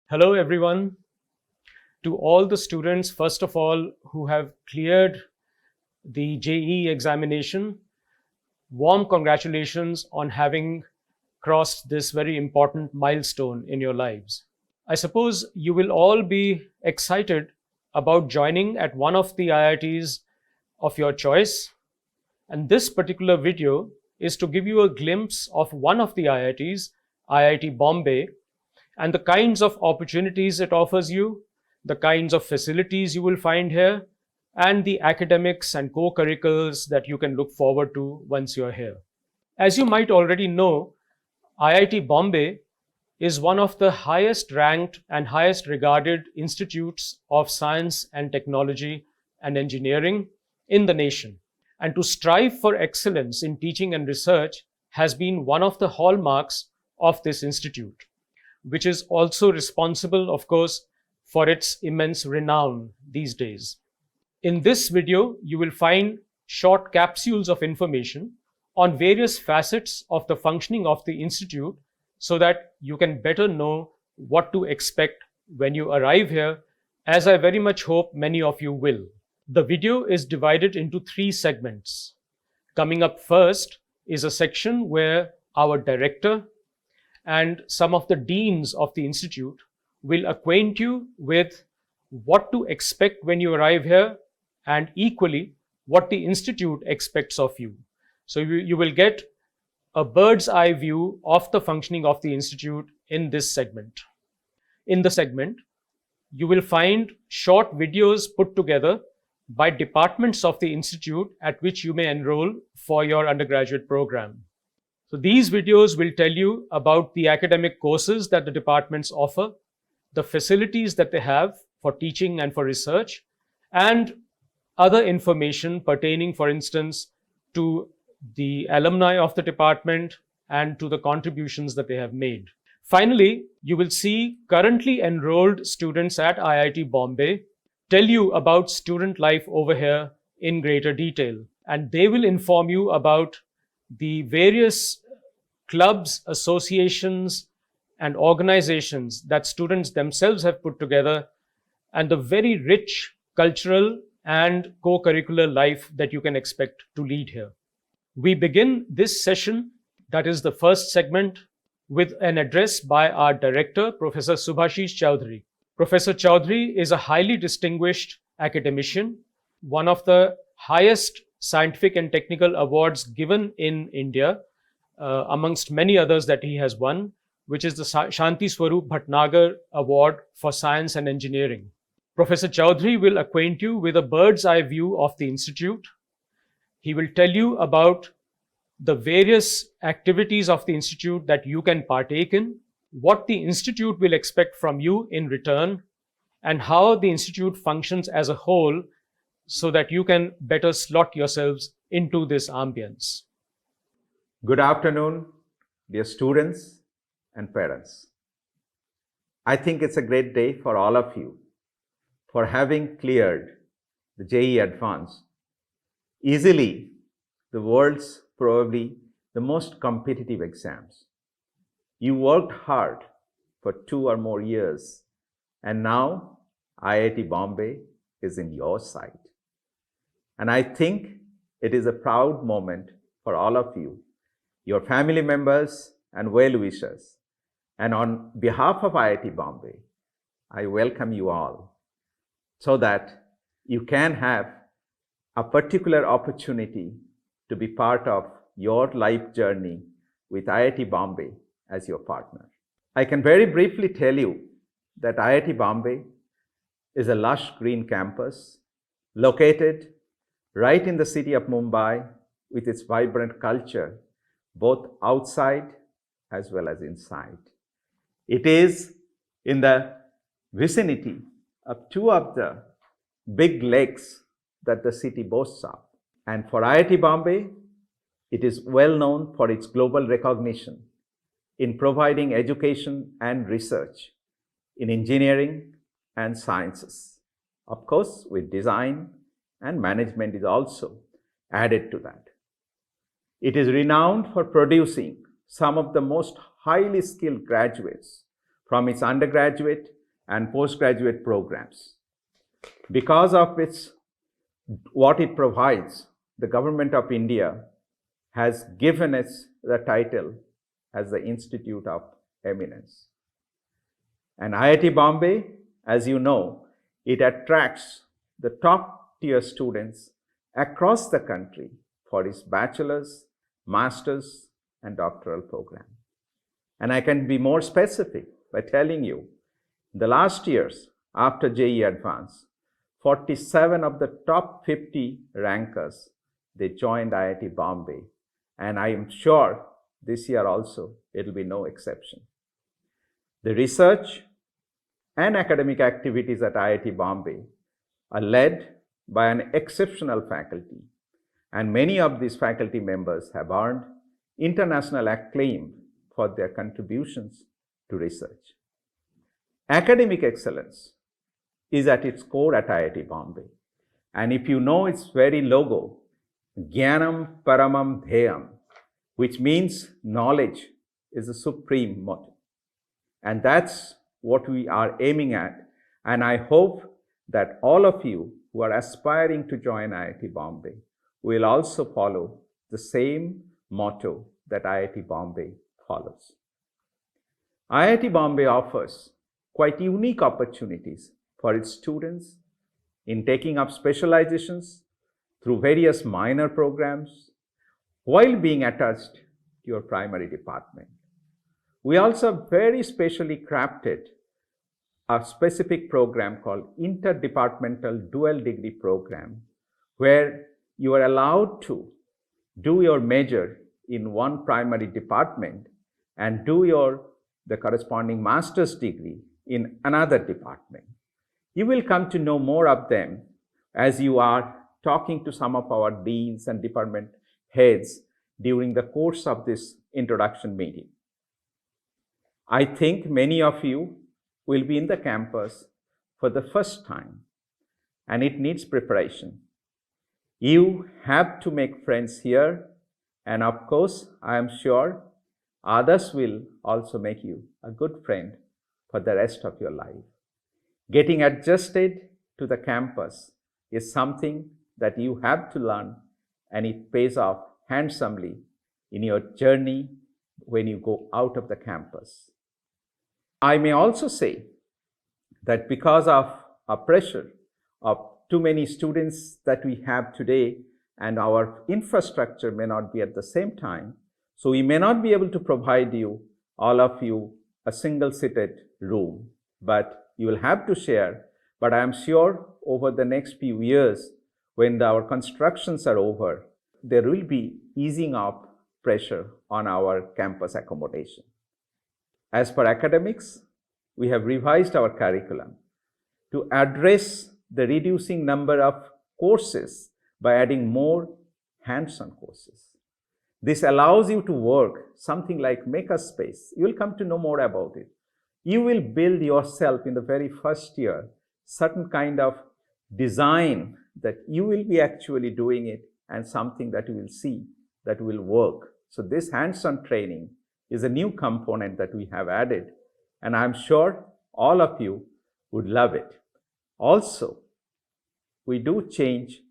Hello, everyone. To all the students, first of all, who have cleared the JEE examination, warm congratulations on having crossed this very important milestone in your lives. I suppose you will all be excited about joining at one of the IITs of your choice. And this particular video is to give you a glimpse of one of the IITs, IIT Bombay, and the kinds of opportunities it offers you, the kinds of facilities you will find here, and the academics and co-curriculars that you can look forward to once you're here. As you might already know, IIT Bombay is one of the highest ranked and highest regarded institutes of science and technology and engineering in the nation. And to strive for excellence in teaching and research has been one of the hallmarks of this institute, which is also responsible, of course, for its immense renown these days. In this video, you will find short capsules of information on various facets of the functioning of the institute so that you can better know what to expect when you arrive here, as I very much hope many of you will. The video is divided into 3 segments. Coming up first is a section where our director and some of the deans of the institute will acquaint you with what to expect when you arrive here and equally what the institute expects of you. So you will get a bird's eye view of the functioning of the institute in this segment. In the segment, you will find short videos put together by departments of the institute at which you may enroll for your undergraduate program. So these videos will tell you about the academic courses that the departments offer, the facilities that they have for teaching and for research, and other information pertaining, for instance, to the alumni of the department and to the contributions that they have made. Finally, you will see currently enrolled students at IIT Bombay tell you about student life over here in greater detail, and they will inform you about the various clubs, associations, and organizations that students themselves have put together, and the very rich cultural and co-curricular life that you can expect to lead here. We begin this session, that is the first segment, with an address by our director, Professor Subhashish Chowdhury. Professor Chowdhury is a highly distinguished academician, one of the highest scientific and technical awards given in India, amongst many others that he has won, which is the Shanti Swarup Bhatnagar Award for Science and Engineering. Professor Chowdhury will acquaint you with a bird's eye view of the institute. He will tell you about the various activities of the institute that you can partake in, what the institute will expect from you in return, and how the institute functions as a whole so that you can better slot yourselves into this ambience. Good afternoon, dear students and parents. I think it's a great day for all of you for having cleared the JEE Advanced, easily the world's probably the most competitive exams. You worked hard for 2 or more years, and now IIT Bombay is in your sight. And I think it is a proud moment for all of you, your family members and well-wishers. And on behalf of IIT Bombay, I welcome you all so that you can have a particular opportunity to be part of your life journey with IIT Bombay as your partner. I can very briefly tell you that IIT Bombay is a lush green campus located right in the city of Mumbai with its vibrant culture, both outside as well as inside. It is in the vicinity of 2 of the big lakes that the city boasts of. And for IIT Bombay, it is well known for its global recognition in providing education and research in engineering and sciences. Of course, with design and management is also added to that. It is renowned for producing some of the most highly skilled graduates from its undergraduate and postgraduate programs. Because of what it provides, the Government of India has given it the title as the Institute of Eminence. And IIT Bombay, as you know, it attracts the top tier students across the country for its bachelor's, master's, and doctoral program. And I can be more specific by telling you, the last years after JEE Advanced, 47 of the top 50 rankers, they joined IIT Bombay. And I am sure this year also, it will be no exception. The research and academic activities at IIT Bombay are led by an exceptional faculty. And many of these faculty members have earned international acclaim for their contributions to research. Academic excellence is at its core at IIT Bombay. And if you know its very logo, Jnanam Paramam Dheyam, which means knowledge is the supreme motto. And that's what we are aiming at. And I hope that all of you who are aspiring to join IIT Bombay will also follow the same motto that IIT Bombay follows. IIT Bombay offers quite unique opportunities for its students in taking up specializations through various minor programs while being attached to your primary department. We also have very specially crafted a specific program called Interdepartmental Dual Degree Program, where you are allowed to do your major in one primary department and do the corresponding master's degree in another department. You will come to know more of them as you are talking to some of our deans and department heads during the course of this introduction meeting. I think many of you will be in the campus for the first time, and it needs preparation. You have to make friends here, and of course, I am sure others will also make you a good friend for the rest of your life. Getting adjusted to the campus is something that you have to learn, and it pays off handsomely in your journey when you go out of the campus. I may also say that because of a pressure of too many students that we have today, and our infrastructure may not be at the same time, so we may not be able to provide you, all of you, a single-seated room, but you will have to share. But I am sure over the next few years, when our constructions are over, there will be easing of pressure on our campus accommodation. As for academics, we have revised our curriculum to address the reducing number of courses by adding more hands-on courses. This allows you to work something like makerspace. You will come to know more about it. You will build yourself in the very first year certain kind of design that you will be actually doing it, and something that you will see that will work. So this hands-on training is a new component that we have added, and I'm sure all of you would love it. Also, we do change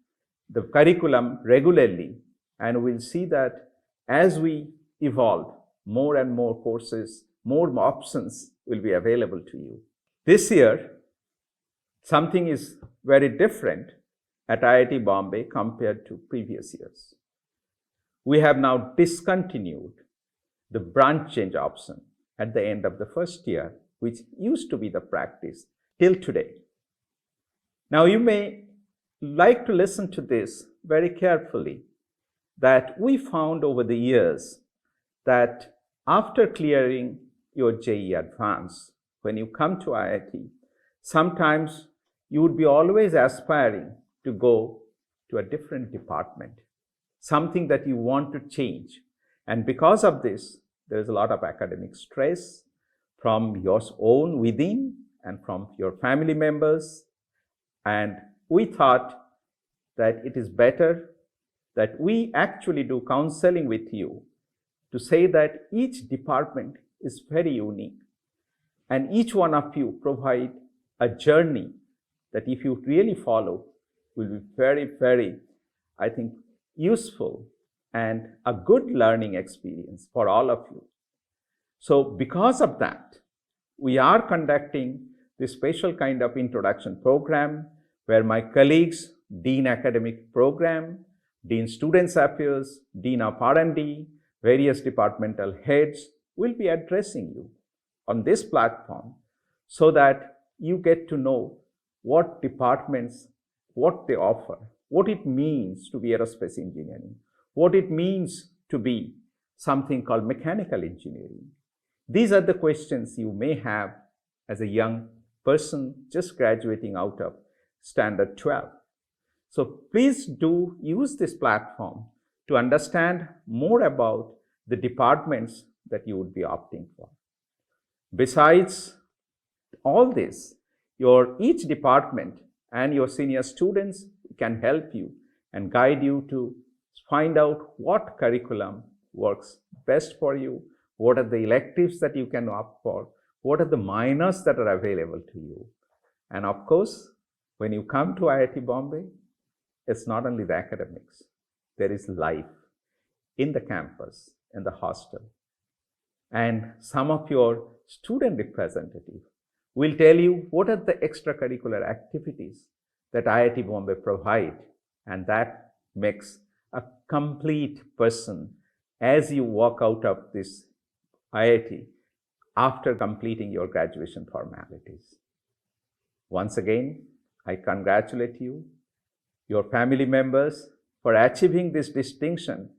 the curriculum regularly, and we'll see that as we evolve, more and more courses, more options will be available to you. This year, something is very different at IIT Bombay compared to previous years. We have now discontinued the branch change option at the end of the first year, which used to be the practice till today. Now, you may like to listen to this very carefully, that we found over the years that after clearing your JEE Advanced, when you come to IIT, sometimes you would be always aspiring to go to a different department, something that you want to change. And because of this, there's a lot of academic stress from your own within and from your family members. And we thought that it is better that we actually do counseling with you to say that each department is very unique, and each one of you provide a journey that if you really follow will be very, very, I think, useful and a good learning experience for all of you. So because of that, we are conducting this special kind of introduction program where my colleagues, Dean Academic Program, Dean Students Affairs, Dean of R&D, various departmental heads will be addressing you on this platform so that you get to know what departments, what they offer, what it means to be aerospace engineering, what it means to be something called mechanical engineering. These are the questions you may have as a young person just graduating out of Standard 12. So please do use this platform to understand more about the departments that you would be opting for. Besides all this, each department and your senior students can help you and guide you to find out what curriculum works best for you, what are the electives that you can opt for, what are the minors that are available to you. And of course, when you come to IIT Bombay, it's not only the academics, there is life in the campus, in the hostel. And some of your student representatives will tell you what are the extracurricular activities that IIT Bombay provide, and that makes a complete person as you walk out of this IIT after completing your graduation formalities. Once again, I congratulate you, your family members, for achieving this distinction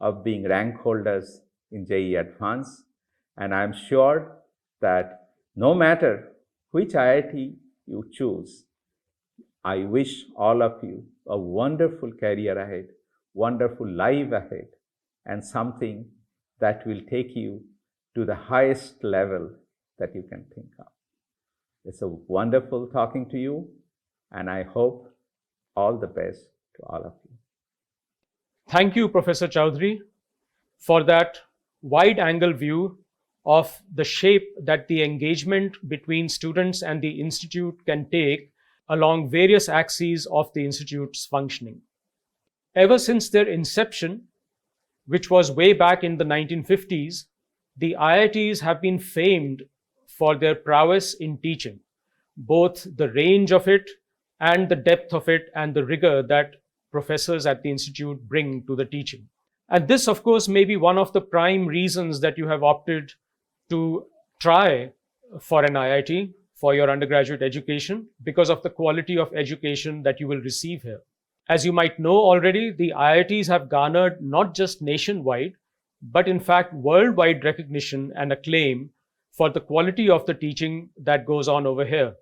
of being rank holders in JEE Advanced. And I'm sure that no matter which IIT you choose, I wish all of you a wonderful career ahead, wonderful life ahead, and something that will take you to the highest level that you can think of. It's a wonderful talking to you, and I hope all the best to all of you. Thank you, Professor Chowdhury, for that wide-angle view of the shape that the engagement between students and the institute can take along various axes of the institute's functioning. Ever since their inception, which was way back in the 1950s, the IITs have been famed for their prowess in teaching, both the range of it and the depth of it and the rigor that professors at the institute bring to the teaching. And this, of course, may be one of the prime reasons that you have opted to try for an IIT for your undergraduate education, because of the quality of education that you will receive here. As you might know already, the IITs have garnered not just nationwide, but in fact worldwide recognition and acclaim for the quality of the teaching that goes on over here.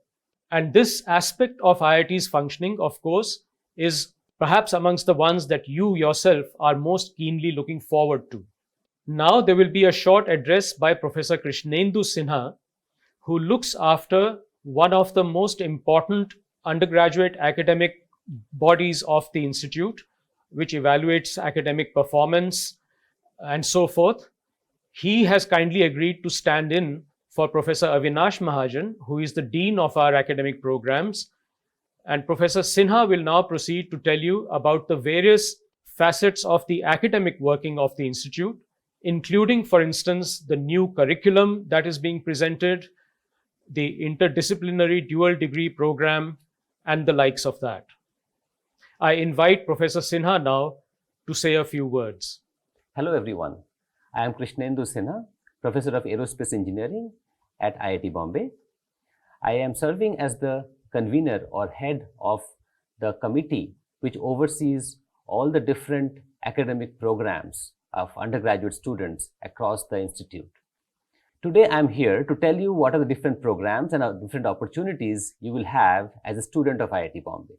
And this aspect of IIT's functioning, of course, is perhaps amongst the ones that you yourself are most keenly looking forward to. Now there will be a short address by Professor Krishnendu Sinha, who looks after one of the most important undergraduate academic bodies of the institute, which evaluates academic performance and so forth. He has kindly agreed to stand in for Professor Avinash Mahajan, who is the Dean of our academic programs. And Professor Sinha will now proceed to tell you about the various facets of the academic working of the institute, including, for instance, the new curriculum that is being presented, the interdisciplinary dual degree program, and the likes of that. I invite Professor Sinha now to say a few words. Hello everyone, I am Krishnendu Sinha, Professor of Aerospace Engineering at IIT Bombay. I am serving as the convener or head of the committee which oversees all the different academic programs of undergraduate students across the institute. Today I am here to tell you what are the different programs and different opportunities you will have as a student of IIT Bombay.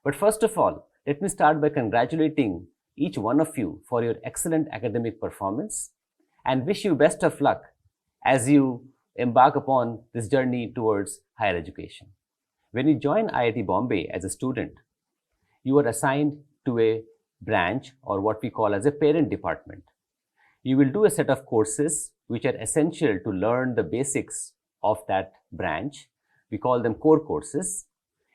But first of all, let me start by congratulating each one of you for your excellent academic performance and wish you best of luck as you embark upon this journey towards higher education. When you join IIT Bombay as a student, you are assigned to a branch or what we call as a parent department. You will do a set of courses which are essential to learn the basics of that branch. We call them core courses.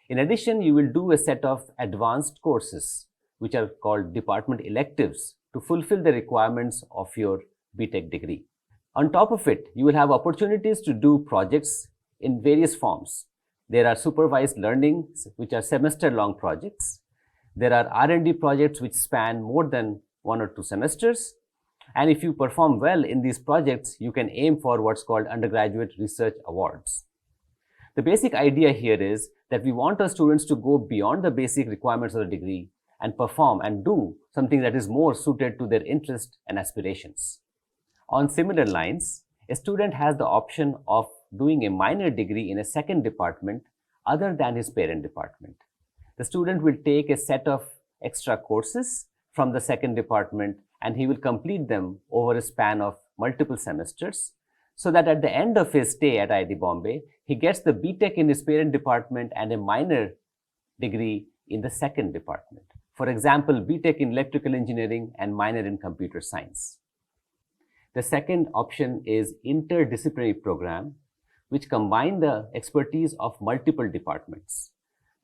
In addition, you will do a set of advanced courses, which are called department electives, to fulfill the requirements of your BTech degree. On top of it, you will have opportunities to do projects in various forms. There are supervised learnings, which are semester-long projects. There are R&D projects which span more than 1 or 2 semesters. And if you perform well in these projects, you can aim for what's called undergraduate research awards. The basic idea here is that we want our students to go beyond the basic requirements of the degree and perform and do something that is more suited to their interest and aspirations. On similar lines, a student has the option of doing a minor degree in a second department other than his parent department. The student will take a set of extra courses from the second department and he will complete them over a span of multiple semesters, so that at the end of his stay at IIT Bombay, he gets the BTech in his parent department and a minor degree in the second department. For example, BTech in electrical engineering and minor in computer science. The second option is interdisciplinary program, which combine the expertise of multiple departments.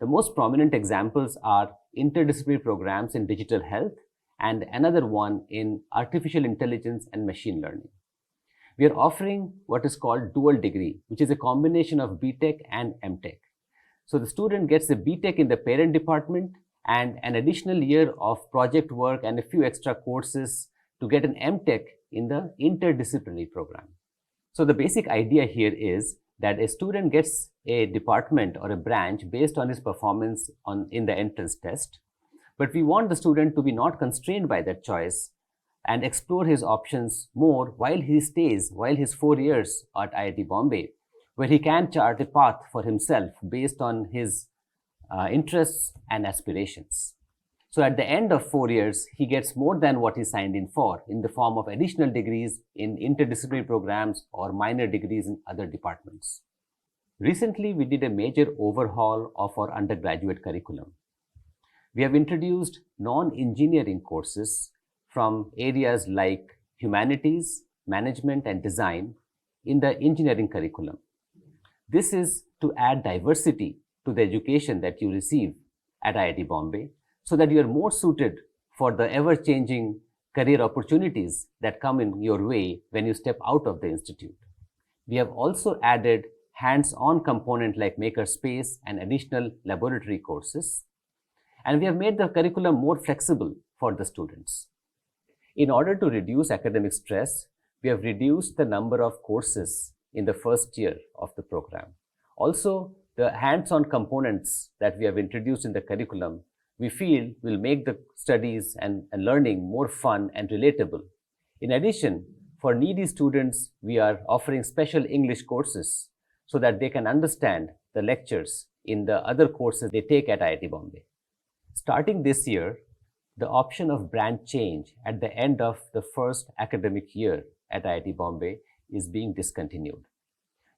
The most prominent examples are interdisciplinary programs in digital health and another one in artificial intelligence and machine learning. We are offering what is called dual degree, which is a combination of BTech and MTech. So the student gets a BTech in the parent department and an additional year of project work and a few extra courses to get an MTech in the interdisciplinary program. So the basic idea here is that a student gets a department or a branch based on his performance in the entrance test. But we want the student to be not constrained by that choice and explore his options more while his 4 years at IIT Bombay, where he can chart a path for himself based on his interests and aspirations. So at the end of 4 years, he gets more than what he signed in for in the form of additional degrees in interdisciplinary programs or minor degrees in other departments. Recently, we did a major overhaul of our undergraduate curriculum. We have introduced non-engineering courses from areas like humanities, management, and design in the engineering curriculum. This is to add diversity to the education that you receive at IIT Bombay so that you are more suited for the ever-changing career opportunities that come in your way when you step out of the institute. We have also added hands-on component like makerspace and additional laboratory courses. And we have made the curriculum more flexible for the students. In order to reduce academic stress, we have reduced the number of courses in the first year of the program. Also, the hands-on components that we have introduced in the curriculum, we feel will make the studies and learning more fun and relatable. In addition, for needy students, we are offering special English courses so that they can understand the lectures in the other courses they take at IIT Bombay. Starting this year, the option of branch change at the end of the first academic year at IIT Bombay is being discontinued.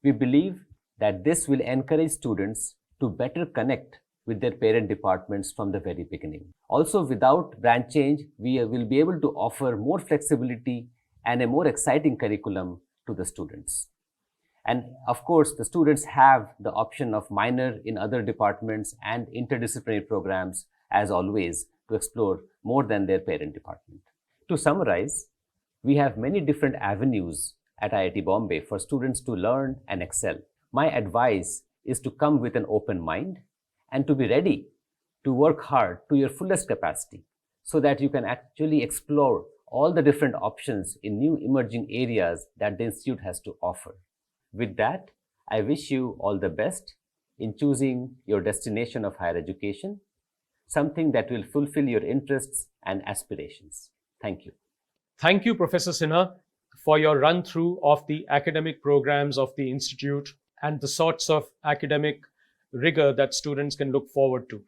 We believe that this will encourage students to better connect with their parent departments from the very beginning. Also, without branch change, we will be able to offer more flexibility and a more exciting curriculum to the students. And of course, the students have the option of minor in other departments and interdisciplinary programs, as always, to explore more than their parent department. To summarize, we have many different avenues at IIT Bombay for students to learn and excel. My advice is to come with an open mind and to be ready to work hard to your fullest capacity so that you can actually explore all the different options in new emerging areas that the institute has to offer. With that, I wish you all the best in choosing your destination of higher education, something that will fulfill your interests and aspirations. Thank you. Thank you, Professor Sinha, for your run-through of the academic programs of the Institute and the sorts of academic rigor that students can look forward to.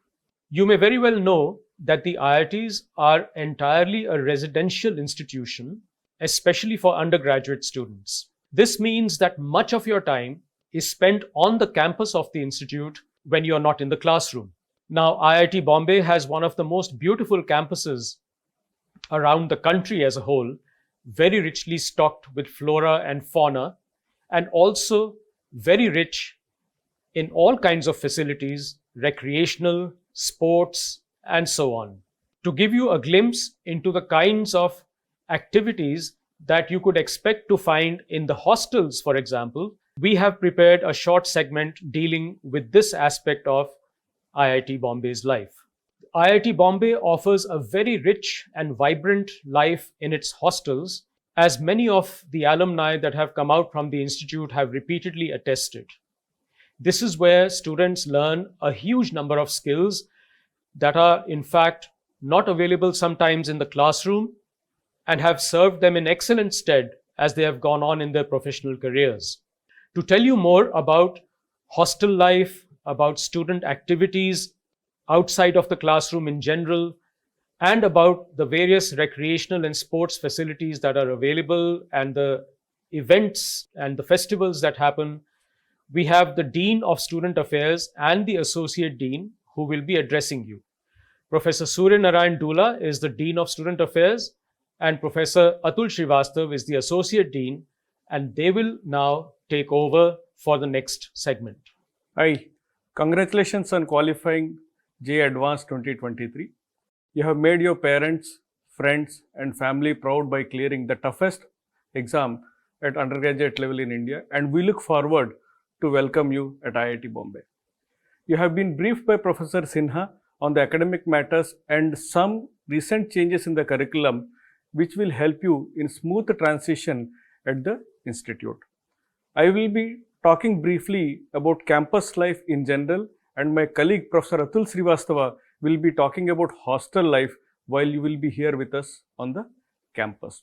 You may very well know that the IITs are entirely a residential institution, especially for undergraduate students. This means that much of your time is spent on the campus of the institute when you're not in the classroom. Now, IIT Bombay has one of the most beautiful campuses around the country as a whole, very richly stocked with flora and fauna, and also very rich in all kinds of facilities, recreational, sports, and so on. To give you a glimpse into the kinds of activities that you could expect to find in the hostels, for example, we have prepared a short segment dealing with this aspect of IIT Bombay's life. IIT Bombay offers a very rich and vibrant life in its hostels, as many of the alumni that have come out from the institute have repeatedly attested. This is where students learn a huge number of skills that are, in fact, not available sometimes in the classroom and have served them in excellent stead as they have gone on in their professional careers. To tell you more about hostel life, about student activities outside of the classroom in general, and about the various recreational and sports facilities that are available and the events and the festivals that happen, we have the Dean of Student Affairs and the Associate Dean who will be addressing you. Professor Surya Narayan Dula is the Dean of Student Affairs, and Professor Atul Srivastav is the Associate Dean, and they will now take over for the next segment. Hi, congratulations on qualifying J Advanced 2023. You have made your parents, friends, and family proud by clearing the toughest exam at undergraduate level in India, and we look forward to welcome you at IIT Bombay. You have been briefed by Professor Sinha on the academic matters and some recent changes in the curriculum which will help you in smooth transition at the institute. I will be talking briefly about campus life in general, and my colleague Professor Atul Srivastava will be talking about hostel life while you will be here with us on the campus.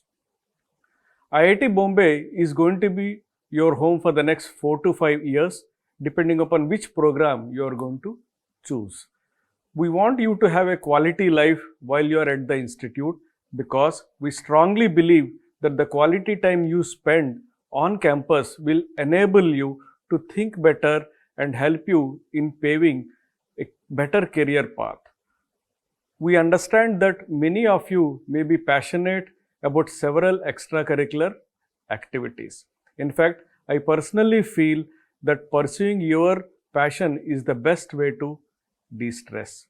IIT Bombay is going to be your home for the next 4 to 5 years, depending upon which program you are going to choose. We want you to have a quality life while you are at the institute, because we strongly believe that the quality time you spend on campus will enable you to think better and help you in paving a better career path. We understand that many of you may be passionate about several extracurricular activities. In fact, I personally feel that pursuing your passion is the best way to de-stress.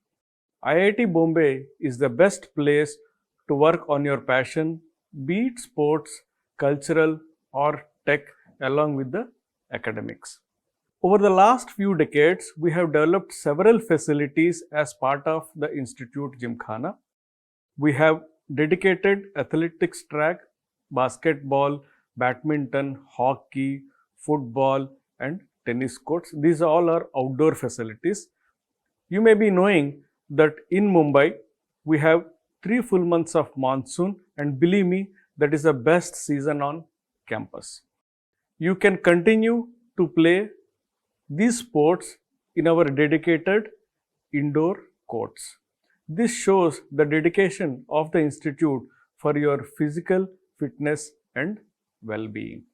IIT Bombay is the best place to work on your passion, be it sports, cultural, or tech, along with the academics. Over the last few decades, we have developed several facilities as part of the Institute Gymkhana. We have dedicated athletics track, basketball, badminton, hockey, football, and tennis courts. These all are outdoor facilities. You may be knowing that in Mumbai, we have 3 full months of monsoon, and believe me, that is the best season on campus. You can continue to play these sports in our dedicated indoor courts. This shows the dedication of the institute for your physical fitness and well-being.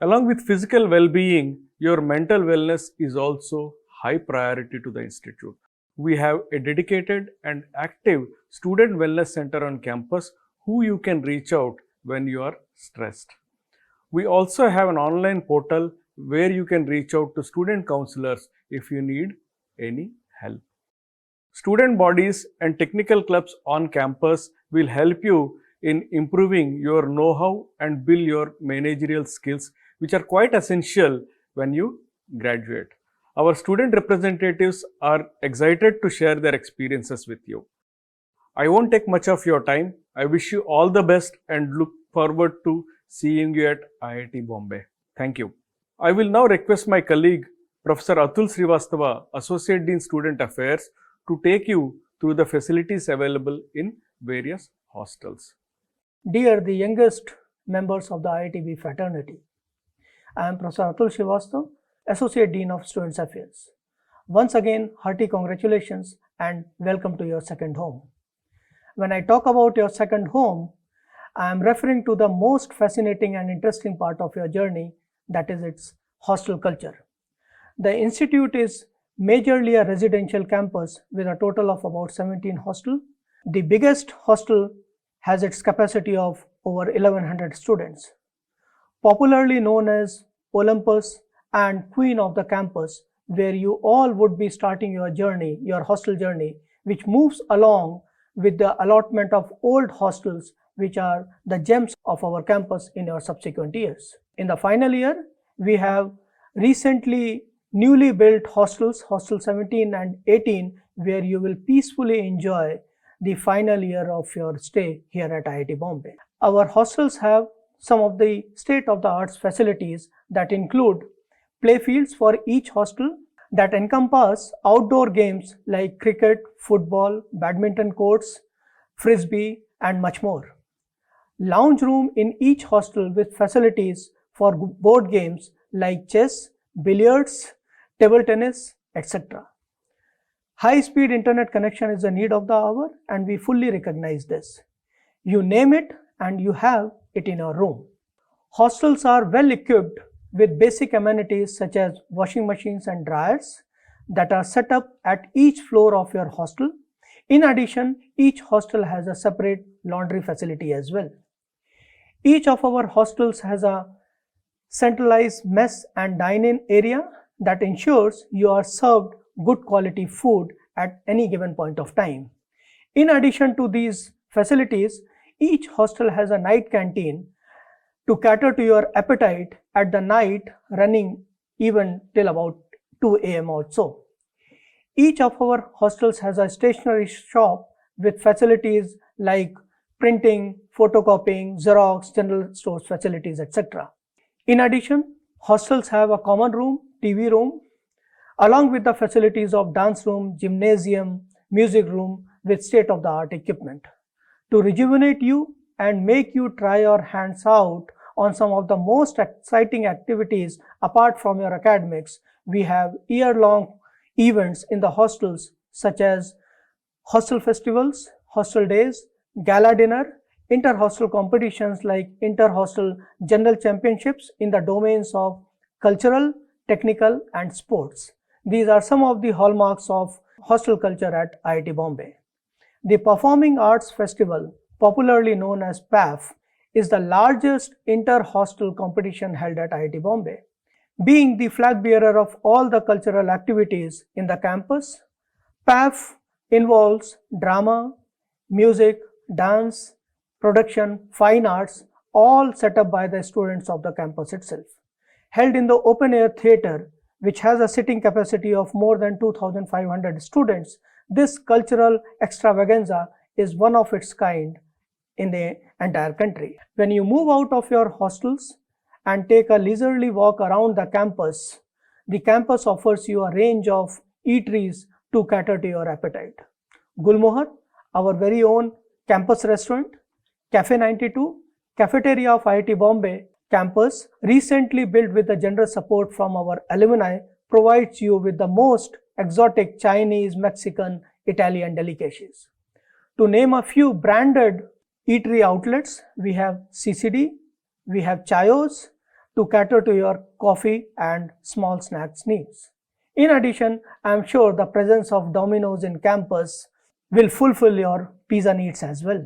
Along with physical well-being, your mental wellness is also high priority to the institute. We have a dedicated and active student wellness center on campus who you can reach out when you are stressed. We also have an online portal where you can reach out to student counselors if you need any help. Student bodies and technical clubs on campus will help you in improving your know-how and build your managerial skills, which are quite essential when you graduate. Our student representatives are excited to share their experiences with you. I won't take much of your time. I wish you all the best and look forward to seeing you at IIT Bombay. Thank you. I will now request my colleague, Professor Atul Srivastava, Associate Dean Student Affairs, to take you through the facilities available in various hostels. Dear the youngest members of the IITB fraternity, I am Professor Atul Srivastava, Associate Dean of Students Affairs. Once again, hearty congratulations and welcome to your second home. When I talk about your second home, I am referring to the most fascinating and interesting part of your journey, that is its hostel culture. The institute is majorly a residential campus with a total of about 17 hostels. The biggest hostel has its capacity of over 1100 students. Popularly known as Olympus and Queen of the campus, where you all would be starting your journey, your hostel journey, which moves along with the allotment of old hostels, which are the gems of our campus in your subsequent years. In the final year, we have recently newly built hostels, Hostel 17 and 18, where you will peacefully enjoy the final year of your stay here at IIT Bombay. Our hostels have some of the state-of-the-art facilities that include playfields for each hostel that encompass outdoor games like cricket, football, badminton courts, frisbee, and much more. Lounge room in each hostel with facilities for board games like chess, billiards, table tennis, etc. High-speed internet connection is a need of the hour, and we fully recognize this. You name it and you have it in your room. Hostels are well equipped with basic amenities such as washing machines and dryers that are set up at each floor of your hostel. In addition, each hostel has a separate laundry facility as well. Each of our hostels has a centralized mess and dine-in area that ensures you are served good quality food at any given point of time. In addition to these facilities, each hostel has a night canteen to cater to your appetite at the night, running even till about 2 a.m. or so. Each of our hostels has a stationery shop with facilities like printing, photocopying, Xerox, general stores facilities, etc. In addition, hostels have a common room, TV room, along with the facilities of dance room, gymnasium, music room with state-of-the-art equipment. To rejuvenate you and make you try your hands out on some of the most exciting activities apart from your academics, we have year-long events in the hostels such as hostel festivals, hostel days, gala dinner, inter-hostel competitions like inter-hostel general championships in the domains of cultural, technical, and sports. These are some of the hallmarks of hostel culture at IIT Bombay. The Performing Arts Festival, popularly known as PAF, is the largest inter-hostel competition held at IIT Bombay. Being the flag bearer of all the cultural activities in the campus, PAF involves drama, music, dance, production, fine arts, all set up by the students of the campus itself. Held in the open-air theatre, which has a sitting capacity of more than 2,500 students, this cultural extravaganza is one of its kind in the entire country. When you move out of your hostels and take a leisurely walk around the campus offers you a range of eateries to cater to your appetite. Gulmohar, our very own campus restaurant, Cafe 92, cafeteria of IIT Bombay campus, recently built with the generous support from our alumni, provides you with the most exotic Chinese, Mexican, Italian delicacies. To name a few branded eatery outlets, we have CCD, we have Chayos to cater to your coffee and small snacks needs. In addition, I am sure the presence of Domino's in campus will fulfill your pizza needs as well.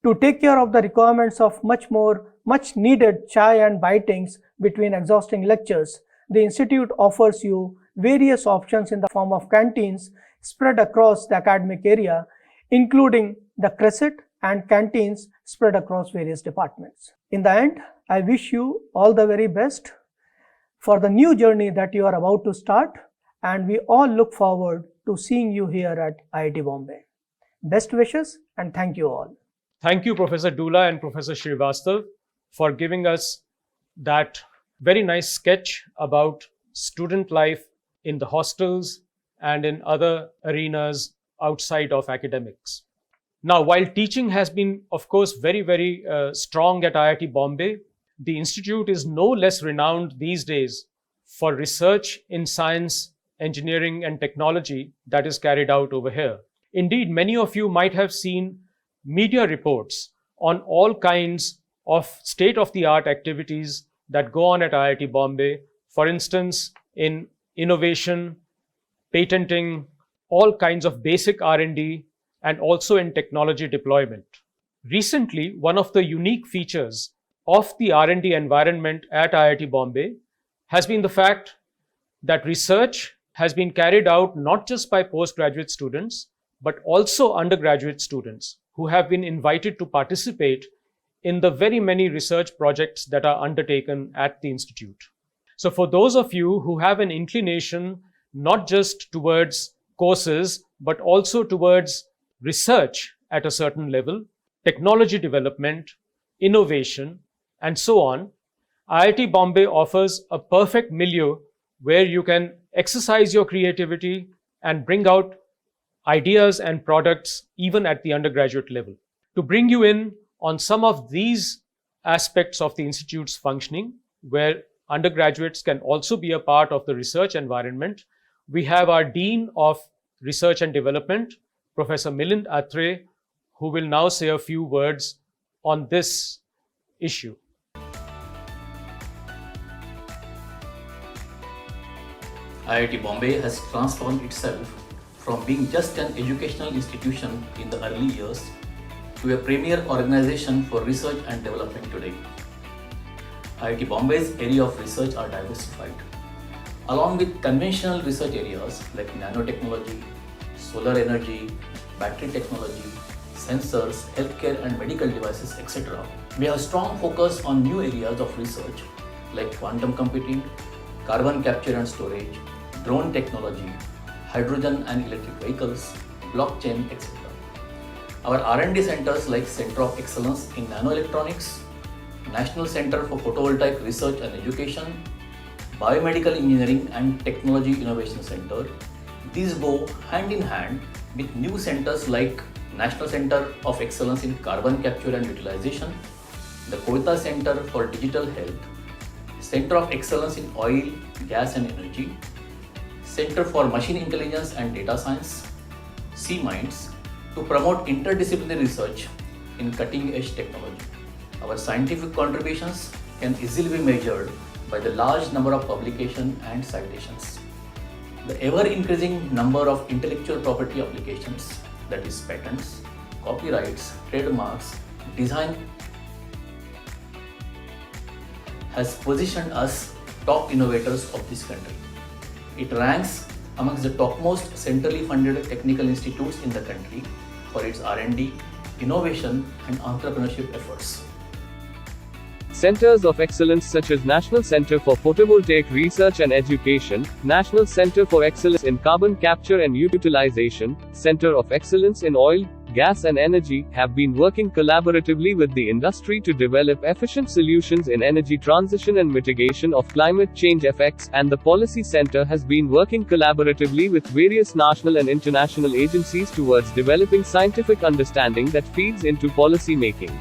To take care of the requirements of much needed chai and bitings between exhausting lectures, the institute offers you various options in the form of canteens spread across the academic area, including the cresset and canteens spread across various departments. In the end, I wish you all the very best for the new journey that you are about to start, and we all look forward to seeing you here at IIT Bombay. Best wishes and thank you all. Thank you, Professor Dula and Professor Srivastav, for giving us that very nice sketch about student life in the hostels and in other arenas outside of academics. Now, while teaching has been, of course, very strong at IIT Bombay, the institute is no less renowned these days for research in science, engineering, and technology that is carried out over here. Indeed, many of you might have seen media reports on all kinds of state-of-the-art activities that go on at IIT Bombay, for instance, in innovation, patenting, all kinds of basic R&D, and also in technology deployment. Recently, one of the unique features of the R&D environment at IIT Bombay has been the fact that research has been carried out not just by postgraduate students, but also undergraduate students who have been invited to participate in the very many research projects that are undertaken at the institute. So for those of you who have an inclination not just towards courses, but also towards research at a certain level, technology development, innovation, and so on, IIT Bombay offers a perfect milieu where you can exercise your creativity and bring out ideas and products even at the undergraduate level. To bring you in on some of these aspects of the institute's functioning, where undergraduates can also be a part of the research environment, we have our Dean of Research and Development, Professor Milind Atre, who will now say a few words on this issue. IIT Bombay has transformed itself from being just an educational institution in the early years to a premier organization for research and development today. IIT Bombay's area of research are diversified. Along with conventional research areas like nanotechnology, solar energy, battery technology, sensors, healthcare and medical devices, etc., we have a strong focus on new areas of research like quantum computing, carbon capture and storage, drone technology, hydrogen and electric vehicles, blockchain, etc. Our R&D centers like Center of Excellence in Nanoelectronics, National Center for Photovoltaic Research and Education, Biomedical Engineering and Technology Innovation Center, these go hand in hand with new centers like National Center of Excellence in Carbon Capture and Utilization, the Koita Center for Digital Health, Center of Excellence in Oil, Gas and Energy, Center for Machine Intelligence and Data Science, C-Minds, to promote interdisciplinary research in cutting-edge technology. Our scientific contributions can easily be measured by the large number of publications and citations. The ever-increasing number of intellectual property applications, that is patents, copyrights, trademarks, design, has positioned us top innovators of this country. It ranks amongst the topmost centrally funded technical institutes in the country for its R&D, innovation and entrepreneurship efforts. Centers of excellence such as National Center for Photovoltaic Research and Education, National Center for Excellence in Carbon Capture and Utilization, Center of Excellence in Oil, Gas and Energy, have been working collaboratively with the industry to develop efficient solutions in energy transition and mitigation of climate change effects, and the Policy Center has been working collaboratively with various national and international agencies towards developing scientific understanding that feeds into policy making.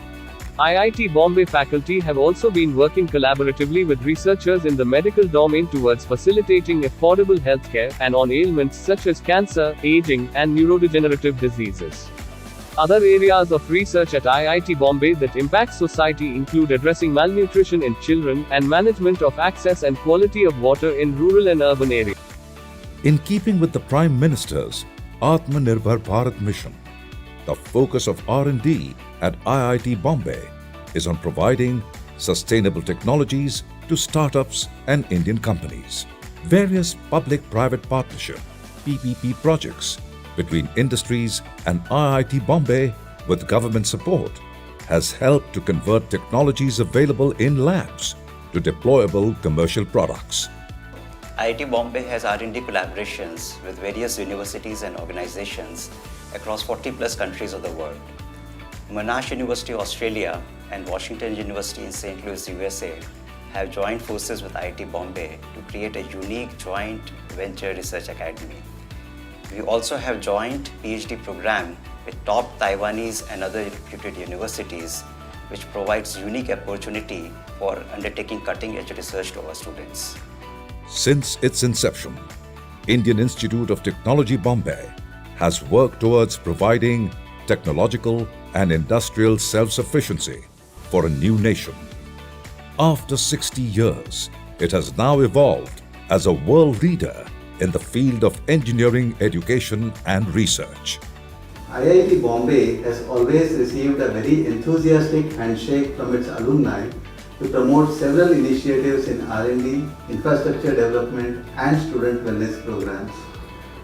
IIT Bombay faculty have also been working collaboratively with researchers in the medical domain towards facilitating affordable healthcare, and on ailments such as cancer, aging, and neurodegenerative diseases. Other areas of research at IIT Bombay that impact society include addressing malnutrition in children, and management of access and quality of water in rural and urban areas. In keeping with the Prime Minister's Atmanirbhar Bharat mission, the focus of R&D at IIT Bombay is on providing sustainable technologies to startups and Indian companies. Various public-private partnership (PPP) projects between industries and IIT Bombay with government support has helped to convert technologies available in labs to deployable commercial products. IIT Bombay has R&D collaborations with various universities and organizations across 40 plus countries of the world. Monash University, Australia and Washington University in St. Louis, USA have joined forces with IIT Bombay to create a unique joint venture research academy. We also have joint PhD program with top Taiwanese and other reputed universities, which provides unique opportunity for undertaking cutting-edge research to our students. Since its inception, Indian Institute of Technology Bombay has worked towards providing technological and industrial self-sufficiency for a new nation. After 60 years, it has now evolved as a world leader in the field of engineering, education and research. IIT Bombay has always received a very enthusiastic handshake from its alumni to promote several initiatives in R&D, infrastructure development and student wellness programs.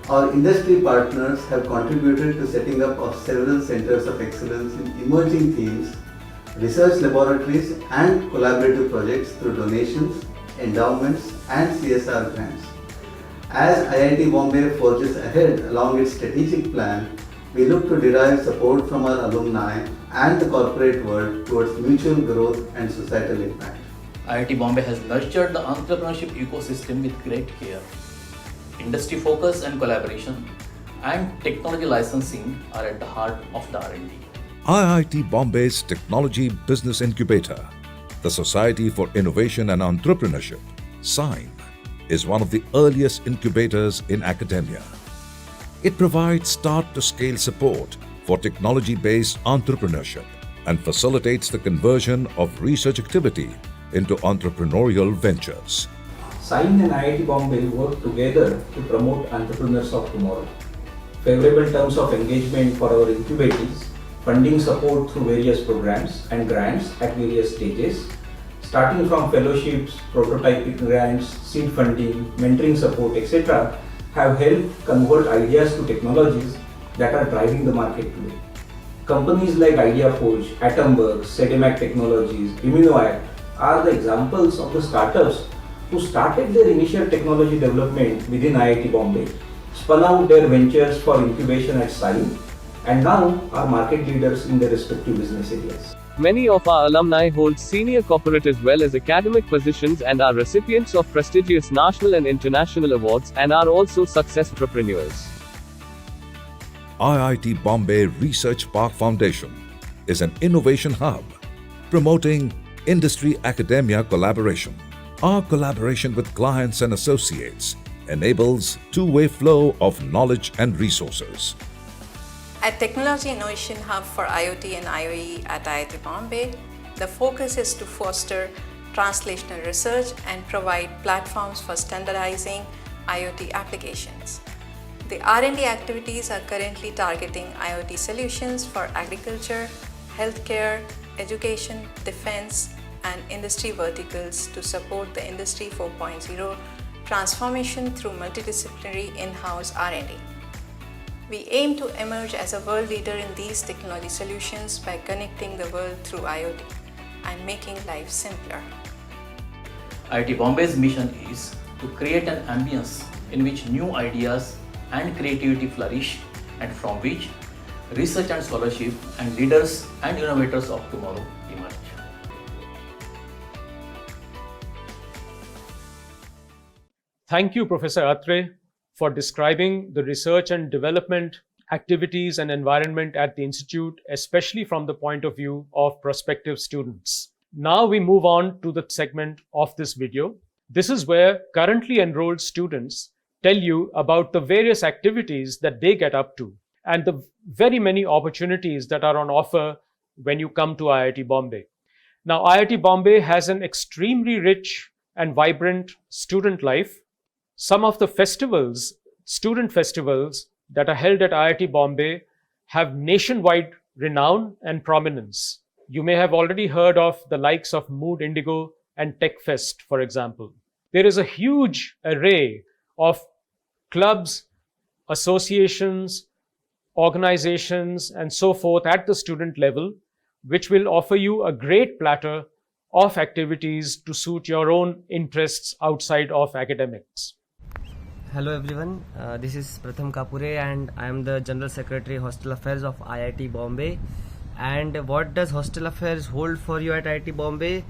Our industry partners have contributed to setting up of several centers of excellence in emerging themes, research laboratories and collaborative projects through donations, endowments and CSR grants. As IIT Bombay forges ahead along its strategic plan, we look to derive support from our alumni and the corporate world towards mutual growth and societal impact. IIT Bombay has nurtured the entrepreneurship ecosystem with great care. Industry focus and collaboration and technology licensing are at the heart of the R&D. IIT Bombay's Technology Business Incubator, the Society for Innovation and Entrepreneurship, SINE, is one of the earliest incubators in academia. It provides start-to-scale support for technology-based entrepreneurship and facilitates the conversion of research activity into entrepreneurial ventures. SINE and IIT Bombay work together to promote entrepreneurs of tomorrow. Favorable terms of engagement for our incubators, funding support through various programs and grants at various stages, starting from fellowships, prototyping grants, seed funding, mentoring support, etc., have helped convert ideas to technologies that are driving the market today. Companies like IdeaForge, Atomberg, Sedemac Technologies, ImmunoAct are the examples of the startups who started their initial technology development within IIT Bombay, spun out their ventures for incubation at SINE, and now are market leaders in their respective business areas. Many of our alumni hold senior corporate as well as academic positions and are recipients of prestigious national and international awards and are also success entrepreneurs. IIT Bombay Research Park Foundation is an innovation hub promoting industry-academia collaboration. Our collaboration with clients and associates enables two-way flow of knowledge and resources. At Technology Innovation Hub for IoT and IoE at IIT Bombay, the focus is to foster translational research and provide platforms for standardizing IoT applications. The R&D activities are currently targeting IoT solutions for agriculture, healthcare, education, defense, and industry verticals to support the Industry 4.0 transformation through multidisciplinary in-house R&D. We aim to emerge as a world leader in these technology solutions by connecting the world through IoT and making life simpler. IIT Bombay's mission is to create an ambience in which new ideas and creativity flourish and from which research and scholarship and leaders and innovators of tomorrow emerge. Thank you, Professor Atre, for describing the research and development activities and environment at the Institute, especially from the point of view of prospective students. Now we move on to the segment of this video. This is where currently enrolled students tell you about the various activities that they get up to and the very many opportunities that are on offer when you come to IIT Bombay. Now, IIT Bombay has an extremely rich and vibrant student life. Some of the festivals, student festivals that are held at IIT Bombay have nationwide renown and prominence. You may have already heard of the likes of Mood Indigo and Tech Fest, for example. There is a huge array of clubs, associations, organizations, and so forth at the student level, which will offer you a great platter of activities to suit your own interests outside of academics. Hello everyone, this is Pratham Kapure and I am the General Secretary Hostel Affairs of IIT Bombay. And what does Hostel Affairs hold for you at IIT Bombay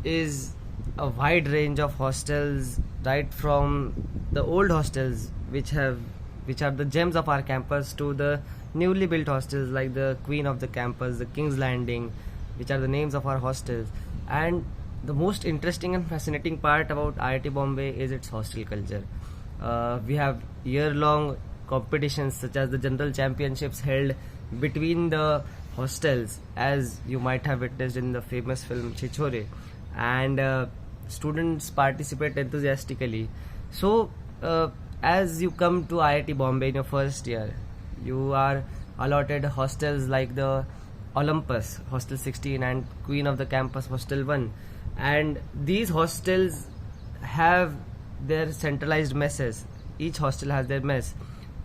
is a wide range of hostels, right from the old hostels which are the gems of our campus to the newly built hostels like the Queen of the Campus, the King's Landing, which are the names of our hostels. And the most interesting and fascinating part about IIT Bombay is its hostel culture. We have year-long competitions such as the general championships held between the hostels, as you might have witnessed in the famous film Chichore, and students participate enthusiastically. So as you come to IIT Bombay in your first year, you are allotted hostels like the Olympus Hostel 16 and Queen of the Campus Hostel 1, and these hostels have their centralized messes. Each hostel has their mess.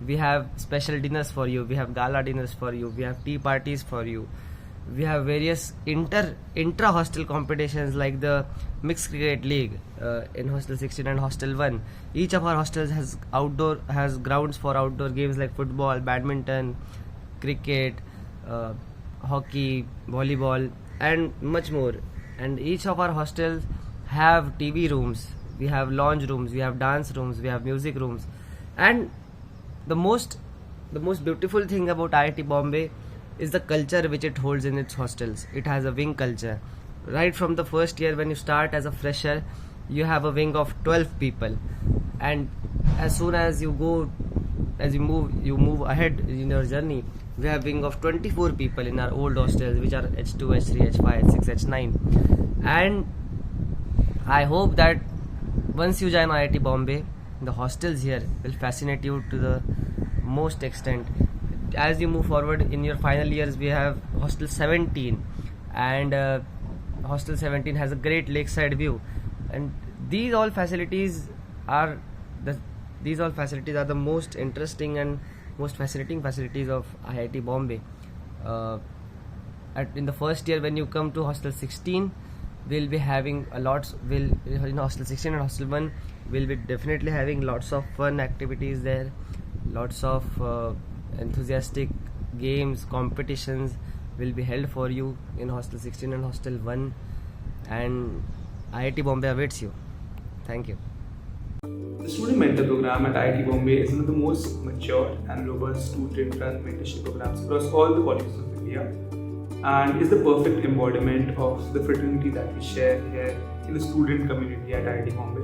We have special dinners for you, we have gala dinners for you, we have tea parties for you, we have various intra hostel competitions like the mixed cricket league in hostel 16 and hostel 1. Each of our hostels has grounds for outdoor games like football, badminton, cricket, hockey, volleyball, and much more. And each of our hostels have TV rooms, we have lounge rooms, we have dance rooms, we have music rooms. And the most beautiful thing about IIT Bombay is the culture which it holds in its hostels. It has a wing culture. Right from the first year, when you start as a fresher, you have a wing of 12 people, and as soon as you move ahead in your journey, we have wing of 24 people in our old hostels, which are H2, H3, H5, H6, H9. And I hope that once you join IIT Bombay, the hostels here will fascinate you to the most extent. As you move forward in your final years, we have hostel 17, and hostel 17 has a great lakeside view, and these all facilities are the most interesting and most fascinating facilities of IIT Bombay. In the first year, when you come to hostel 16, we'll be having in hostel 16 and hostel 1, we'll be definitely having lots of fun activities there, lots of enthusiastic games, competitions will be held for you in hostel 16 and hostel 1, and IIT Bombay awaits you. Thank you. The Student Mentor Program at IIT Bombay is one of the most mature and robust student-run mentorship programs across all the colleges of India, and is the perfect embodiment of the fraternity that we share here in the student community at IIT Bombay,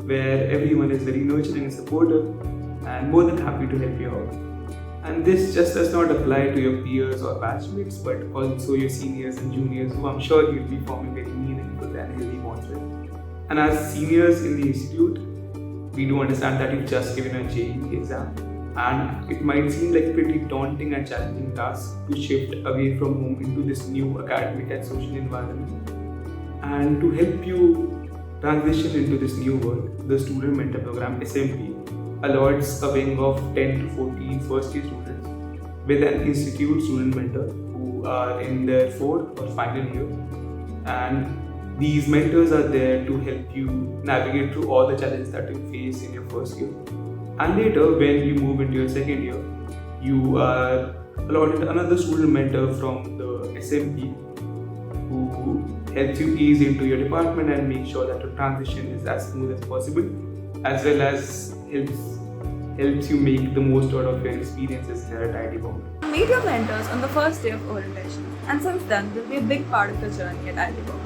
where everyone is very nurturing and supportive and more than happy to help you out. And this just does not apply to your peers or batchmates, but also your seniors and juniors, who I'm sure you'll be forming very meaningful and healthy bonds with. And as seniors in the institute, we do understand that you've just given a JEE exam, and it might seem like a pretty daunting and challenging task to shift away from home into this new academic and social environment. And to help you transition into this new world, the Student Mentor Program SMP allots a wing of 10 to 14 first year students with an institute student mentor who are in their 4th or final year. And these mentors are there to help you navigate through all the challenges that you face in your first year. And later, when you move into your second year, you are allotted another student mentor from the SMP who helps you ease into your department and make sure that your transition is as smooth as possible, as well as helps you make the most out of your experiences here at IIT Bombay. Meet your mentors on the first day of orientation, and since then they'll be a big part of your journey at IIT Bombay.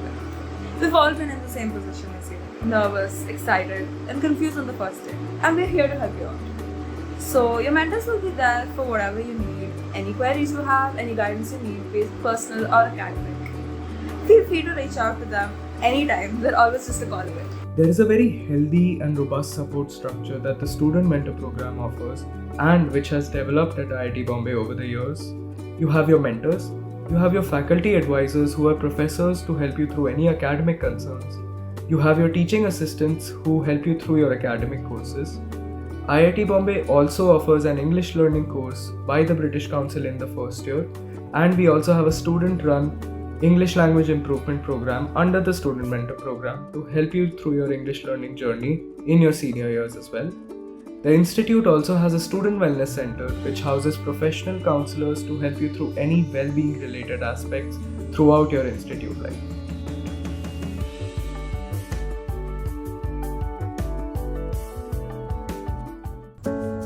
We've all been in the same position as you, nervous, excited, and confused on the first day, and we're here to help you out. So your mentors will be there for whatever you need, any queries you have, any guidance you need, be it personal or academic. Feel free to reach out to them anytime, they're always just a call away. There is a very healthy and robust support structure that the Student Mentor Program offers, and which has developed at IIT Bombay over the years. You have your mentors, you have your faculty advisors who are professors to help you through any academic concerns. You have your teaching assistants who help you through your academic courses. IIT Bombay also offers an English learning course by the British Council in the first year, and we also have a student-run English Language Improvement Program under the Student Mentor Program to help you through your English learning journey in your senior years as well. The institute also has a Student Wellness Center which houses professional counselors to help you through any well-being related aspects throughout your institute life.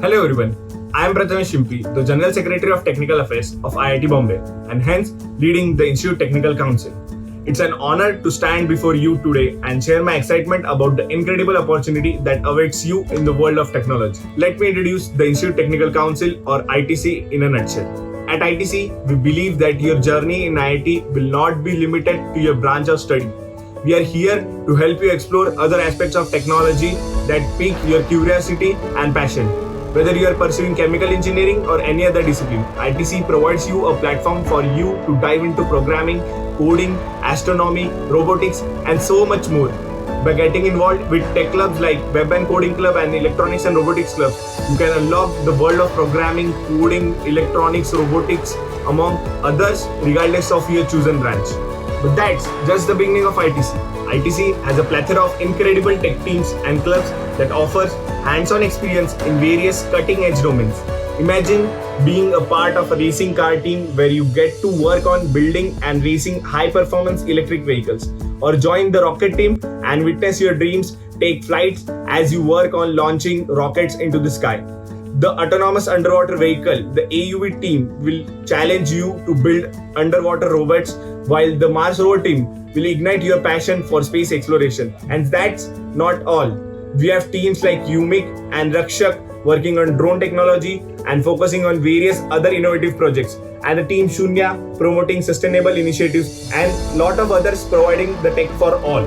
Hello everyone, I am Prathamesh Shimpi, the General Secretary of Technical Affairs of IIT Bombay, and hence leading the Institute Technical Council. It's an honor to stand before you today and share my excitement about the incredible opportunity that awaits you in the world of technology. Let me introduce the Institute Technical Council, or ITC, in a nutshell. At ITC, we believe that your journey in IIT will not be limited to your branch of study. We are here to help you explore other aspects of technology that pique your curiosity and passion. Whether you are pursuing chemical engineering or any other discipline, ITC provides you a platform for you to dive into programming, coding, astronomy, robotics, and so much more. By getting involved with tech clubs like Web and Coding Club and Electronics and Robotics Club, you can unlock the world of programming, coding, electronics, robotics, among others, regardless of your chosen branch. But that's just the beginning of ITC. ITC has a plethora of incredible tech teams and clubs that offers hands-on experience in various cutting-edge domains. Imagine being a part of a racing car team where you get to work on building and racing high-performance electric vehicles, or join the rocket team and witness your dreams take flights as you work on launching rockets into the sky. The Autonomous Underwater Vehicle, the AUV team, will challenge you to build underwater robots, while the Mars Rover team will ignite your passion for space exploration. And that's not all. We have teams like UMIC and Rakshak working on drone technology and focusing on various other innovative projects, and the team Shunya promoting sustainable initiatives, and lot of others providing the tech for all.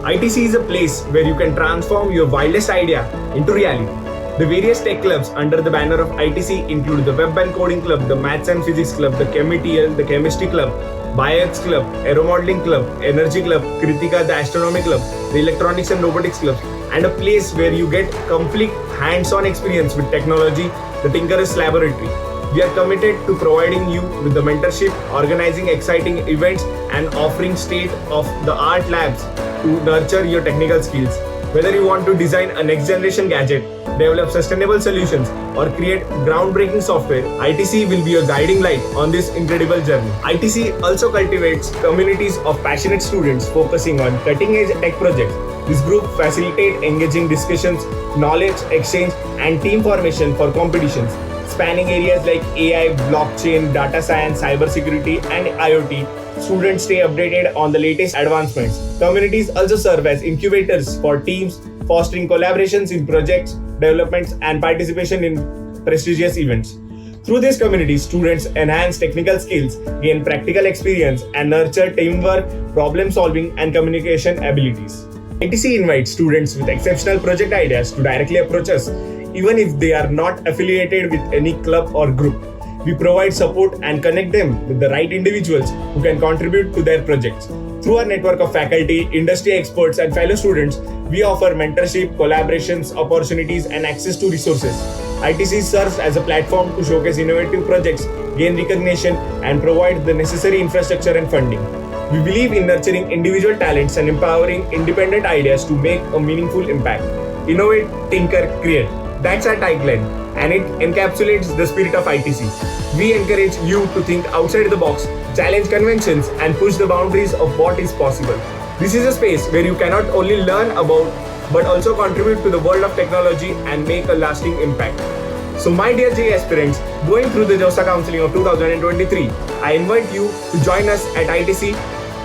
ITC is a place where you can transform your wildest idea into reality. The various tech clubs under the banner of ITC include the Web and Coding Club, the Maths and Physics Club, the ChemiTL, the Chemistry Club, BioX Club, Aeromodeling Club, Energy Club, Kritika, the Astronomy Club, the Electronics and Robotics Club, and a place where you get complete hands-on experience with technology, the Tinkerers Laboratory. We are committed to providing you with the mentorship, organizing exciting events, and offering state-of-the-art labs to nurture your technical skills. Whether you want to design a next-generation gadget, develop sustainable solutions, or create groundbreaking software, ITC will be your guiding light on this incredible journey. ITC also cultivates communities of passionate students focusing on cutting-edge tech projects. This group facilitates engaging discussions, knowledge exchange, and team formation for competitions, spanning areas like AI, blockchain, data science, cybersecurity, and IoT. Students stay updated on the latest advancements. Communities also serve as incubators for teams, fostering collaborations in projects, developments, and participation in prestigious events. Through these communities, students enhance technical skills, gain practical experience, and nurture teamwork, problem solving, and communication abilities. ITC invites students with exceptional project ideas to directly approach us, even if they are not affiliated with any club or group. We provide support and connect them with the right individuals who can contribute to their projects. Through our network of faculty, industry experts, and fellow students, we offer mentorship, collaborations, opportunities, and access to resources. ITC serves as a platform to showcase innovative projects, gain recognition, and provide the necessary infrastructure and funding. We believe in nurturing individual talents and empowering independent ideas to make a meaningful impact. Innovate, tinker, create. That's our tagline, and it encapsulates the spirit of ITC. We encourage you to think outside the box, challenge conventions, and push the boundaries of what is possible. This is a space where you cannot only learn about, but also contribute to the world of technology and make a lasting impact. So my dear JE aspirants, going through the JOSA counseling of 2023, I invite you to join us at ITC,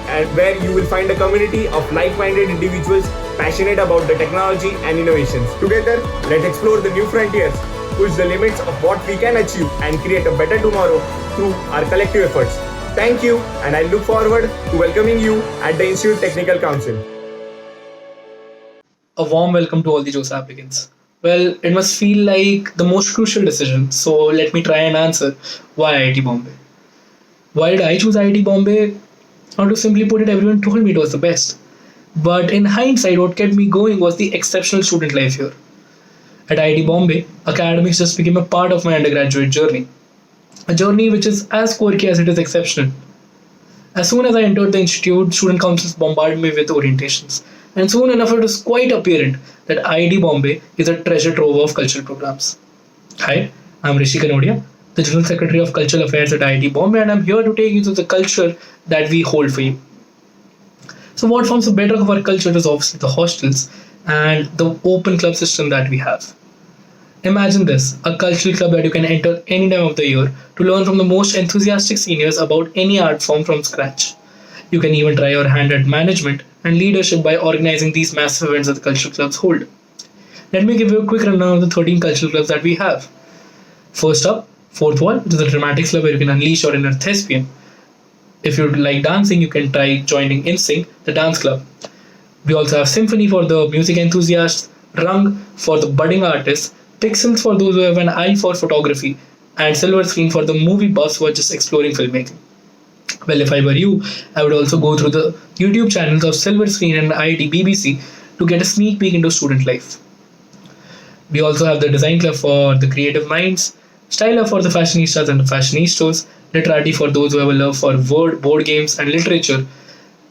and where you will find a community of like-minded individuals passionate about the technology and innovations. Together, let's explore the new frontiers, push the limits of what we can achieve, and create a better tomorrow through our collective efforts. Thank you, and I look forward to welcoming you at the Institute Technical Council. A warm welcome to all the JOSA applicants. Well, it must feel like the most crucial decision, so let me try and answer why IIT Bombay. Why did I choose IIT Bombay? Or to simply put it, everyone told me it was the best. But in hindsight, what kept me going was the exceptional student life here. At IIT Bombay, academics just became a part of my undergraduate journey. A journey which is as quirky as it is exceptional. As soon as I entered the institute, student councils bombarded me with orientations. And soon enough, it was quite apparent that IIT Bombay is a treasure trove of cultural programs. Hi, I'm Rishi Kanodia, the General Secretary of Cultural Affairs at IIT Bombay, and I'm here to take you through the culture that we hold for you. So what forms the bedrock of our culture is obviously the hostels and the open club system that we have. Imagine this, a cultural club that you can enter any time of the year to learn from the most enthusiastic seniors about any art form from scratch. You can even try your hand at management and leadership by organizing these massive events that the cultural clubs hold. Let me give you a quick rundown of the 13 cultural clubs that we have. First up, Fourth Wall, which is a dramatics club where you can unleash your inner thespian. If you like dancing, you can try joining InSync, the dance club. We also have Symphony for the music enthusiasts, Rung for the budding artists, pixels for those who have an eye for photography, and silver screen for the movie buffs who are just exploring filmmaking. Well, if I were you, I would also go through the YouTube channels of Silver Screen and IIT BBC to get a sneak peek into student life. We also have the Design Club for the creative minds, Style Up for the fashionistas and the fashionistas, Literati for those who have a love for board games and literature,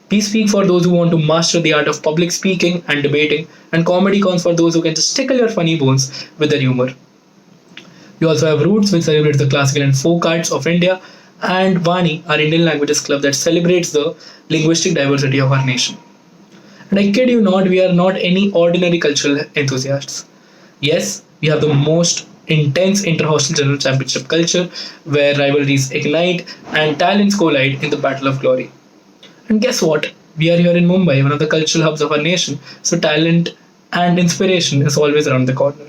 Peace Speak for those who want to master the art of public speaking and debating, and Comedy Cons for those who can just tickle your funny bones with their humor. We also have Roots, which celebrates the classical and folk arts of India, and Vani, our Indian languages club that celebrates the linguistic diversity of our nation. And I kid you not, we are not any ordinary cultural enthusiasts. Yes, we have the most intense inter-hostel general championship culture where rivalries ignite and talents collide in the battle of glory. And guess what? We are here in Mumbai, one of the cultural hubs of our nation, so talent and inspiration is always around the corner.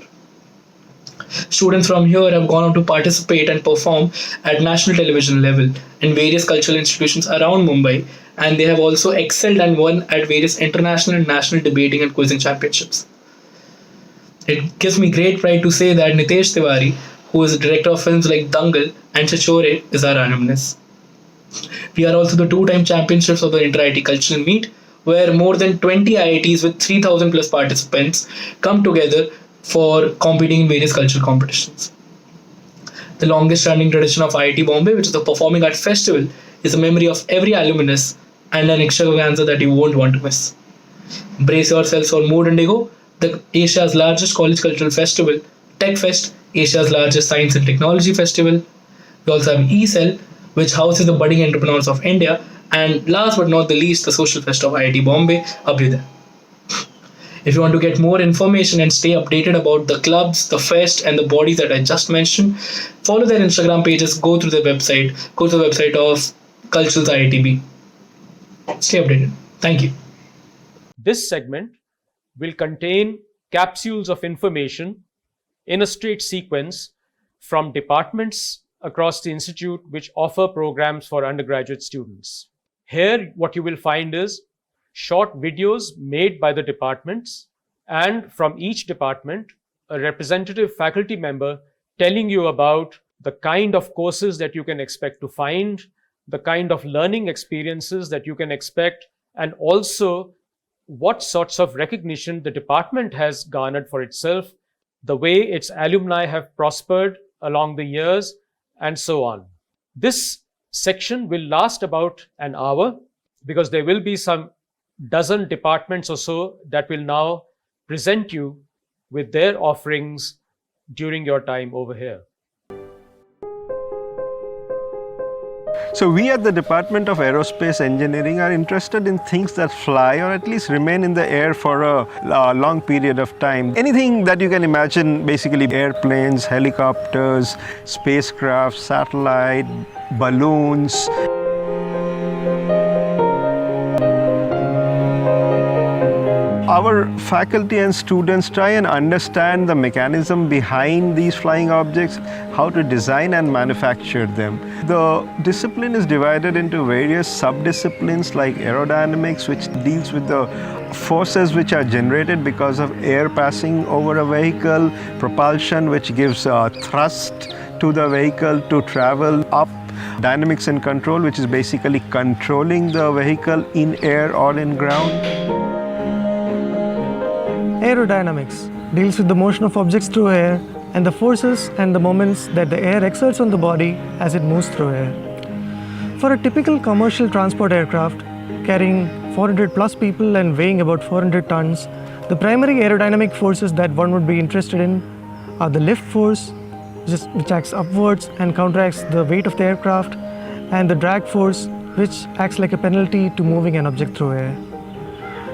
Students from here have gone on to participate and perform at national television level in various cultural institutions around Mumbai, and they have also excelled and won at various international and national debating and quizzing championships. It gives me great pride to say that Nitesh Tiwari, who is the director of films like Dangal and Chachore, is our alumnus. We are also the two-time championships of the Inter-IIT Cultural Meet, where more than 20 IITs with 3,000 plus participants come together for competing in various cultural competitions. The longest running tradition of IIT Bombay, which is the Performing Arts Festival, is a memory of every alumnus and an extravaganza that you won't want to miss. Brace yourselves for Mood Indigo, the Asia's largest college cultural festival, Tech Fest, Asia's largest science and technology festival. We also have eCell, which houses the budding entrepreneurs of India, and last but not the least, the Social Fest of IIT Bombay, Abhyuday. If you want to get more information and stay updated about the clubs, the fest, and the bodies that I just mentioned, follow their Instagram pages, go to the website of Culturals IITB. Stay updated. Thank you. This segment will contain capsules of information in a straight sequence from departments across the institute which offer programs for undergraduate students. Here, what you will find is short videos made by the departments, and from each department, a representative faculty member telling you about the kind of courses that you can expect to find, the kind of learning experiences that you can expect, and also what sorts of recognition the department has garnered for itself, the way its alumni have prospered along the years, and so on. This section will last about an hour because there will be some dozen departments or so that will now present you with their offerings during your time over here. So we at the Department of Aerospace Engineering are interested in things that fly or at least remain in the air for a long period of time. Anything that you can imagine, basically airplanes, helicopters, spacecraft, satellite, balloons. Our faculty and students try and understand the mechanism behind these flying objects, how to design and manufacture them. The discipline is divided into various sub-disciplines like aerodynamics, which deals with the forces which are generated because of air passing over a vehicle, propulsion, which gives thrust to the vehicle to travel up, dynamics and control, which is basically controlling the vehicle in air or in ground. Aerodynamics deals with the motion of objects through air and the forces and the moments that the air exerts on the body as it moves through air. For a typical commercial transport aircraft carrying 400 plus people and weighing about 400 tons, the primary aerodynamic forces that one would be interested in are the lift force, which acts upwards and counteracts the weight of the aircraft, and the drag force, which acts like a penalty to moving an object through air.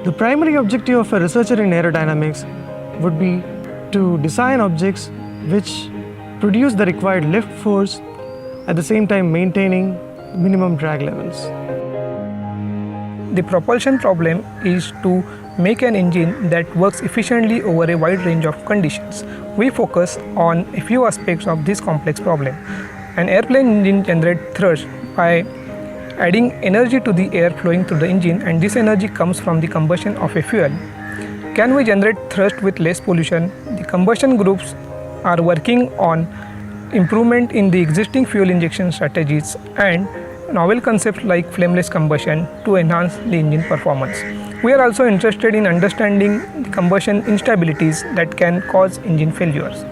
The primary objective of a researcher in aerodynamics would be to design objects which produce the required lift force, at the same time maintaining minimum drag levels. The propulsion problem is to make an engine that works efficiently over a wide range of conditions. We focus on a few aspects of this complex problem. An airplane engine generates thrust by adding energy to the air flowing through the engine, and this energy comes from the combustion of a fuel. Can we generate thrust with less pollution? The combustion groups are working on improvement in the existing fuel injection strategies and novel concepts like flameless combustion to enhance the engine performance. We are also interested in understanding the combustion instabilities that can cause engine failures.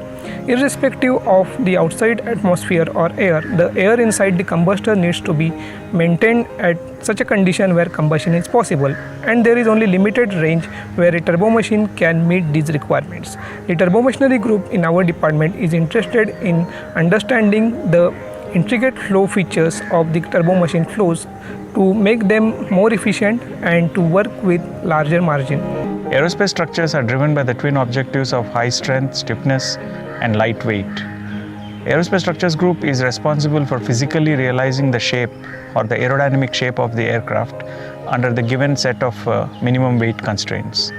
Irrespective of the outside atmosphere or air, the air inside the combustor needs to be maintained at such a condition where combustion is possible, and there is only limited range where a turbo machine can meet these requirements. The turbomachinery group in our department is interested in understanding the intricate flow features of the turbo machine flows to make them more efficient and to work with larger margin. Aerospace structures are driven by the twin objectives of high strength, stiffness, and lightweight. Aerospace Structures Group is responsible for physically realizing the shape or the aerodynamic shape of the aircraft under the given set of minimum weight constraints.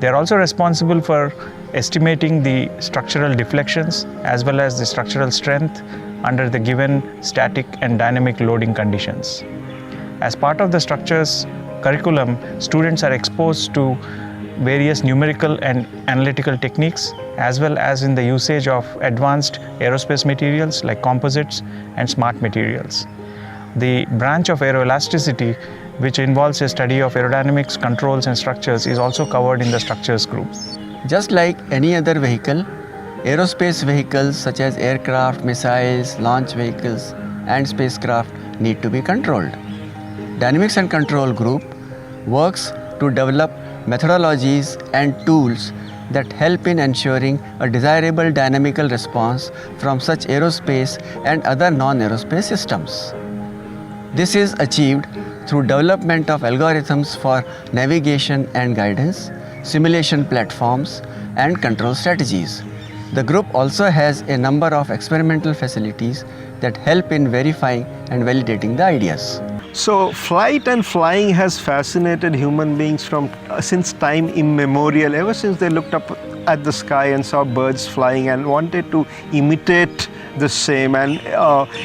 They are also responsible for estimating the structural deflections as well as the structural strength under the given static and dynamic loading conditions. As part of the structures curriculum, students are exposed to various numerical and analytical techniques as well as in the usage of advanced aerospace materials like composites and smart materials. The branch of aeroelasticity, which involves a study of aerodynamics, controls and structures, is also covered in the structures group. Just like any other vehicle, aerospace vehicles such as aircraft, missiles, launch vehicles and spacecraft need to be controlled. Dynamics and Control Group works to develop methodologies and tools that help in ensuring a desirable dynamical response from such aerospace and other non-aerospace systems. This is achieved through development of algorithms for navigation and guidance, simulation platforms, and control strategies. The group also has a number of experimental facilities that help in verifying and validating the ideas. So flight and flying has fascinated human beings from since time immemorial, ever since they looked up at the sky and saw birds flying and wanted to imitate the same. And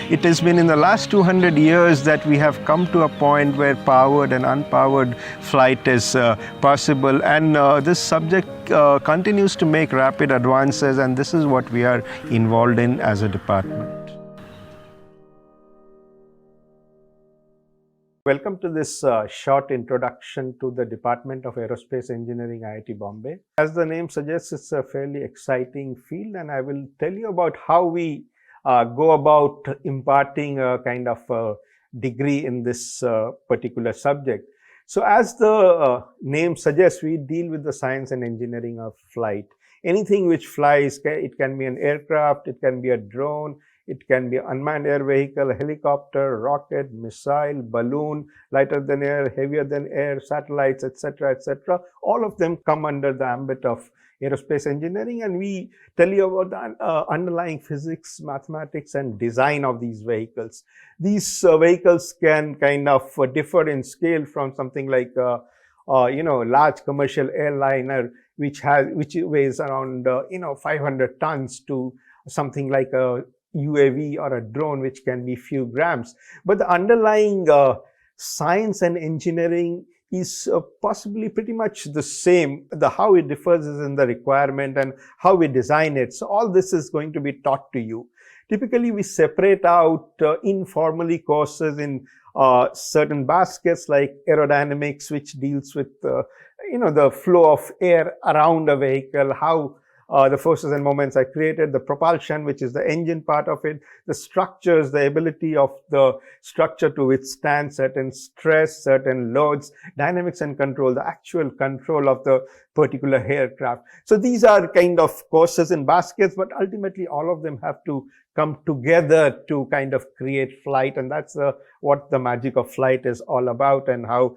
it has been in the last 200 years that we have come to a point where powered and unpowered flight is possible. And this subject continues to make rapid advances, and this is what we are involved in as a department. Welcome to this short introduction to the Department of Aerospace Engineering, IIT Bombay. As the name suggests, it's a fairly exciting field, and I will tell you about how we go about imparting a kind of a degree in this particular subject. So as the name suggests, we deal with the science and engineering of flight. Anything which flies, it can be an aircraft, it can be a drone, it can be unmanned air vehicle, helicopter, rocket, missile, balloon, lighter than air, heavier than air, satellites, etc., etc. All of them come under the ambit of aerospace engineering, and we tell you about the underlying physics, mathematics, and design of these vehicles. These vehicles can kind of differ in scale from something like large commercial airliner which weighs around 500 tons to something like a UAV or a drone which can be few grams. But the underlying science and engineering is possibly pretty much the same. How it differs is in the requirement and how we design it. So all this is going to be taught to you. Typically, we separate out informally courses in certain baskets like aerodynamics, which deals with the flow of air around a vehicle, how the forces and moments are created, the propulsion, which is the engine part of it, the structures, the ability of the structure to withstand certain stress, certain loads, dynamics and control, the actual control of the particular aircraft. So these are kind of courses in baskets, but ultimately all of them have to come together to kind of create flight, and that's what the magic of flight is all about and how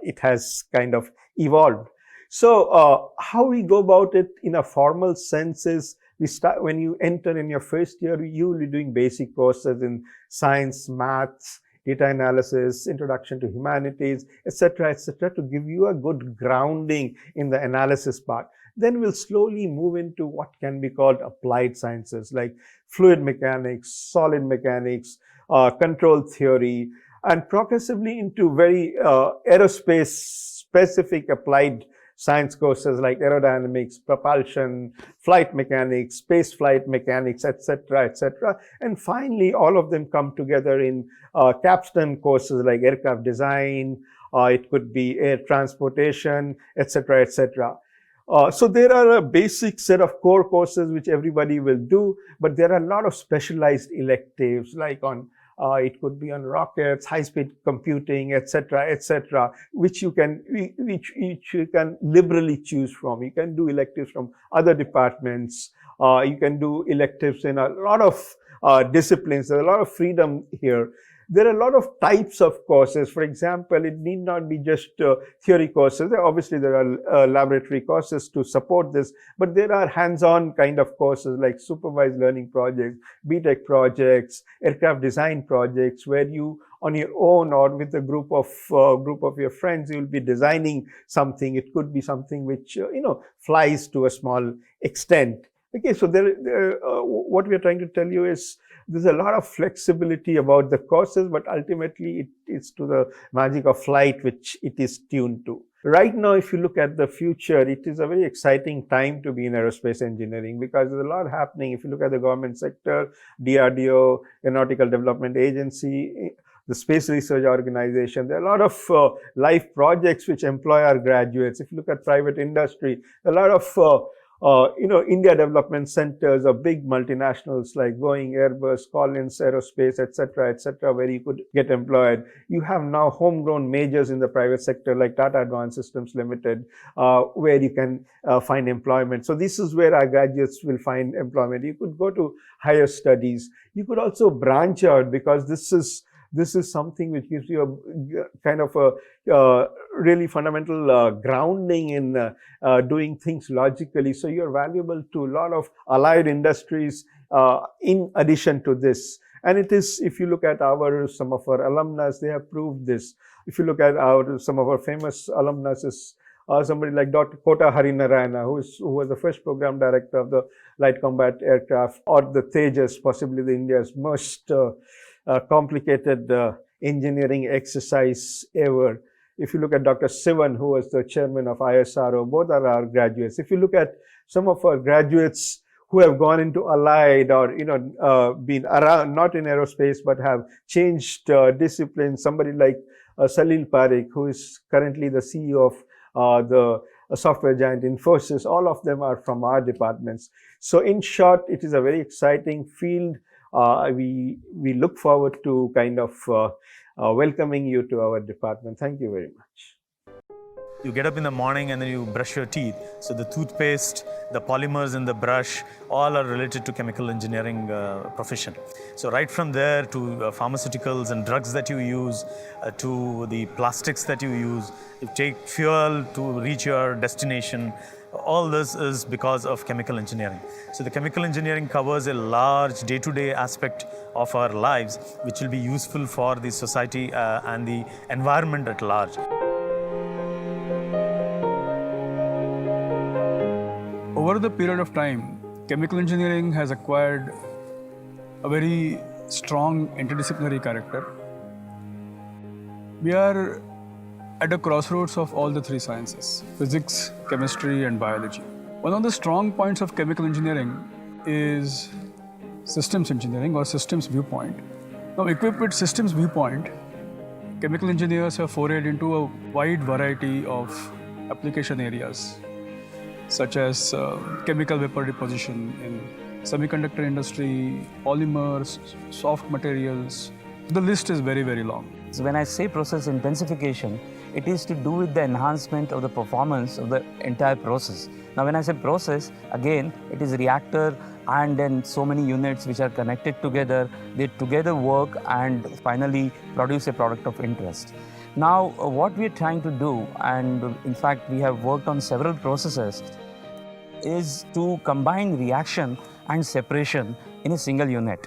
it has kind of evolved. So how we go about it in a formal sense is we start when you enter in your first year, you will be doing basic courses in science, maths, data analysis, introduction to humanities, etc., to give you a good grounding in the analysis part. Then we'll slowly move into what can be called applied sciences like fluid mechanics, solid mechanics, control theory, and progressively into very aerospace specific applied science courses like aerodynamics, propulsion, flight mechanics, space flight mechanics, etc., etc. And finally, all of them come together in capstone courses like aircraft design, it could be air transportation, etc., etc. So there are a basic set of core courses which everybody will do, but there are a lot of specialized electives like on it could be on rockets, high-speed computing, etc., etc., which you can liberally choose from. You can do electives from other departments. You can do electives in a lot of disciplines. There's a lot of freedom here. There are a lot of types of courses. For example, it need not be just theory courses. Obviously, there are laboratory courses to support this, but there are hands-on kind of courses like supervised learning projects, BTech projects, aircraft design projects, where you, on your own or with a group of your friends, you will be designing something. It could be something which flies to a small extent. Okay, so what we are trying to tell you is there's a lot of flexibility about the courses, but ultimately it is to the magic of flight which it is tuned to. Right now, if you look at the future, it is a very exciting time to be in aerospace engineering because there's a lot happening. If you look at the government sector, DRDO, Aeronautical Development Agency, the Space Research Organization, there are a lot of live projects which employ our graduates. If you look at private industry, a lot of India development centers of big multinationals like Boeing, Airbus, Collins Aerospace, etc., where you could get employed. You have now homegrown majors in the private sector like Tata Advanced Systems Limited, where you can find employment. So this is where our graduates will find employment. You could go to higher studies. You could also branch out because this is something which gives you a kind of a really fundamental grounding in doing things logically. So you're valuable to a lot of allied industries in addition to this. And it is, if you look at some of our alumnus, they have proved this. If you look at some of our famous alumnus is somebody like Dr. Kota Harinarayana, who was the first program director of the light combat aircraft, or the Tejas, possibly India's most complicated engineering exercise ever. If you look at Dr. Sivan, who was the chairman of ISRO, both are our graduates. If you look at some of our graduates who have gone into allied or been around, not in aerospace, but have changed disciplines, somebody like Salil Parekh, who is currently the CEO of the software giant Infosys, all of them are from our departments. So in short, it is a very exciting field. We look forward to kind of welcoming you to our department. Thank you very much. You get up in the morning and then you brush your teeth. So the toothpaste, the polymers in the brush, all are related to chemical engineering profession. So right from there to pharmaceuticals and drugs that you use, to the plastics that you use, you take fuel to reach your destination. All this is because of chemical engineering. So the chemical engineering covers a large day-to-day aspect of our lives, which will be useful for the society and the environment at large. Over the period of time, chemical engineering has acquired a very strong interdisciplinary character. We are at a crossroads of all the three sciences: physics, chemistry, and biology. One of the strong points of chemical engineering is systems engineering or systems viewpoint. Now, equipped with systems viewpoint, chemical engineers have forayed into a wide variety of application areas, such as chemical vapor deposition in semiconductor industry, polymers, soft materials. The list is very, very long. So when I say process intensification, it is to do with the enhancement of the performance of the entire process. Now when I say process, again, it is reactor and then so many units which are connected together. They together work and finally produce a product of interest. Now what we are trying to do, and in fact we have worked on several processes, is to combine reaction and separation in a single unit.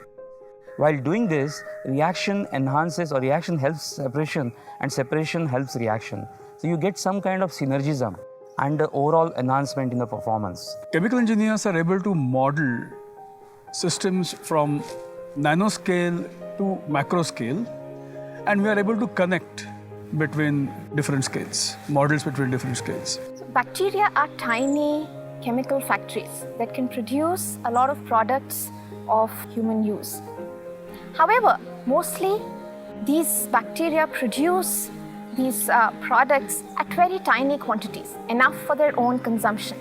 While doing this, reaction enhances or reaction helps separation and separation helps reaction. So you get some kind of synergism and the overall enhancement in the performance. Chemical engineers are able to model systems from nanoscale to macro scale, and we are able to connect between different scales, models between different scales. Bacteria are tiny chemical factories that can produce a lot of products of human use. However, mostly these bacteria produce these products at very tiny quantities, enough for their own consumption.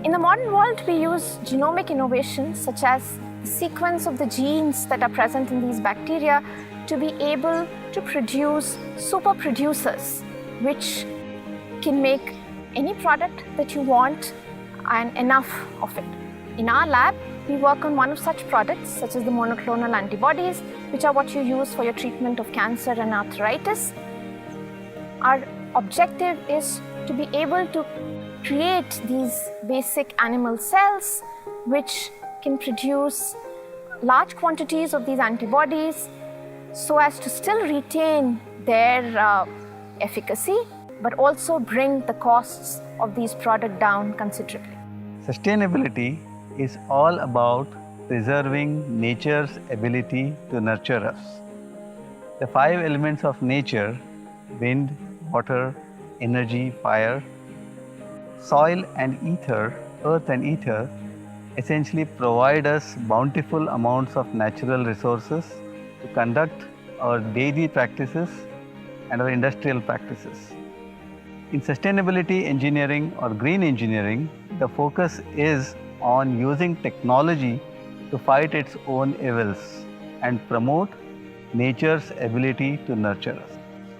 In the modern world, we use genomic innovations such as the sequence of the genes that are present in these bacteria to be able to produce super producers, which can make any product that you want and enough of it. In our lab, we work on one of such products, such as the monoclonal antibodies, which are what you use for your treatment of cancer and arthritis. Our objective is to be able to create these basic animal cells which can produce large quantities of these antibodies so as to still retain their efficacy, but also bring the costs of these products down considerably. Sustainability is all about preserving nature's ability to nurture us. The 5 elements of nature, wind, water, energy, fire, soil and ether, earth and ether, essentially provide us bountiful amounts of natural resources to conduct our daily practices and our industrial practices. In sustainability engineering or green engineering, the focus is on using technology to fight its own evils and promote nature's ability to nurture us.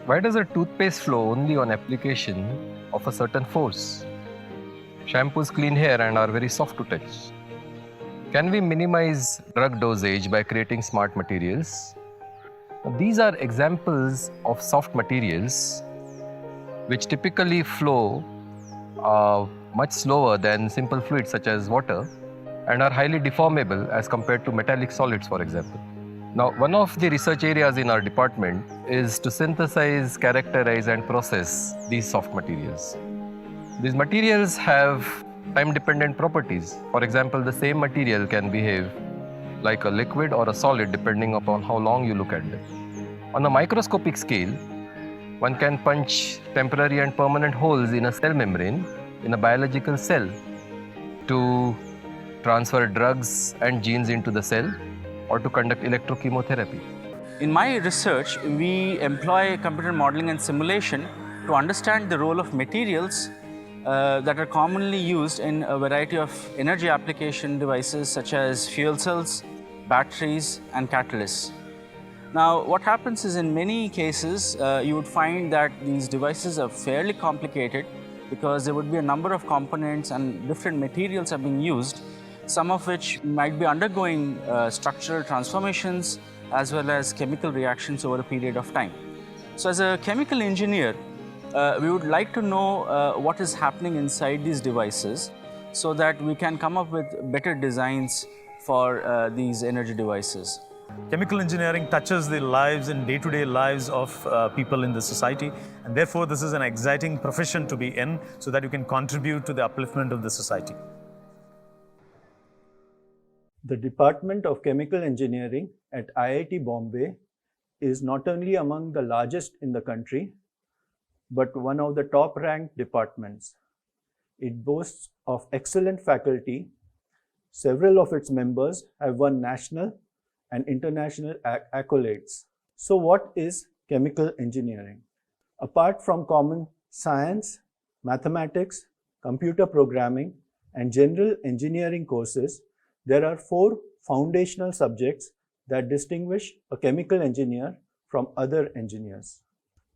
Why does a toothpaste flow only on application of a certain force? Shampoos clean hair and are very soft to touch. Can we minimize drug dosage by creating smart materials? These are examples of soft materials which typically flow much slower than simple fluids such as water and are highly deformable as compared to metallic solids, for example. Now, one of the research areas in our department is to synthesize, characterize and process these soft materials. These materials have time-dependent properties. For example, the same material can behave like a liquid or a solid depending upon how long you look at them. On a microscopic scale, one can punch temporary and permanent holes in a cell membrane in a biological cell to transfer drugs and genes into the cell or to conduct electrochemotherapy. In my research, we employ computer modeling and simulation to understand the role of materials that are commonly used in a variety of energy application devices such as fuel cells, batteries and catalysts. Now, what happens is in many cases, you would find that these devices are fairly complicated because there would be a number of components and different materials are being used, some of which might be undergoing structural transformations as well as chemical reactions over a period of time. So as a chemical engineer, we would like to know what is happening inside these devices so that we can come up with better designs for these energy devices. Chemical engineering touches the lives and day-to-day lives of people in the society, and therefore this is an exciting profession to be in so that you can contribute to the upliftment of the society. The Department of Chemical Engineering at IIT Bombay is not only among the largest in the country, but one of the top-ranked departments. It boasts of excellent faculty. Several of its members have won national and international accolades. So what is chemical engineering? Apart from common science, mathematics, computer programming, and general engineering courses, there are 4 foundational subjects that distinguish a chemical engineer from other engineers.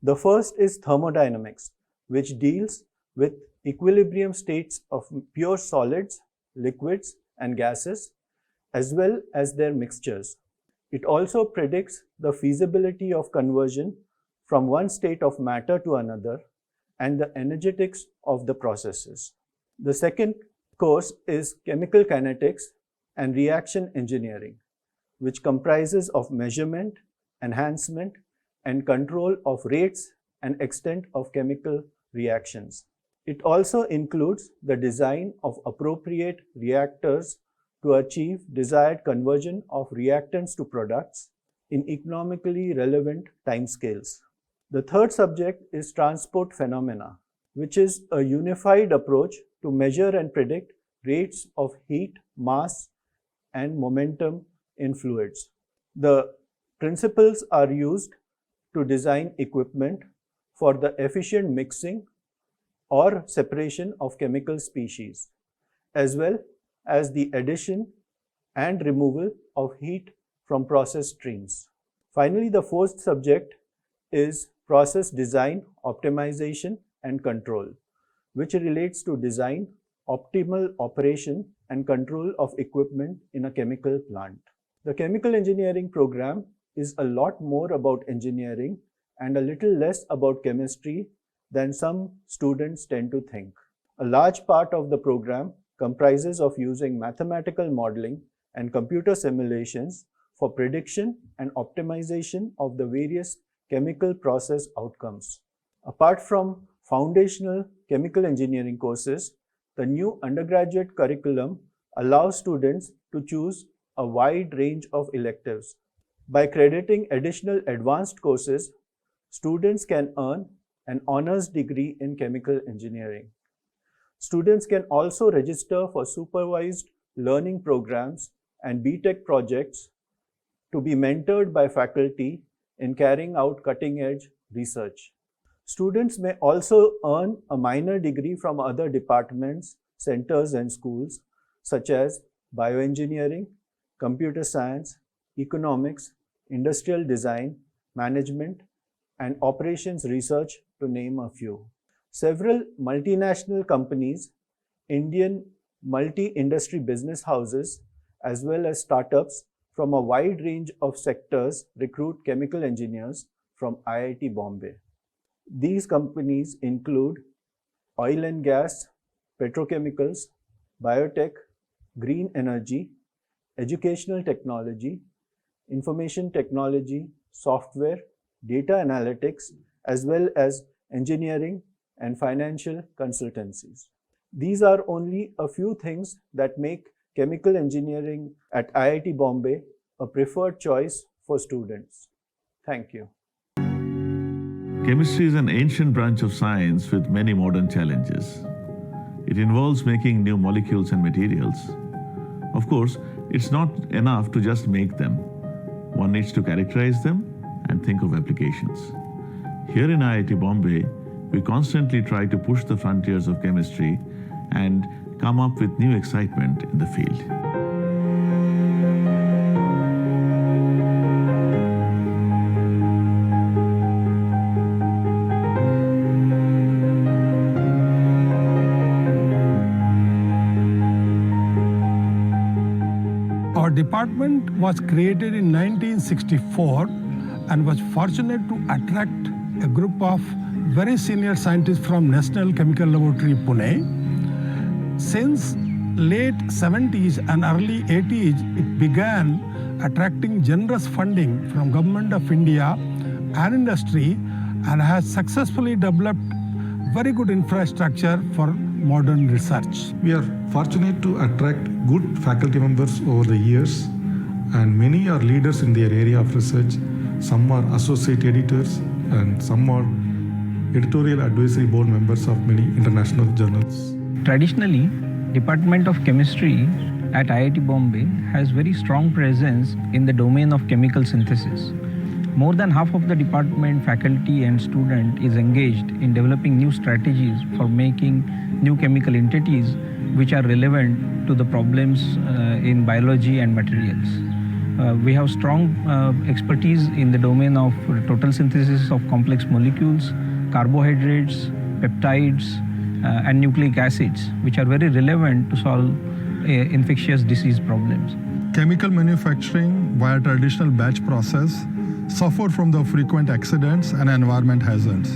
The first is thermodynamics, which deals with equilibrium states of pure solids, liquids, and gases, as well as their mixtures. It also predicts the feasibility of conversion from one state of matter to another and the energetics of the processes. The second course is chemical kinetics and reaction engineering, which comprises of measurement, enhancement, and control of rates and extent of chemical reactions. It also includes the design of appropriate reactors to achieve desired conversion of reactants to products in economically relevant timescales. The third subject is transport phenomena, which is a unified approach to measure and predict rates of heat, mass, and momentum in fluids. The principles are used to design equipment for the efficient mixing or separation of chemical species, as well as the addition and removal of heat from process streams. Finally, the fourth subject is process design, optimization, and control, which relates to design, optimal operation, and control of equipment in a chemical plant. The chemical engineering program is a lot more about engineering and a little less about chemistry than some students tend to think. A large part of the program comprises of using mathematical modeling and computer simulations for prediction and optimization of the various chemical process outcomes. Apart from foundational chemical engineering courses, the new undergraduate curriculum allows students to choose a wide range of electives. By crediting additional advanced courses, students can earn an honors degree in chemical engineering. Students can also register for supervised learning programs and BTech projects to be mentored by faculty in carrying out cutting-edge research. Students may also earn a minor degree from other departments, centers, and schools, such as bioengineering, computer science, economics, industrial design, management, and operations research, to name a few. Several multinational companies, Indian multi-industry business houses, as well as startups from a wide range of sectors recruit chemical engineers from IIT Bombay. These companies include oil and gas, petrochemicals, biotech, green energy, educational technology, information technology, software, data analytics, as well as engineering and financial consultancies. These are only a few things that make chemical engineering at IIT Bombay a preferred choice for students. Thank you. Chemistry is an ancient branch of science with many modern challenges. It involves making new molecules and materials. Of course, it's not enough to just make them. One needs to characterize them and think of applications. Here in IIT Bombay, we constantly try to push the frontiers of chemistry and come up with new excitement in the field. Our department was created in 1964 and was fortunate to attract a group of very senior scientists from National Chemical Laboratory, Pune. Since late 70s and early 80s, it began attracting generous funding from Government of India and industry and has successfully developed very good infrastructure for modern research. We are fortunate to attract good faculty members over the years, and many are leaders in their area of research. Some are associate editors and some are editorial advisory board members of many international journals. Traditionally, Department of Chemistry at IIT Bombay has very strong presence in the domain of chemical synthesis. More than half of the department faculty and student is engaged in developing new strategies for making new chemical entities which are relevant to the problems in biology and materials. We have strong expertise in the domain of total synthesis of complex molecules, carbohydrates, peptides, and nucleic acids, which are very relevant to solve infectious disease problems. Chemical manufacturing via traditional batch process suffer from the frequent accidents and environment hazards.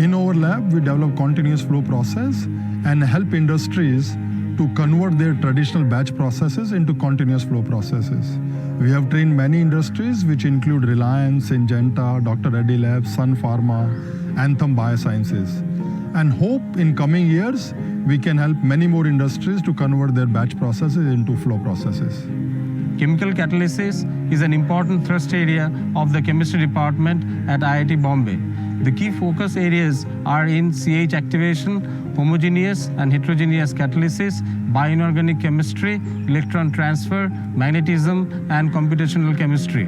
In our lab, we develop continuous flow process and help industries to convert their traditional batch processes into continuous flow processes. We have trained many industries which include Reliance, Syngenta, Dr. Reddy Labs, Sun Pharma, Anthem Biosciences, and hope in coming years we can help many more industries to convert their batch processes into flow processes. Chemical catalysis is an important thrust area of the chemistry department at IIT Bombay. The key focus areas are in CH activation, homogeneous and heterogeneous catalysis, bioinorganic chemistry, electron transfer, magnetism, and computational chemistry.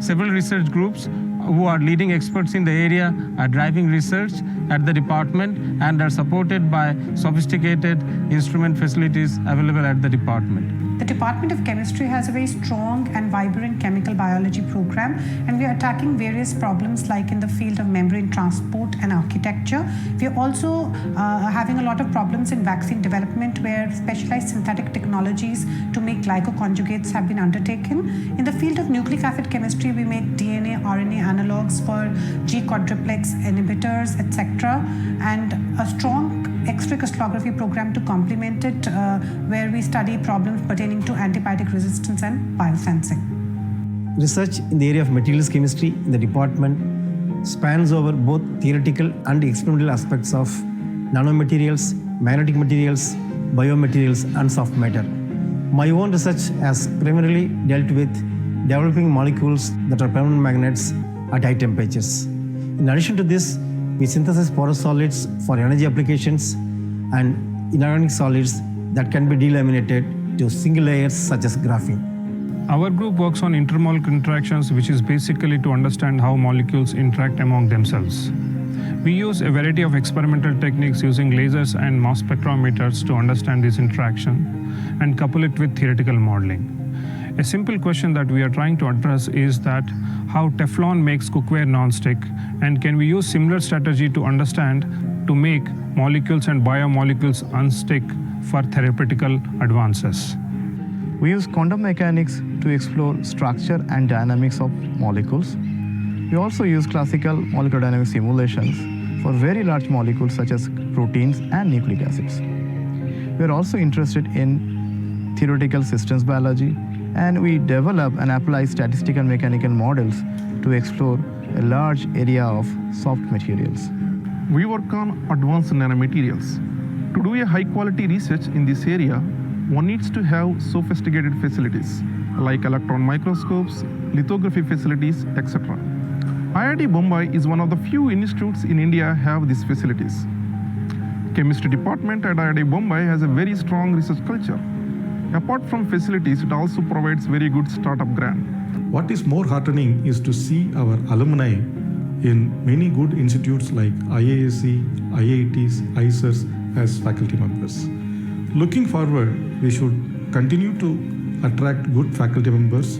Several research groups who are leading experts in the area are driving research at the department and are supported by sophisticated instrument facilities available at the department. The Department of Chemistry has a very strong and vibrant chemical biology program, and we are attacking various problems like in the field of membrane transport and architecture. We are also having a lot of problems in vaccine development where specialized synthetic technologies to make glycoconjugates have been undertaken. In the field of nucleic acid chemistry, we make DNA, RNA analogs for G quadruplex inhibitors, etc. and a strong X-ray crystallography program to complement it, where we study problems pertaining to antibiotic resistance and biosensing. Research in the area of materials chemistry in the department spans over both theoretical and experimental aspects of nanomaterials, magnetic materials, biomaterials, and soft matter. My own research has primarily dealt with developing molecules that are permanent magnets at high temperatures. In addition to this, we synthesize porous solids for energy applications and inorganic solids that can be delaminated to single layers such as graphene. Our group works on intermolecular interactions, which is basically to understand how molecules interact among themselves. We use a variety of experimental techniques using lasers and mass spectrometers to understand this interaction and couple it with theoretical modeling. A simple question that we are trying to address is that how Teflon makes cookware non-stick, and can we use similar strategy to understand to make molecules and biomolecules unstick for therapeutical advances. We use quantum mechanics to explore structure and dynamics of molecules. We also use classical molecular dynamics simulations for very large molecules such as proteins and nucleic acids. We are also interested in theoretical systems biology, and we develop and apply statistical and mechanical models to explore a large area of soft materials. We work on advanced nanomaterials. To do a high-quality research in this area, one needs to have sophisticated facilities like electron microscopes, lithography facilities, etc. IIT Bombay is one of the few institutes in India have these facilities. Chemistry department at IIT Bombay has a very strong research culture. Apart from facilities, it also provides very good startup grant. What is more heartening is to see our alumni in many good institutes like IASC, IITs, ICERs as faculty members. Looking forward, we should continue to attract good faculty members.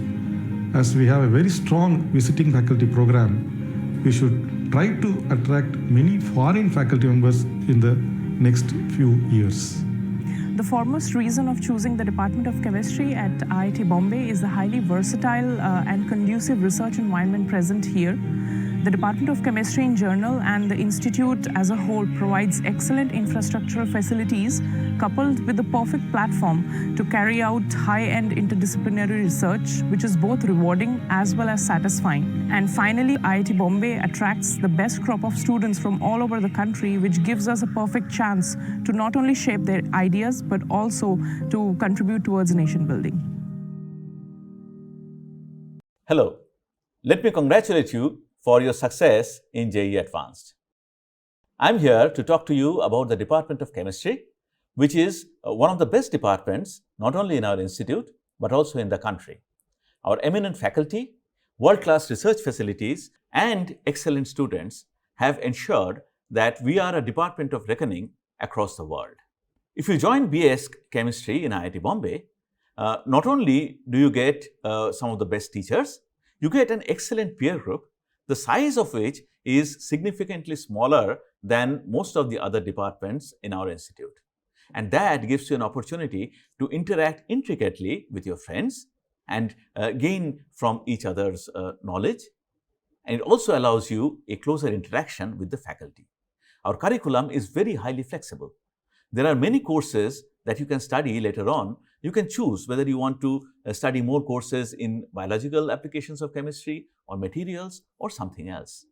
As we have a very strong visiting faculty program, we should try to attract many foreign faculty members in the next few years. The foremost reason of choosing the Department of Chemistry at IIT Bombay is the highly versatile and conducive research environment present here. The Department of Chemistry in general and the institute as a whole provides excellent infrastructural facilities coupled with the perfect platform to carry out high-end interdisciplinary research, which is both rewarding as well as satisfying. And finally, IIT Bombay attracts the best crop of students from all over the country, which gives us a perfect chance to not only shape their ideas, but also to contribute towards nation building. Hello, let me congratulate you for your success in JEE Advanced. I'm here to talk to you about the Department of Chemistry, which is one of the best departments, not only in our institute, but also in the country. Our eminent faculty, world-class research facilities, and excellent students have ensured that we are a department of reckoning across the world. If you join BS Chemistry in IIT Bombay, not only do you get some of the best teachers, you get an excellent peer group, the size of which is significantly smaller than most of the other departments in our institute. And that gives you an opportunity to interact intricately with your friends and gain from each other's knowledge. And it also allows you a closer interaction with the faculty. Our curriculum is very highly flexible. There are many courses that you can study later on. You can choose whether you want to study more courses in biological applications of chemistry or materials or something else.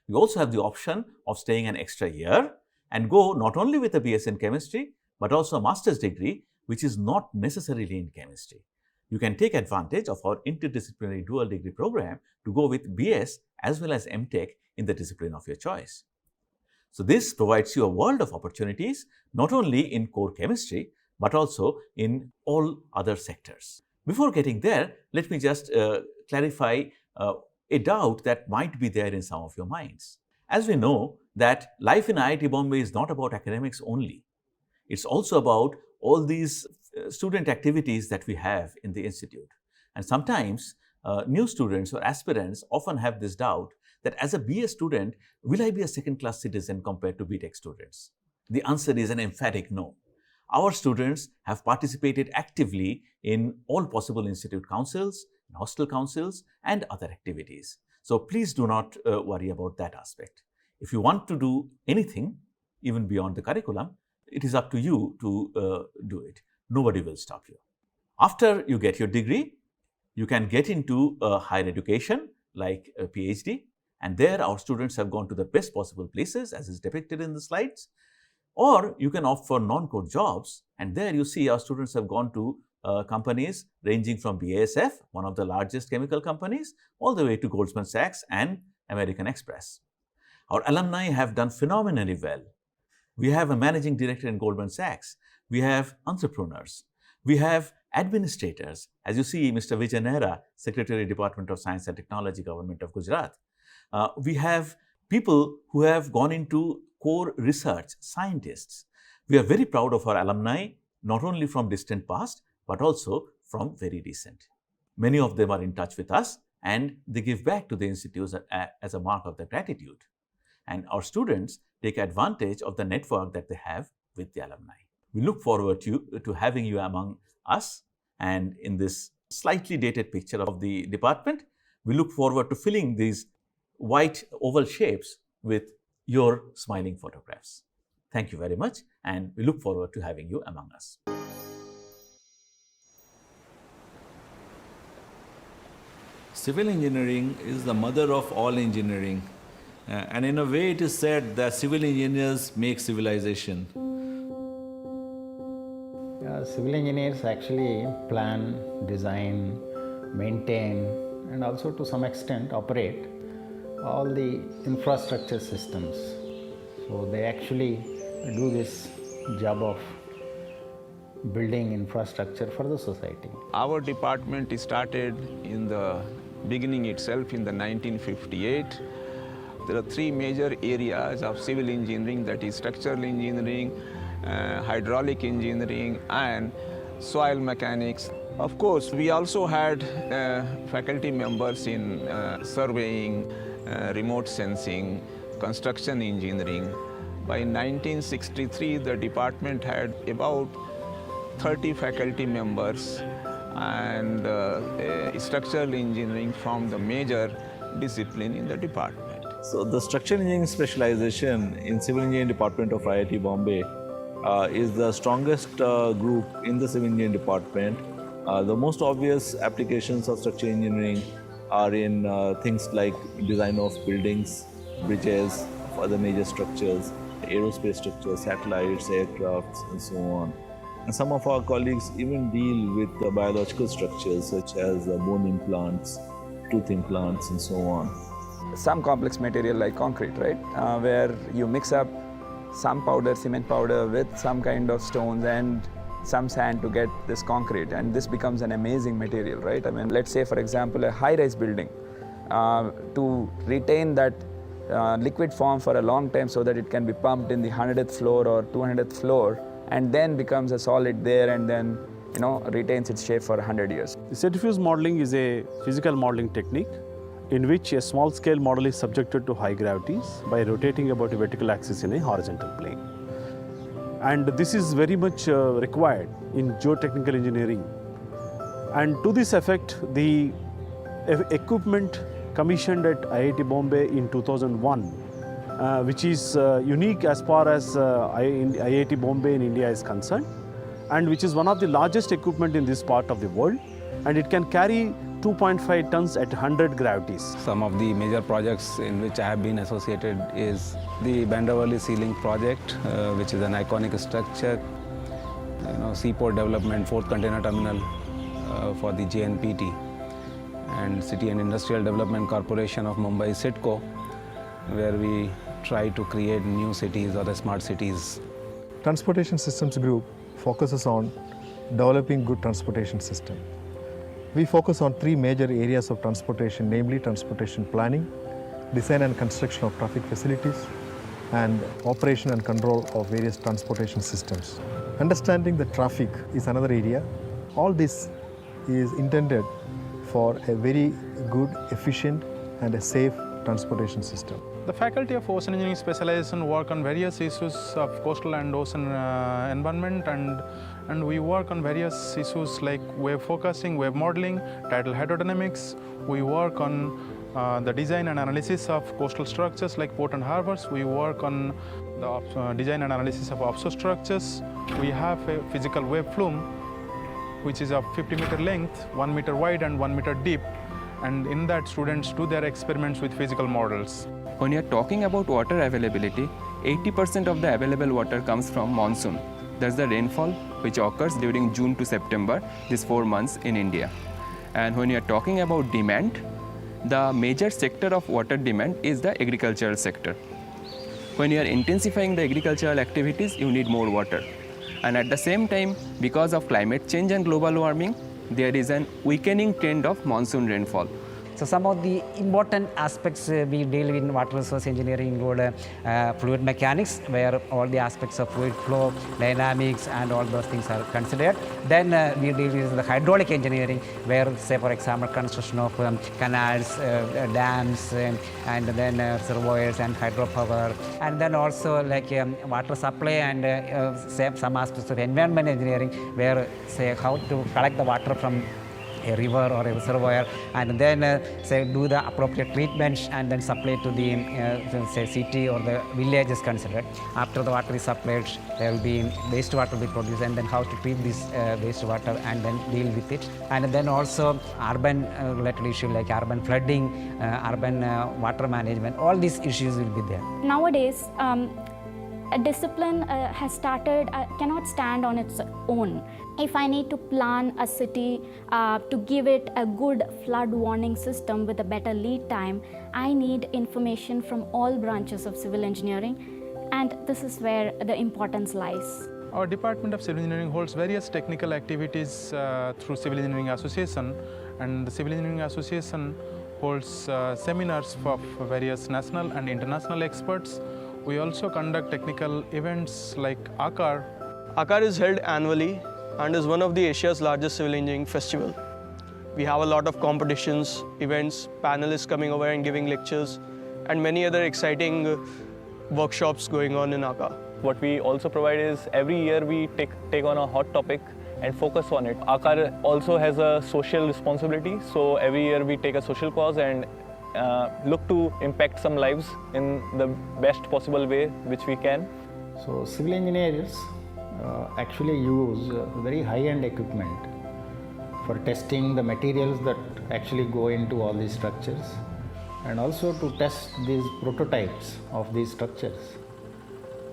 You also have the option of staying an extra year and go not only with a BS in chemistry, but also a master's degree, which is not necessarily in chemistry. You can take advantage of our interdisciplinary dual degree program to go with BS as well as MTech in the discipline of your choice. So this provides you a world of opportunities, not only in core chemistry, but also in all other sectors. Before getting there, let me just clarify a doubt that might be there in some of your minds. As we know that life in IIT Bombay is not about academics only. It's also about all these student activities that we have in the institute. And sometimes new students or aspirants often have this doubt that as a BA student, will I be a second-class citizen compared to BTech students? The answer is an emphatic no. Our students have participated actively in all possible institute councils, hostel councils, and other activities. So please do not worry about that aspect. If you want to do anything, even beyond the curriculum, it is up to you to do it. Nobody will stop you. After you get your degree, you can get into higher education like a PhD. And there our students have gone to the best possible places as is depicted in the slides. Or you can opt for non-core jobs. And there you see our students have gone to companies ranging from BASF, one of the largest chemical companies, all the way to Goldman Sachs and American Express. Our alumni have done phenomenally well. We have a managing director in Goldman Sachs. We have entrepreneurs. We have administrators. As you see, Mr. Vijay Nehra, Secretary, Department of Science and Technology, Government of Gujarat. We have people who have gone into core research, scientists. We are very proud of our alumni, not only from distant past, but also from very recent. Many of them are in touch with us and they give back to the institutes as a mark of their gratitude. And our students take advantage of the network that they have with the alumni. We look forward to having you among us, and in this slightly dated picture of the department, we look forward to filling these white oval shapes with your smiling photographs. Thank you very much, and we look forward to having you among us. Civil engineering is the mother of all engineering. And in a way it is said that civil engineers make civilization. Civil engineers actually plan, design, maintain, and also to some extent operate all the infrastructure systems. So they actually do this job of building infrastructure for the society. Our department started in the beginning itself in the 1958. There are three major areas of civil engineering, that is structural engineering, hydraulic engineering, and soil mechanics. Of course, we also had faculty members in surveying, remote sensing, construction engineering. By 1963, the department had about 30 faculty members, and structural engineering formed the major discipline in the department. So the structural engineering specialization in civil engineering department of IIT Bombay is the strongest group in the civil engineering department. The most obvious applications of structural engineering are in things like design of buildings, bridges, other major structures, aerospace structures, satellites, aircrafts, and so on. And some of our colleagues even deal with the biological structures such as bone implants, tooth implants, and so on. Some complex material like concrete, right, where you mix up some powder, cement powder, with some kind of stones and some sand to get this concrete, and this becomes an amazing material, right? I mean, let's say, for example, a high-rise building, to retain that liquid form for a long time so that it can be pumped in the 100th floor or 200th floor, and then becomes a solid there, and then retains its shape for 100 years. The centrifuge modeling is a physical modeling technique in which a small-scale model is subjected to high gravities by rotating about a vertical axis in a horizontal plane. And this is very much required in geotechnical engineering. And to this effect, the equipment commissioned at IIT Bombay in 2001, which is unique as far as IIT Bombay in India is concerned, and which is one of the largest equipment in this part of the world, and it can carry 2.5 tons at 100 gravities. Some of the major projects in which I have been associated is the Bandavalli Ceiling project, which is an iconic structure, seaport development, 4th container terminal for the JNPT, and City and Industrial Development Corporation of Mumbai, CITCO, where we try to create new cities or the smart cities. Transportation Systems Group focuses on developing good transportation system. We focus on three major areas of transportation, namely transportation planning, design and construction of traffic facilities, and operation and control of various transportation systems. Understanding the traffic is another area. All this is intended for a very good, efficient, and a safe transportation system. The Faculty of Ocean Engineering Specialization work on various issues of coastal and ocean environment, and we work on various issues like wave forecasting, wave modeling, tidal hydrodynamics. We work on the design and analysis of coastal structures like port and harbors. We work on the design and analysis of offshore structures. We have a physical wave flume, which is of 50-meter length, 1 meter wide and 1 meter deep. And in that, students do their experiments with physical models. When you're talking about water availability, 80% of the available water comes from monsoon. That's the rainfall which occurs during June to September, these 4 months in India. And when you're talking about demand, the major sector of water demand is the agricultural sector. When you are intensifying the agricultural activities, you need more water. And at the same time, because of climate change and global warming, there is an weakening trend of monsoon rainfall. So some of the important aspects we deal in water resource engineering include fluid mechanics, where all the aspects of fluid flow, dynamics, and all those things are considered. Then we deal with the hydraulic engineering, where, say for example, construction of canals, dams, and then reservoirs and hydropower. And then also like water supply and some aspects of environment engineering, where, say, how to collect the water from a river or a reservoir, and then say do the appropriate treatments and then supply to the say city or the village is considered. After the water is supplied, there will be wastewater will be produced, and then how to treat this wastewater and then deal with it. And then also urban related issues like urban flooding, urban water management, all these issues will be there. Nowadays, a discipline cannot stand on its own. If I need to plan a city to give it a good flood warning system with a better lead time, I need information from all branches of civil engineering, and this is where the importance lies. Our Department of Civil Engineering holds various technical activities through Civil Engineering Association, and the Civil Engineering Association holds seminars for various national and international experts. We also conduct technical events like ACAR. ACAR is held annually and is one of the Asia's largest civil engineering festival. We have a lot of competitions, events, panelists coming over and giving lectures, and many other exciting workshops going on in ACAR. What we also provide is every year we take on a hot topic and focus on it. ACAR also has a social responsibility, so every year we take a social cause and look to impact some lives in the best possible way which we can. So civil engineers actually use very high-end equipment for testing the materials that actually go into all these structures, and also to test these prototypes of these structures.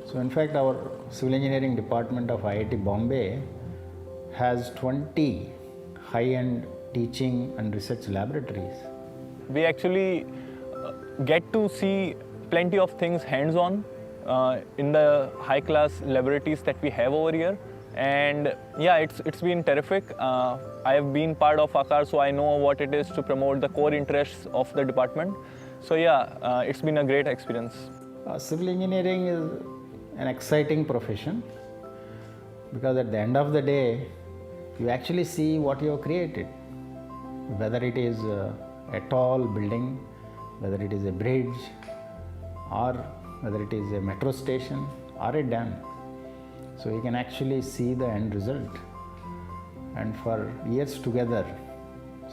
So in fact, our civil engineering department of IIT Bombay has 20 high-end teaching and research laboratories. We actually get to see plenty of things hands-on in the high-class laboratories that we have over here, and yeah, it's been terrific. I have been part of ACAR, so I know what it is to promote the core interests of the department. So yeah, it's been a great experience. Civil engineering is an exciting profession, because at the end of the day, you actually see what you have created, whether it is a tall building, whether it is a bridge, or whether it is a metro station or a dam. So you can actually see the end result. And for years together,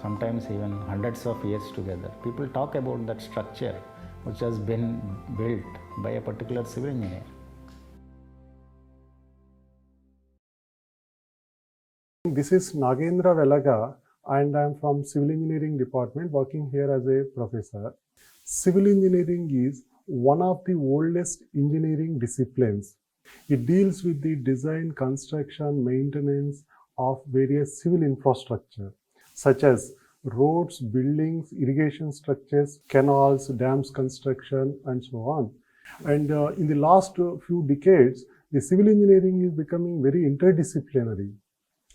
sometimes even hundreds of years together, people talk about that structure which has been built by a particular civil engineer. This is Nagendra Velaga, and I am from Civil Engineering Department, working here as a professor. Civil engineering is one of the oldest engineering disciplines. It deals with the design, construction, maintenance of various civil infrastructure, such as roads, buildings, irrigation structures, canals, dams construction, and so on. And in the last few decades, the civil engineering is becoming very interdisciplinary.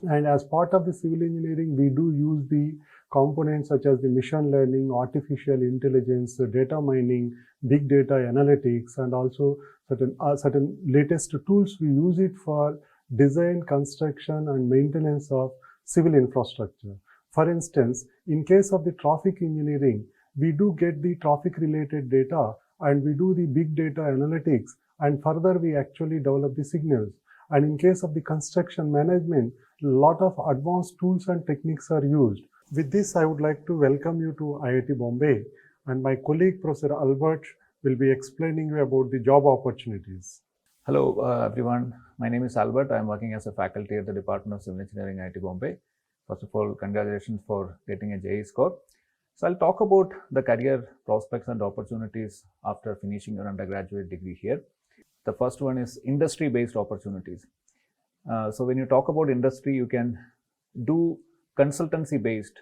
And as part of the civil engineering, we do use the components such as the machine learning, artificial intelligence, data mining, big data analytics, and also certain latest tools. We use it for design, construction, and maintenance of civil infrastructure. For instance, in case of the traffic engineering, we do get the traffic related data and we do the big data analytics, and further we actually develop the signals. And in case of the construction management, a lot of advanced tools and techniques are used. With this, I would like to welcome you to IIT Bombay, and my colleague Professor Albert will be explaining you about the job opportunities. Hello everyone, my name is Albert. I am working as a faculty at the Department of Civil Engineering, IIT Bombay. First of all, congratulations for getting a JEE score. So I'll talk about the career prospects and opportunities after finishing your undergraduate degree here. The first one is industry-based opportunities. So when you talk about industry, you can do consultancy-based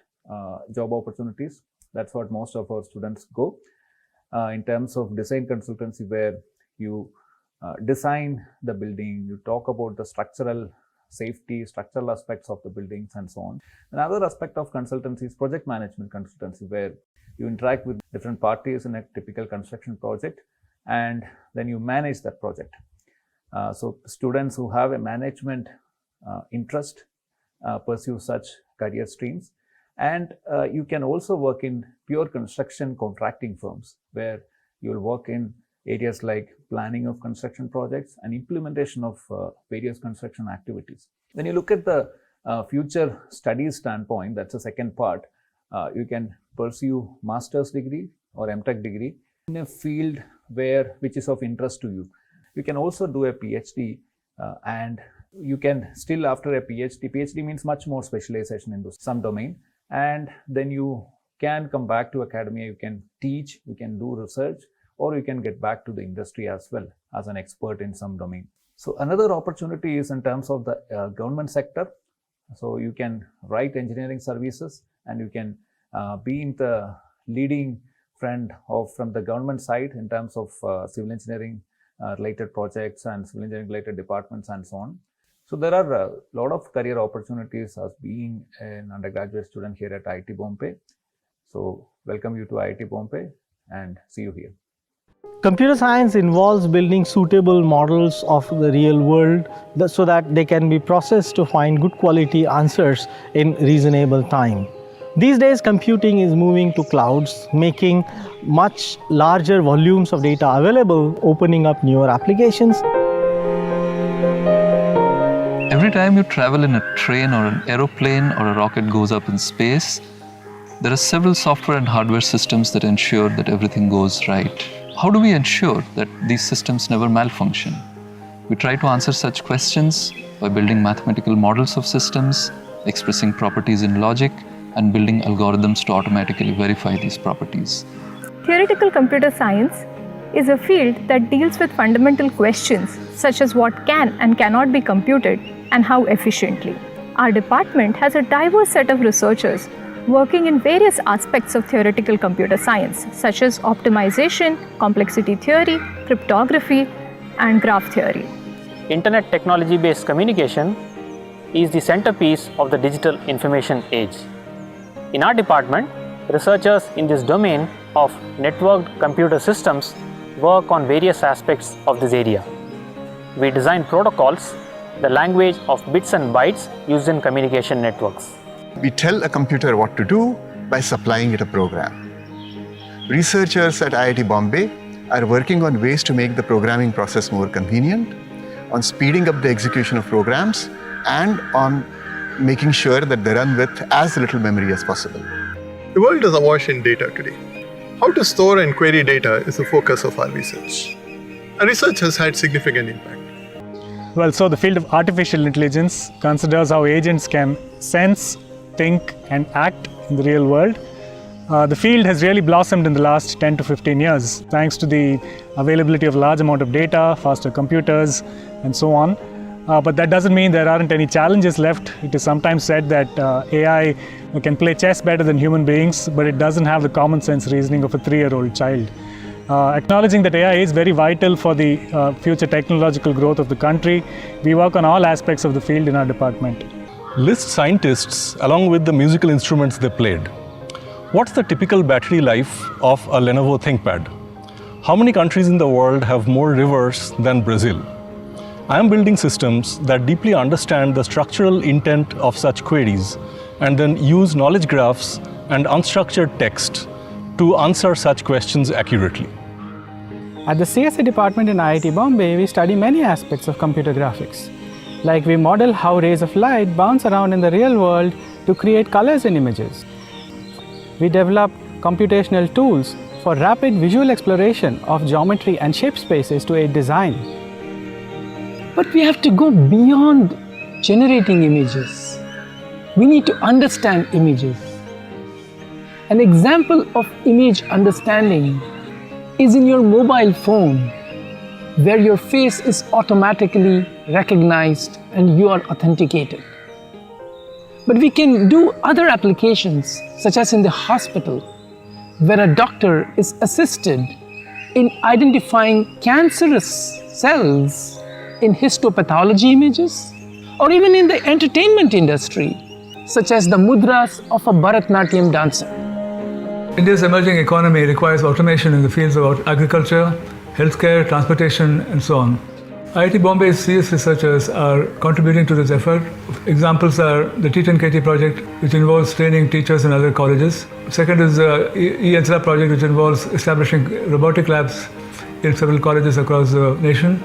job opportunities. That's what most of our students go. In terms of design consultancy, where you design the building, you talk about the structural safety, structural aspects of the buildings and so on. Another aspect of consultancy is project management consultancy, where you interact with different parties in a typical construction project and then you manage that project. So students who have a management interest pursue such career streams. And you can also work in pure construction contracting firms, where you will work in areas like planning of construction projects and implementation of various construction activities. When you look at the future studies standpoint, that's the second part, you can pursue master's degree or MTech degree in a field which is of interest to you. You can also do a PhD and you can still, after a PhD means much more specialization into some domain, and then you can come back to academia, you can teach, you can do research, or you can get back to the industry as well as an expert in some domain. So another opportunity is in terms of the government sector. So you can write engineering services and you can be in the leading friend from the government side in terms of civil engineering related projects and civil engineering related departments and so on. So there are a lot of career opportunities as being an undergraduate student here at IIT Bombay. So welcome you to IIT Bombay and see you here. Computer science involves building suitable models of the real world so that they can be processed to find good quality answers in reasonable time. These days, computing is moving to clouds, making much larger volumes of data available, opening up newer applications. Every time you travel in a train or an aeroplane or a rocket goes up in space, there are several software and hardware systems that ensure that everything goes right. How do we ensure that these systems never malfunction? We try to answer such questions by building mathematical models of systems, expressing properties in logic, and building algorithms to automatically verify these properties. Theoretical computer science is a field that deals with fundamental questions such as what can and cannot be computed and how efficiently. Our department has a diverse set of researchers working in various aspects of theoretical computer science, such as optimization, complexity theory, cryptography, and graph theory. Internet technology-based communication is the centerpiece of the digital information age. In our department, researchers in this domain of networked computer systems work on various aspects of this area. We design protocols, the language of bits and bytes used in communication networks. We tell a computer what to do by supplying it a program. Researchers at IIT Bombay are working on ways to make the programming process more convenient, on speeding up the execution of programs, and on making sure that they run with as little memory as possible. The world is awash in data today. How to store and query data is the focus of our research. Our research has had significant impact. Well, so the field of artificial intelligence considers how agents can sense, think, and act in the real world. The field has really blossomed in the last 10 to 15 years, thanks to the availability of large amount of data, faster computers, and so on. But that doesn't mean there aren't any challenges left. It is sometimes said that AI can play chess better than human beings, but it doesn't have the common sense reasoning of a 3-year-old child. Acknowledging that AI is very vital for the future technological growth of the country, we work on all aspects of the field in our department. List scientists along with the musical instruments they played. What's the typical battery life of a Lenovo ThinkPad? How many countries in the world have more rivers than Brazil? I am building systems that deeply understand the structural intent of such queries and then use knowledge graphs and unstructured text to answer such questions accurately. At the CSE department in IIT Bombay, we study many aspects of computer graphics. Like we model how rays of light bounce around in the real world to create colors in images. We develop computational tools for rapid visual exploration of geometry and shape spaces to aid design. But we have to go beyond generating images. We need to understand images. An example of image understanding is in your mobile phone, where your face is automatically recognized and you are authenticated. But we can do other applications, such as in the hospital, where a doctor is assisted in identifying cancerous cells in histopathology images, or even in the entertainment industry, such as the mudras of a Bharatanatyam dancer. India's emerging economy requires automation in the fields of agriculture, healthcare, transportation, and so on. IIT Bombay's CS researchers are contributing to this effort. Examples are the T10KT project, which involves training teachers in other colleges. Second is the E-ENSLA project, which involves establishing robotic labs in several colleges across the nation.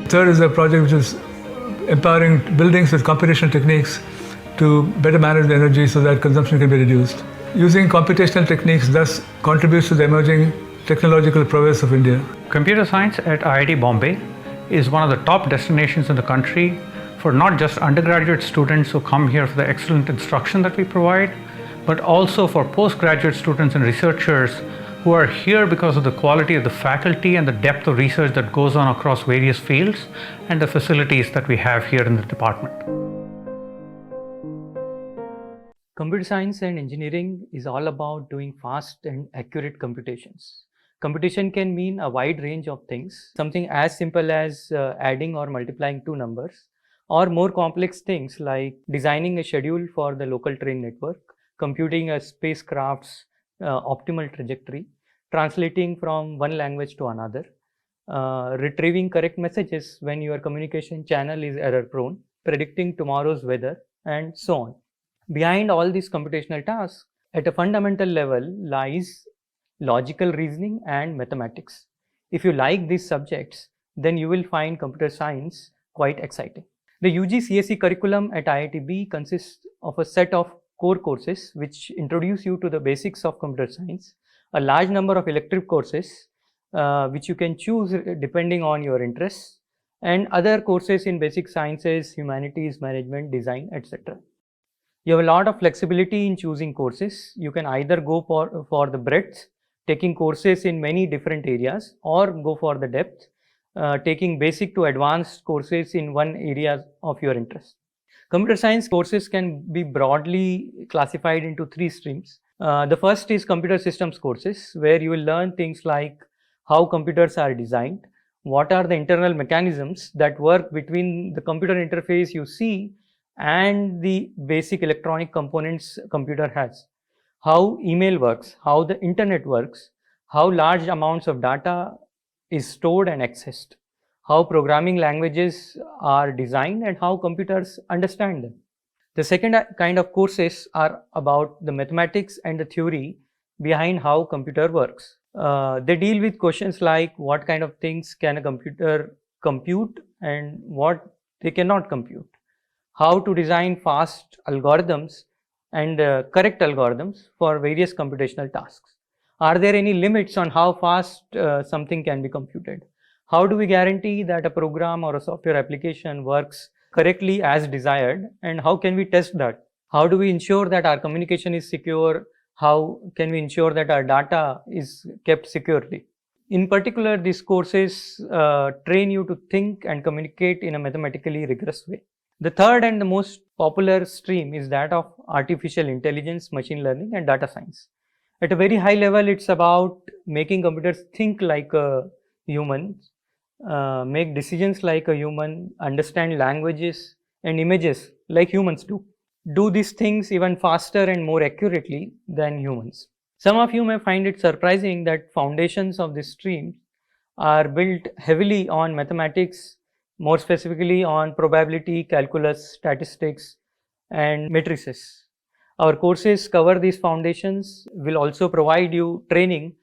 Third is a project which is empowering buildings with computational techniques to better manage the energy so that consumption can be reduced. Using computational techniques thus contributes to the emerging technological prowess of India. Computer science at IIT Bombay is one of the top destinations in the country for not just undergraduate students who come here for the excellent instruction that we provide, but also for postgraduate students and researchers who are here because of the quality of the faculty and the depth of research that goes on across various fields and the facilities that we have here in the department. Computer science and engineering is all about doing fast and accurate computations. Computation can mean a wide range of things, something as simple as adding or multiplying two numbers, or more complex things like designing a schedule for the local train network, computing a spacecraft's optimal trajectory, translating from one language to another, retrieving correct messages when your communication channel is error prone, predicting tomorrow's weather, and so on. Behind all these computational tasks, at a fundamental level lies logical reasoning and mathematics. If you like these subjects, then you will find computer science quite exciting. The UG CSE curriculum at IITB consists of a set of core courses which introduce you to the basics of computer science, a large number of elective courses which you can choose depending on your interests, and other courses in basic sciences, humanities, management, design, etc. You have a lot of flexibility in choosing courses. You can either go for the breadth, taking courses in many different areas, or go for the depth, taking basic to advanced courses in one area of your interest. Computer science courses can be broadly classified into three streams. The first is computer systems courses, where you will learn things like how computers are designed, what are the internal mechanisms that work between the computer interface you see and the basic electronic components a computer has, how email works, how the internet works, how large amounts of data is stored and accessed, how programming languages are designed, and how computers understand them. The second kind of courses are about the mathematics and the theory behind how computer works. They deal with questions like what kind of things can a computer compute and what they cannot compute, how to design fast algorithms and correct algorithms for various computational tasks. Are there any limits on how fast something can be computed? How do we guarantee that a program or a software application works correctly as desired, and how can we test that? How do we ensure that our communication is secure? How can we ensure that our data is kept securely? In particular, these courses train you to think and communicate in a mathematically rigorous way. The third and the most popular stream is that of artificial intelligence, machine learning, and data science. At a very high level, it's about making computers think like a human, make decisions like a human, understand languages and images like humans do these things even faster and more accurately than humans. Some of you may find it surprising that foundations of this stream are built heavily on mathematics, more specifically on probability, calculus, statistics, and matrices. Our courses cover these foundations, will also provide you training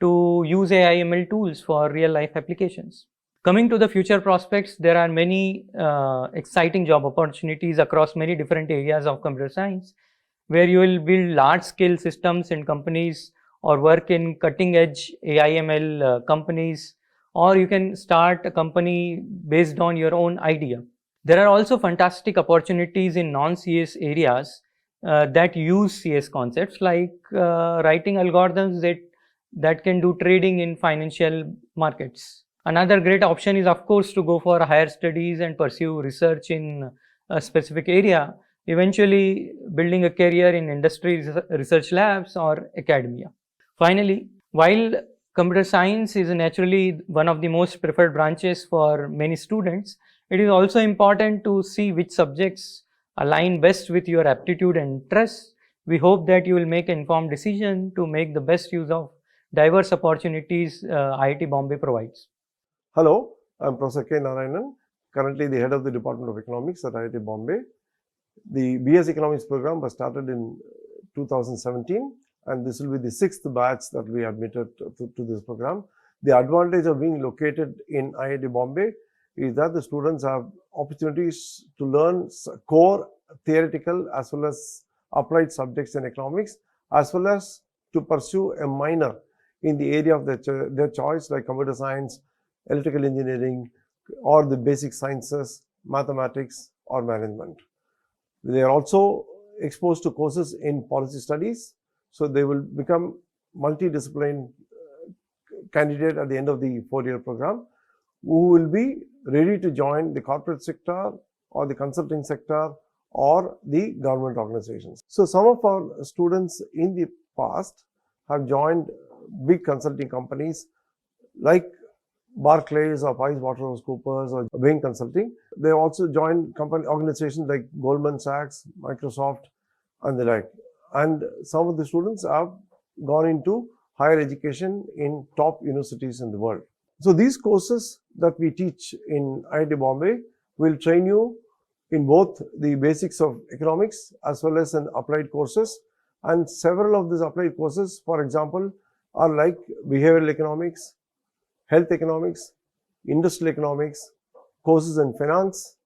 to use AI/ML tools for real-life applications. Coming to the future prospects, there are many exciting job opportunities across many different areas of computer science, where you will build large-scale systems in companies or work in cutting-edge AI/ML companies, or you can start a company based on your own idea. There are also fantastic opportunities in non-CS areas that use CS concepts, like writing algorithms that can do trading in financial markets. Another great option is, of course, to go for higher studies and pursue research in a specific area, eventually building a career in industry research labs or academia. Finally, while computer science is naturally one of the most preferred branches for many students, it is also important to see which subjects align best with your aptitude and interests. We hope that you will make an informed decision to make the best use of diverse opportunities IIT Bombay provides. Hello, I'm Professor K. Narayanan, currently the head of the Department of Economics at IIT Bombay. The BS Economics program was started in 2017, and this will be the 6th batch that we admitted to this program. The advantage of being located in IIT Bombay is that the students have opportunities to learn core theoretical as well as applied subjects in economics, as well as to pursue a minor in the area of their choice, like computer science, electrical engineering, or the basic sciences, mathematics, or management. They are also exposed to courses in policy studies, so they will become multidisciplinary candidate at the end of the 4-year program, who will be ready to join the corporate sector or the consulting sector or the government organizations. So some of our students in the past have joined big consulting companies like Barclays or PricewaterhouseCoopers or Bain Consulting. They also joined organizations like Goldman Sachs, Microsoft, and the like. And some of the students have gone into higher education in top universities in the world. So these courses that we teach in IIT Bombay will train you in both the basics of economics as well as in applied courses. And several of these applied courses, for example, are like behavioral economics, health economics, industrial economics, courses in finance,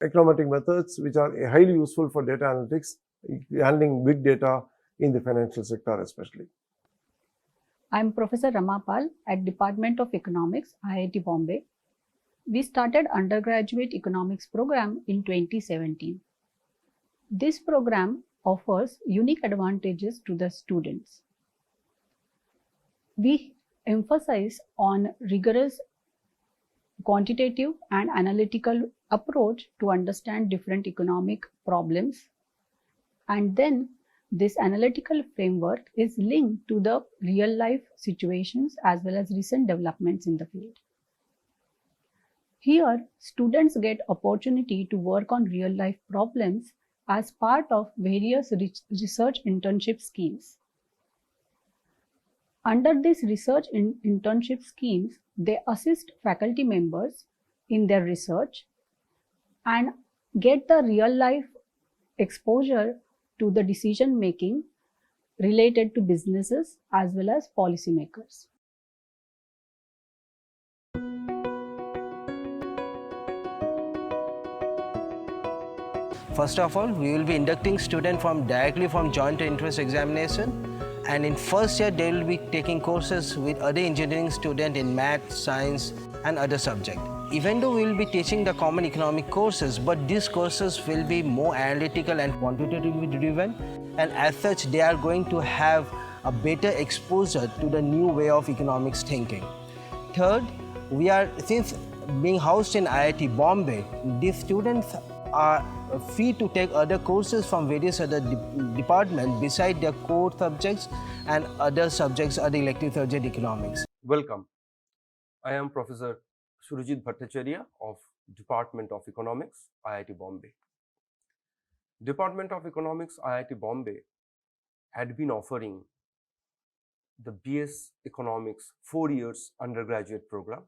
econometric methods, which are highly useful for data analytics, handling big data in the financial sector especially. I'm Professor Ramapal at Department of Economics, IIT Bombay. We started undergraduate economics program in 2017. This program offers unique advantages to the students. We emphasize on rigorous quantitative and analytical approach to understand different economic problems, and then this analytical framework is linked to the real life situations as well as recent developments in the field. Here, students get opportunity to work on real life problems as part of various research internship schemes. Under these research internship schemes, they assist faculty members in their research and get the real life exposure to the decision making related to businesses as well as policymakers. First of all, we will be inducting students directly from joint entrance examination, and in first year they will be taking courses with other engineering students in math, science and other subjects. Even though we will be teaching the common economic courses, but these courses will be more analytical and quantitatively driven, and as such they are going to have a better exposure to the new way of economics thinking. third, since being housed in IIT Bombay, these students are free to take other courses from various other departments beside their core subjects, and other subjects are the elective subject economics. Welcome. I am Professor Surajit Bhattacharya of Department of Economics, IIT Bombay. Department of Economics, IIT Bombay had been offering the BS Economics 4 years undergraduate program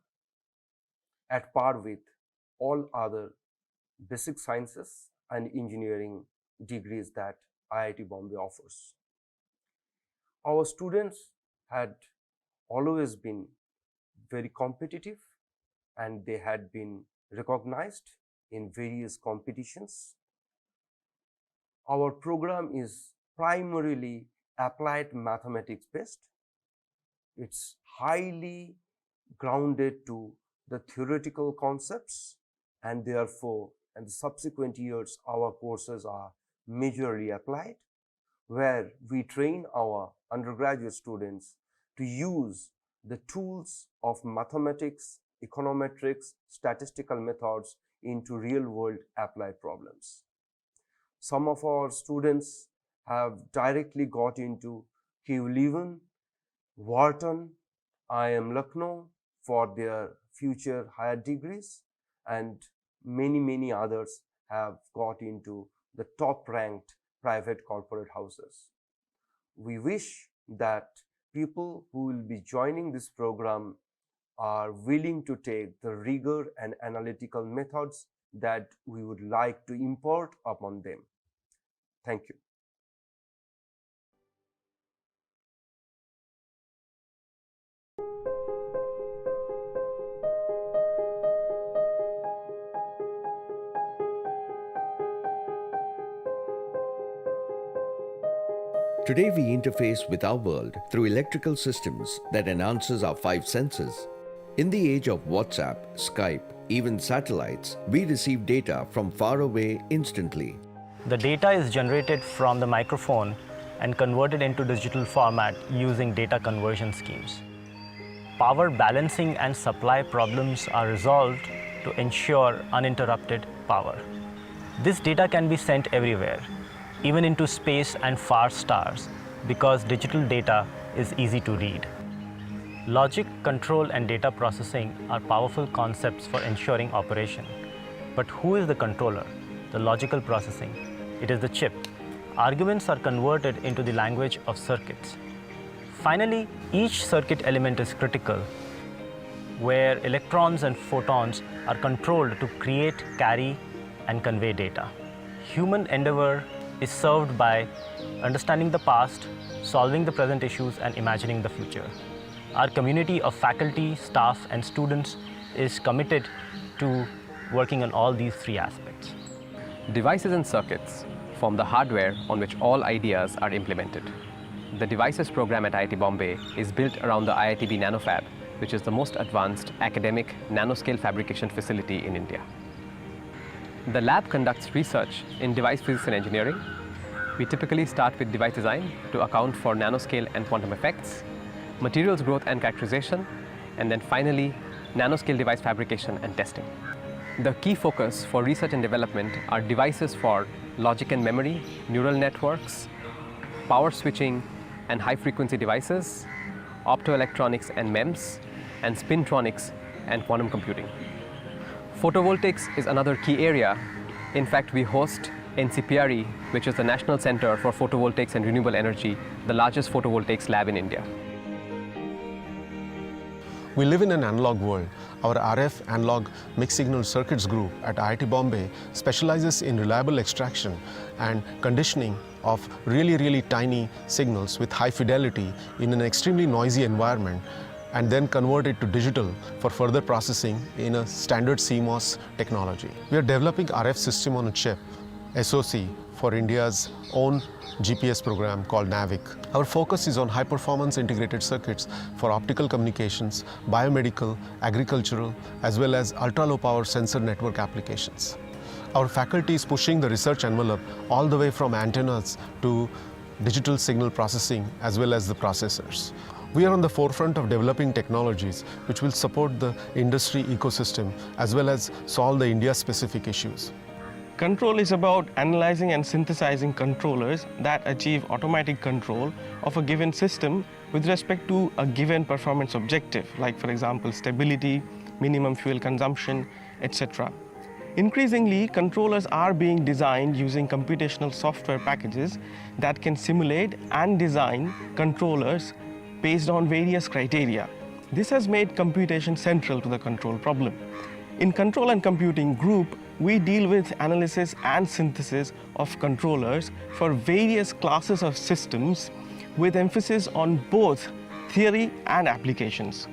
at par with all other basic sciences and engineering degrees that IIT Bombay offers. Our students had always been very competitive, and they had been recognized in various competitions. Our program is primarily applied mathematics based. It's highly grounded to the theoretical concepts, and therefore in the subsequent years our courses are majorly applied, where we train our undergraduate students to use the tools of mathematics, econometrics, statistical methods into real-world applied problems. Some of our students have directly got into KU Leuven, Wharton, IIM Lucknow for their future higher degrees, and many others have got into the top-ranked private corporate houses. We wish that people who will be joining this program are willing to take the rigor and analytical methods that we would like to impart upon them. Thank you. Today we interface with our world through electrical systems that enhances our 5 senses. In the age of WhatsApp, Skype, even satellites, we receive data from far away instantly. The data is generated from the microphone and converted into digital format using data conversion schemes. Power balancing and supply problems are resolved to ensure uninterrupted power. This data can be sent everywhere, even into space and far stars, because digital data is easy to read. Logic, control, and data processing are powerful concepts for ensuring operation. But who is the controller? The logical processing. It is the chip. Arguments are converted into the language of circuits. Finally, each circuit element is critical, where electrons and photons are controlled to create, carry, and convey data. Human endeavor is served by understanding the past, solving the present issues, and imagining the future. Our community of faculty, staff, and students is committed to working on all these 3 aspects. Devices and circuits form the hardware on which all ideas are implemented. The devices program at IIT Bombay is built around the IITB NanoFab, which is the most advanced academic nanoscale fabrication facility in India. The lab conducts research in device physics and engineering. We typically start with device design to account for nanoscale and quantum effects, materials growth and characterization, and then finally, nanoscale device fabrication and testing. The key focus for research and development are devices for logic and memory, neural networks, power switching and high-frequency devices, optoelectronics and MEMS, and spintronics and quantum computing. Photovoltaics is another key area. In fact, we host NCPRE, which is the National Center for Photovoltaics and Renewable Energy, the largest photovoltaics lab in India. We live in an analog world. Our RF analog mixed signal circuits group at IIT Bombay specializes in reliable extraction and conditioning of really tiny signals with high fidelity in an extremely noisy environment, and then convert it to digital for further processing in a standard CMOS technology. We are developing RF system on a chip, SoC, for India's own GPS program called NAVIC. Our focus is on high-performance integrated circuits for optical communications, biomedical, agricultural, as well as ultra-low power sensor network applications. Our faculty is pushing the research envelope all the way from antennas to digital signal processing as well as the processors. We are on the forefront of developing technologies which will support the industry ecosystem as well as solve the India-specific issues. Control is about analyzing and synthesizing controllers that achieve automatic control of a given system with respect to a given performance objective, like for example stability, minimum fuel consumption, etc. Increasingly, controllers are being designed using computational software packages that can simulate and design controllers based on various criteria. This has made computation central to the control problem. In Control and Computing Group, we deal with analysis and synthesis of controllers for various classes of systems with emphasis on both theory and applications.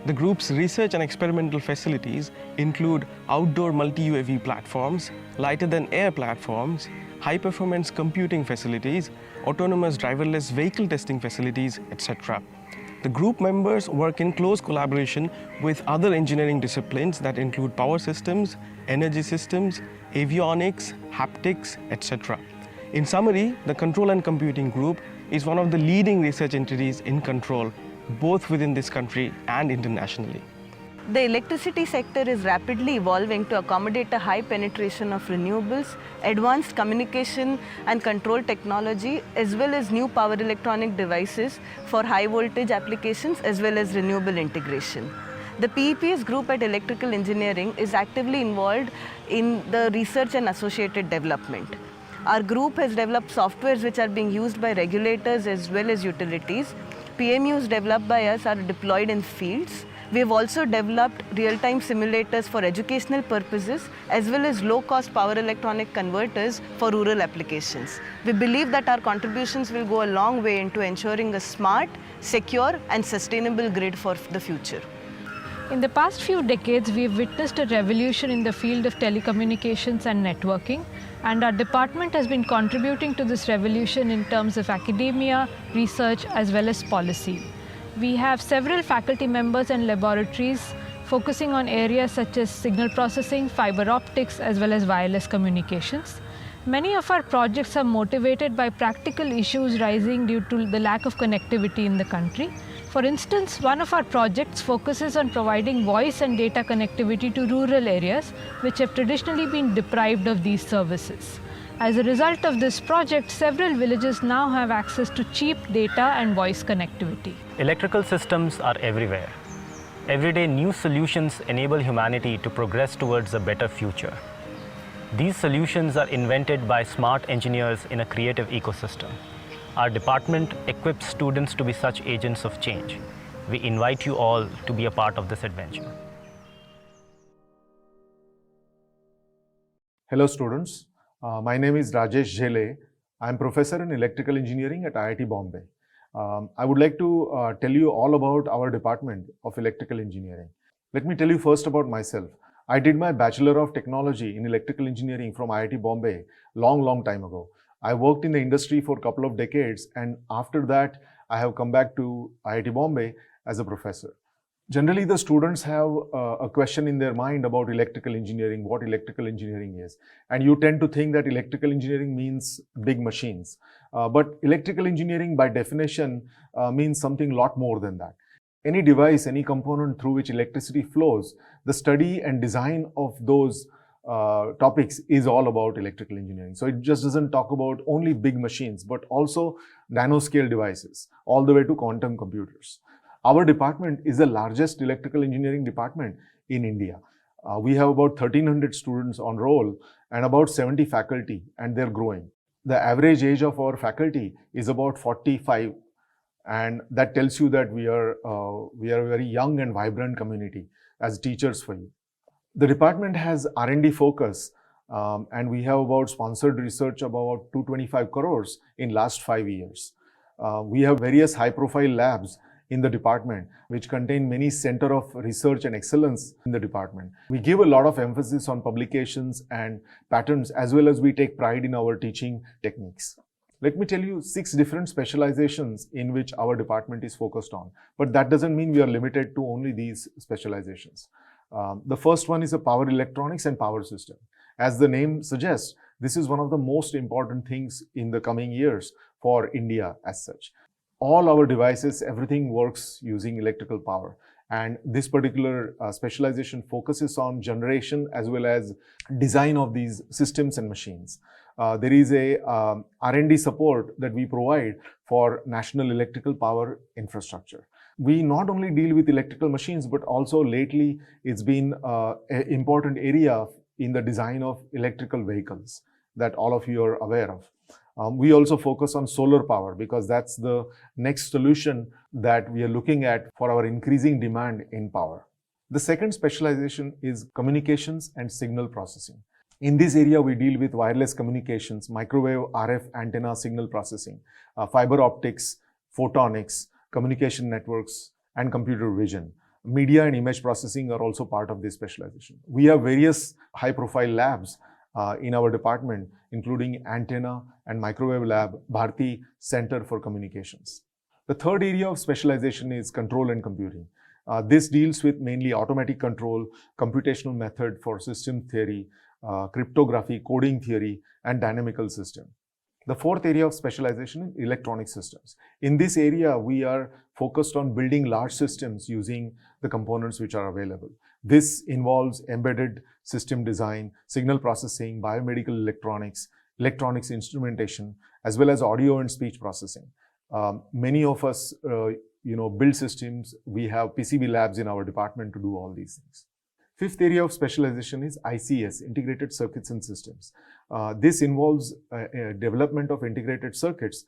The group's research and experimental facilities include outdoor multi-UAV platforms, lighter-than-air platforms, high-performance computing facilities, autonomous driverless vehicle testing facilities, etc. The group members work in close collaboration with other engineering disciplines that include power systems, energy systems, avionics, haptics, etc. In summary, the Control and Computing Group is one of the leading research entities in control, both within this country and internationally. The electricity sector is rapidly evolving to accommodate a high penetration of renewables, advanced communication and control technology, as well as new power electronic devices for high voltage applications as well as renewable integration. The PEPS group at Electrical Engineering is actively involved in the research and associated development. Our group has developed softwares which are being used by regulators as well as utilities. PMUs developed by us are deployed in fields. We have also developed real-time simulators for educational purposes as well as low-cost power electronic converters for rural applications. We believe that our contributions will go a long way into ensuring a smart, secure and sustainable grid for the future. In the past few decades, we have witnessed a revolution in the field of telecommunications and networking, and our department has been contributing to this revolution in terms of academia, research as well as policy. We have several faculty members and laboratories focusing on areas such as signal processing, fiber optics as well as wireless communications. Many of our projects are motivated by practical issues rising due to the lack of connectivity in the country. For instance, one of our projects focuses on providing voice and data connectivity to rural areas which have traditionally been deprived of these services. As a result of this project, several villages now have access to cheap data and voice connectivity. Electrical systems are everywhere. Every day, new solutions enable humanity to progress towards a better future. These solutions are invented by smart engineers in a creative ecosystem. Our department equips students to be such agents of change. We invite you all to be a part of this adventure. Hello students, my name is Rajesh Jhele. I am professor in electrical engineering at IIT Bombay. I would like to tell you all about our department of electrical engineering. Let me tell you first about myself. I did my Bachelor of Technology in Electrical Engineering from IIT Bombay long time ago. I worked in the industry for a couple of decades, and after that I have come back to IIT Bombay as a professor. Generally, the students have a question in their mind about electrical engineering, what electrical engineering is. And you tend to think that electrical engineering means big machines. But electrical engineering by definition means something a lot more than that. Any device, any component through which electricity flows, the study and design of those topics is all about electrical engineering. So it just doesn't talk about only big machines, but also nanoscale devices, all the way to quantum computers. Our department is the largest electrical engineering department in India. We have about 1,300 students on roll and about 70 faculty, and they're growing. The average age of our faculty is about 45, and that tells you that we are a very young and vibrant community as teachers for you. The department has R&D focus, and we have about sponsored research about 225 crores in last 5 years. We have various high-profile labs in the department, which contain many center of research and excellence in the department. We give a lot of emphasis on publications and patents, as well as we take pride in our teaching techniques. Let me tell you 6 different specializations in which our department is focused on, but that doesn't mean we are limited to only these specializations. The first one is a power electronics and power system. As the name suggests, this is one of the most important things in the coming years for India as such. all our devices, everything works using electrical power. And this particular specialization focuses on generation as well as design of these systems and machines. There is a R&D support that we provide for national electrical power infrastructure. We not only deal with electrical machines, but also lately it's been an important area in the design of electrical vehicles that all of you are aware of. We also focus on solar power because that's the next solution that we are looking at for our increasing demand in power. The second specialization is communications and signal processing. In this area, we deal with wireless communications, microwave RF antenna signal processing, fiber optics, photonics, communication networks, and computer vision. Media and image processing are also part of this specialization. We have various high-profile labs in our department, including antenna and microwave lab, Bharti Center for Communications. The third area of specialization is control and computing. This deals with mainly automatic control, computational method for system theory, cryptography, coding theory, and dynamical system. The fourth area of specialization is electronic systems. In this area, we are focused on building large systems using the components which are available. This involves embedded system design, signal processing, biomedical electronics, electronics instrumentation, as well as audio and speech processing. Many of us build systems. We have PCB labs in our department to do all these things. Fifth area of specialization is ICS, Integrated Circuits and Systems. This involves development of integrated circuits.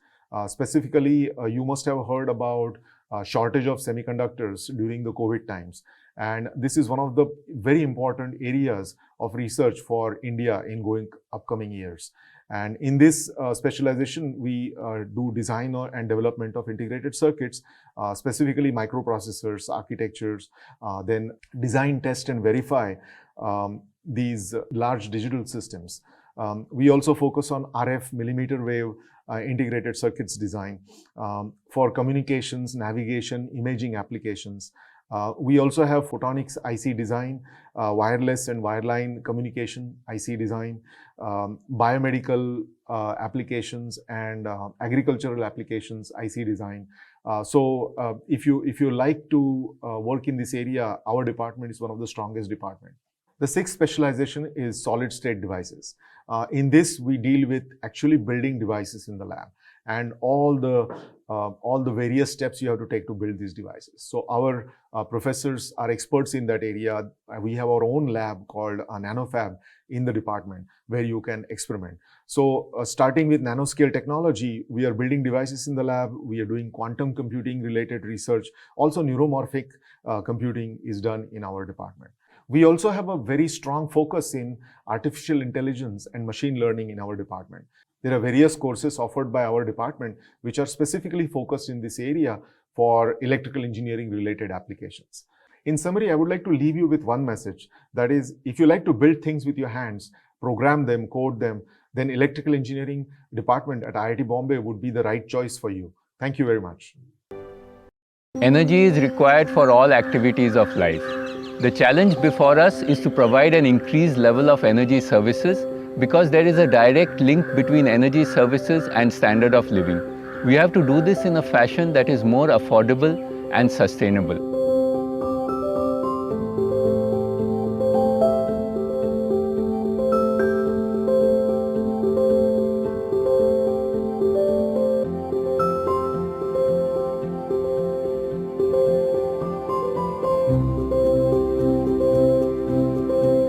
Specifically, you must have heard about shortage of semiconductors during the COVID times. And this is one of the very important areas of research for India in upcoming years. And in this specialization, we do design and development of integrated circuits, specifically microprocessors, architectures, then design, test, and verify these large digital systems. We also focus on RF millimeter wave integrated circuits design for communications, navigation, imaging applications. We also have photonics IC design, wireless and wireline communication IC design, biomedical applications, and agricultural applications IC design. So if you like to work in this area, our department is one of the strongest departments. The sixth specialization is solid state devices. In this, we deal with actually building devices in the lab and all the various steps you have to take to build these devices. So our professors are experts in that area. We have our own lab called NanoFab in the department where you can experiment. So starting with nanoscale technology, we are building devices in the lab. We are doing quantum computing related research. Also neuromorphic computing is done in our department. We also have a very strong focus in artificial intelligence and machine learning in our department. There are various courses offered by our department which are specifically focused in this area for electrical engineering related applications. In summary, I would like to leave you with one message. That is, if you like to build things with your hands, program them, code them, then electrical engineering department at IIT Bombay would be the right choice for you. Thank you very much. Energy is required for all activities of life. The challenge before us is to provide an increased level of energy services because there is a direct link between energy services and standard of living. We have to do this in a fashion that is more affordable and sustainable.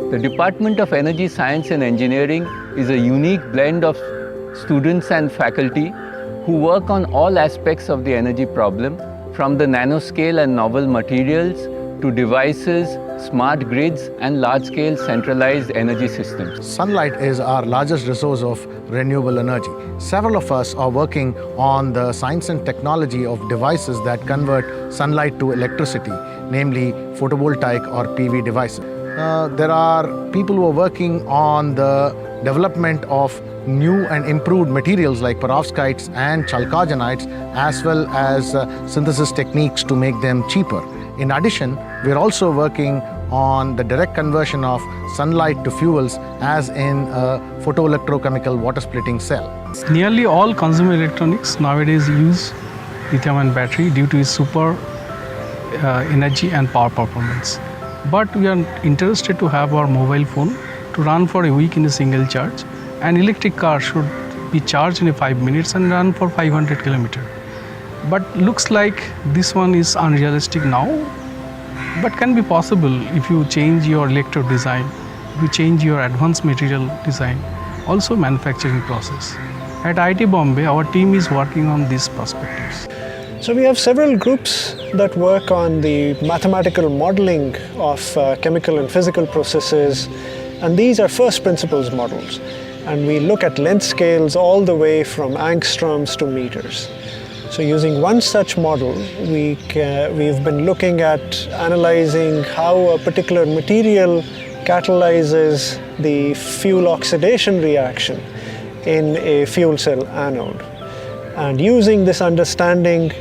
The Department of Energy Science and Engineering is a unique blend of students and faculty who work on all aspects of the energy problem, from the nanoscale and novel materials to devices, smart grids and large-scale centralized energy systems. Sunlight is our largest resource of renewable energy. Several of us are working on the science and technology of devices that convert sunlight to electricity, namely photovoltaic or PV devices. There are people who are working on the development of new and improved materials like perovskites and chalcogenides, as well as synthesis techniques to make them cheaper. In addition, we are also working on the direct conversion of sunlight to fuels, as in a photoelectrochemical water splitting cell. Nearly all consumer electronics nowadays use lithium-ion battery due to its super energy and power performance. But we are interested to have our mobile phone to run for a week in a single charge. An electric car should be charged in 5 minutes and run for 500 kilometers. But looks like this one is unrealistic now, but can be possible if you change your electrode design, if you change your advanced material design, also manufacturing process. At IIT Bombay, our team is working on these perspectives. So we have several groups that work on the mathematical modeling of chemical and physical processes, and these are first principles models. And we look at length scales all the way from angstroms to meters. So using one such model, we've been looking at analyzing how a particular material catalyzes the fuel oxidation reaction in a fuel cell anode. And using this understanding,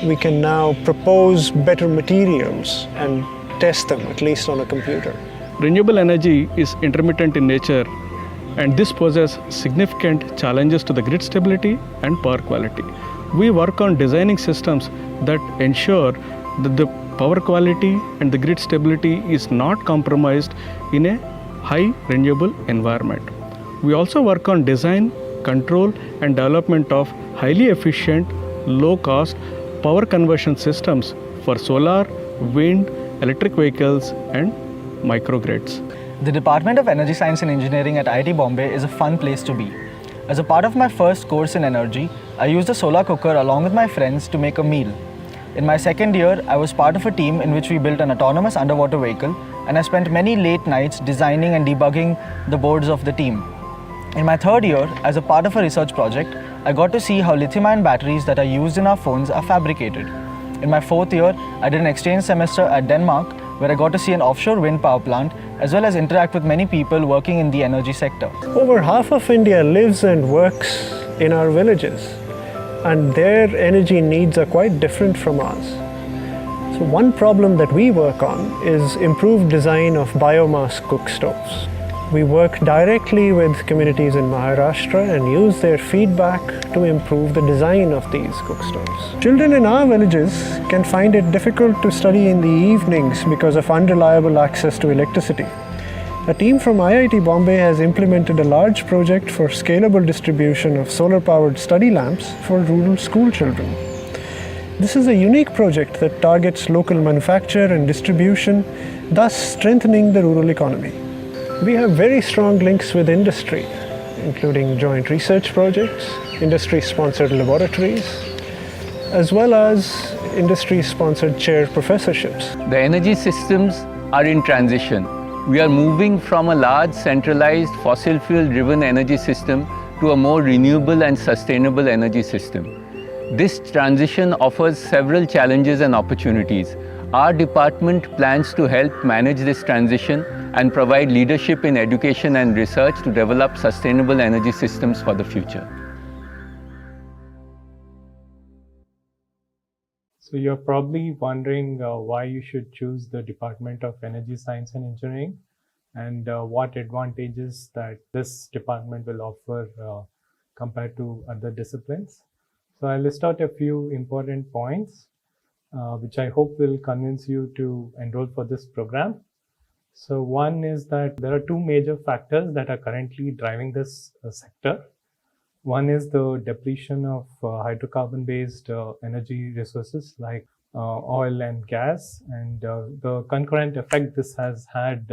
we can now propose better materials and test them, at least on a computer. Renewable energy is intermittent in nature, and this poses significant challenges to the grid stability and power quality. We work on designing systems that ensure that the power quality and the grid stability is not compromised in a high renewable environment. We also work on design, control and development of highly efficient, low-cost power conversion systems for solar, wind, electric vehicles and microgrids. The Department of Energy Science and Engineering at IIT Bombay is a fun place to be. As a part of my first course in energy, I used a solar cooker along with my friends to make a meal. In my second year, I was part of a team in which we built an autonomous underwater vehicle, and I spent many late nights designing and debugging the boards of the team. In my third year, as a part of a research project, I got to see how lithium-ion batteries that are used in our phones are fabricated. In my fourth year, I did an exchange semester at Denmark, where I got to see an offshore wind power plant, as well as interact with many people working in the energy sector. Over half of India lives and works in our villages, and their energy needs are quite different from ours. So one problem that we work on is improved design of biomass cook stoves. We work directly with communities in Maharashtra and use their feedback to improve the design of these cook stoves. Children in our villages can find it difficult to study in the evenings because of unreliable access to electricity. A team from IIT Bombay has implemented a large project for scalable distribution of solar-powered study lamps for rural school children. This is a unique project that targets local manufacture and distribution, thus strengthening the rural economy. We have very strong links with industry, including joint research projects, industry-sponsored laboratories, as well as industry-sponsored chair professorships. The energy systems are in transition. We are moving from a large centralized fossil fuel driven energy system to a more renewable and sustainable energy system. This transition offers several challenges and opportunities. Our department plans to help manage this transition and provide leadership in education and research to develop sustainable energy systems for the future. So you're probably wondering why you should choose the Department of Energy Science and Engineering and what advantages that this department will offer compared to other disciplines. So I'll list out a few important points which I hope will convince you to enroll for this program. So one is that there are two major factors that are currently driving this sector. One is the depletion of hydrocarbon-based energy resources like oil and gas, and the concurrent effect this has had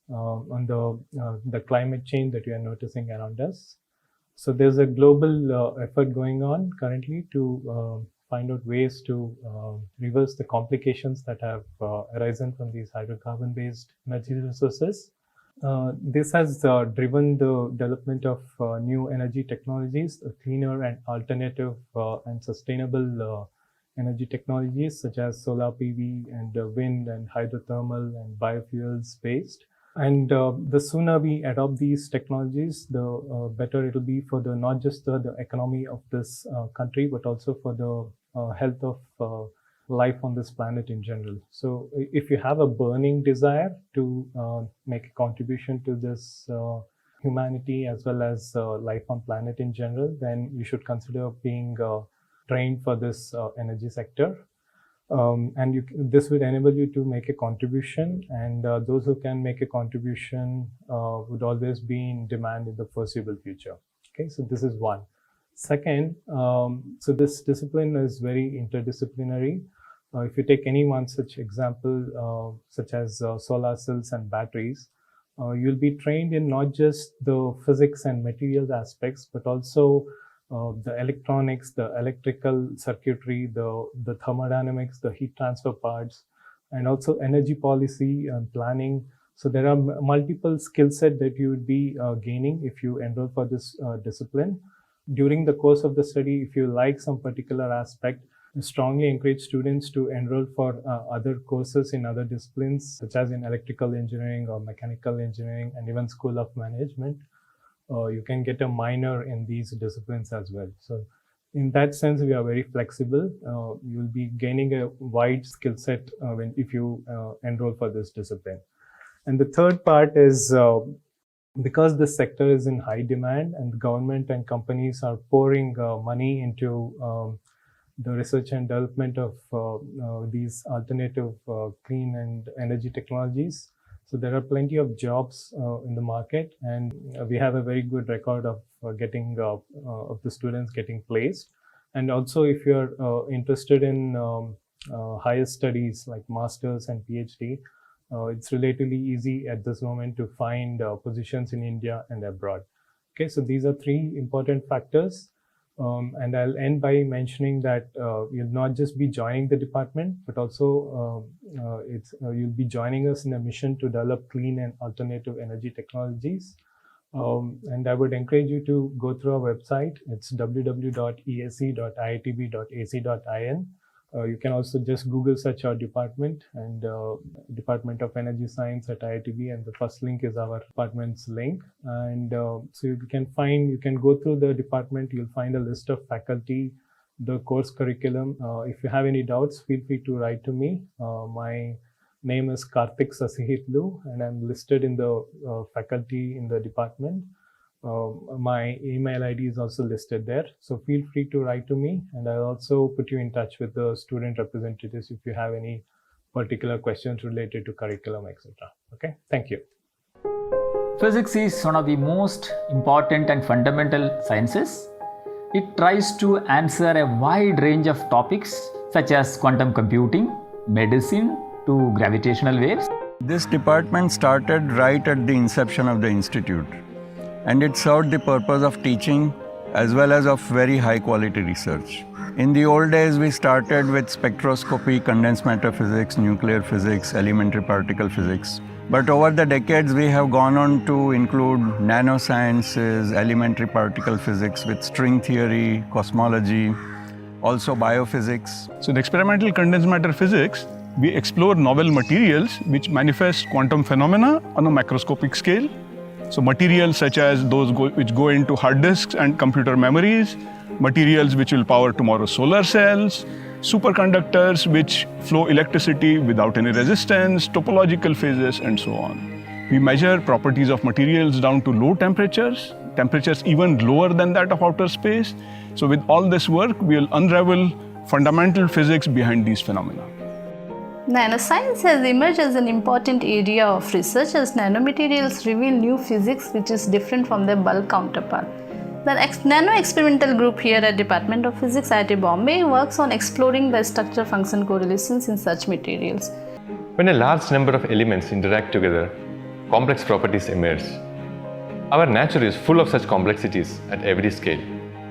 on the climate change that we are noticing around us. So there's a global effort going on currently to find out ways to reverse the complications that have arisen from these hydrocarbon-based energy resources. This has driven the development of new energy technologies, cleaner and alternative and sustainable energy technologies such as solar PV and wind and hydrothermal and biofuels based. And the sooner we adopt these technologies, the better it will be for not just the economy of this country, but also for the health of life on this planet in general. So if you have a burning desire to make a contribution to this humanity as well as life on planet in general, then you should consider being trained for this energy sector. And this would enable you to make a contribution, and those who can make a contribution would always be in demand in the foreseeable future. Okay, so this is one. Second, so this discipline is very interdisciplinary. If you take any one such example, such as solar cells and batteries, you'll be trained in not just the physics and materials aspects, but also the electronics, the electrical circuitry, the thermodynamics, the heat transfer parts, and also energy policy and planning. So there are multiple skill set that you would be gaining if you enroll for this discipline. During the course of the study, if you like some particular aspect, I strongly encourage students to enroll for other courses in other disciplines, such as in electrical engineering or mechanical engineering, and even School of Management. You can get a minor in these disciplines as well. So in that sense, we are very flexible. You'll be gaining a wide skill set if you enroll for this discipline. And the third part is because this sector is in high demand and the government and companies are pouring money into the research and development of these alternative clean and energy technologies. So there are plenty of jobs in the market, and we have a very good record of getting of the students getting placed. And also, if you're interested in higher studies like masters and PhD, it's relatively easy at this moment to find positions in India and abroad. Okay, so these are three important factors. And I'll end by mentioning that you'll not just be joining the department, but also you'll be joining us in a mission to develop clean and alternative energy technologies. And I would encourage you to go through our website. It's www.esc.iitb.ac.in. You can also just Google search our department and Department of Energy Science at IITB, and the first link is our department's link. And so you can go through the department, you'll find a list of faculty, the course curriculum. If you have any doubts, feel free to write to me. My name is Karthik Sasihitlu, and I'm listed in the faculty in the department. My email ID is also listed there. So feel free to write to me, and I'll also put you in touch with the student representatives if you have any particular questions related to curriculum, etc. Okay, thank you. Physics is one of the most important and fundamental sciences. It tries to answer a wide range of topics such as quantum computing, medicine, to gravitational waves. This department started right at the inception of the institute, and it served the purpose of teaching as well as of very high quality research. In the old days, we started with spectroscopy, condensed matter physics, nuclear physics, elementary particle physics. But over the decades, we have gone on to include nanosciences, elementary particle physics with string theory, cosmology, also biophysics. So in experimental condensed matter physics, we explore novel materials which manifest quantum phenomena on a macroscopic scale. So materials such as those which go into hard disks and computer memories, materials which will power tomorrow's solar cells, superconductors which flow electricity without any resistance, topological phases, and so on. We measure properties of materials down to low temperatures even lower than that of outer space. So with all this work, we will unravel fundamental physics behind these phenomena. Nanoscience has emerged as an important area of research as nanomaterials reveal new physics which is different from their bulk counterpart. The Nano Experimental Group here at Department of Physics, IIT Bombay works on exploring the structure-function correlations in such materials. When a large number of elements interact together, complex properties emerge. Our nature is full of such complexities at every scale.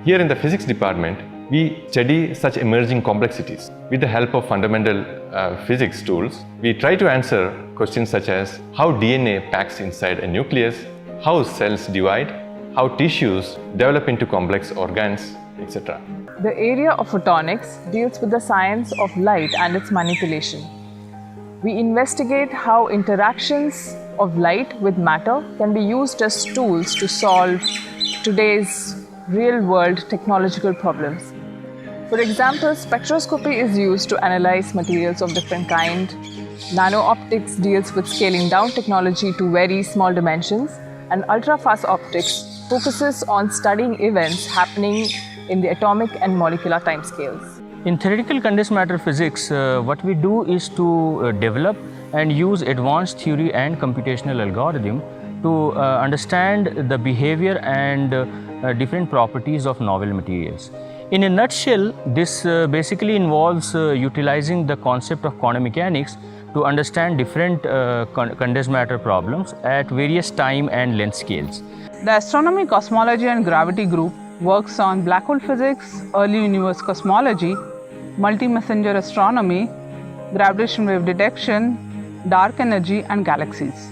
Here in the physics department, we study such emerging complexities. With the help of fundamental physics tools, we try to answer questions such as how DNA packs inside a nucleus, how cells divide, how tissues develop into complex organs, etc. The area of photonics deals with the science of light and its manipulation. We investigate how interactions of light with matter can be used as tools to solve today's real-world technological problems. For example, spectroscopy is used to analyze materials of different kinds. Nano-optics deals with scaling down technology to very small dimensions, and ultra-fast optics focuses on studying events happening in the atomic and molecular timescales. In theoretical condensed matter physics, what we do is to develop and use advanced theory and computational algorithm to understand the behavior and different properties of novel materials. In a nutshell, this basically involves utilizing the concept of quantum mechanics to understand different condensed matter problems at various time and length scales. The Astronomy, Cosmology and Gravity group works on black hole physics, early universe cosmology, multi-messenger astronomy, gravitational wave detection, dark energy and galaxies.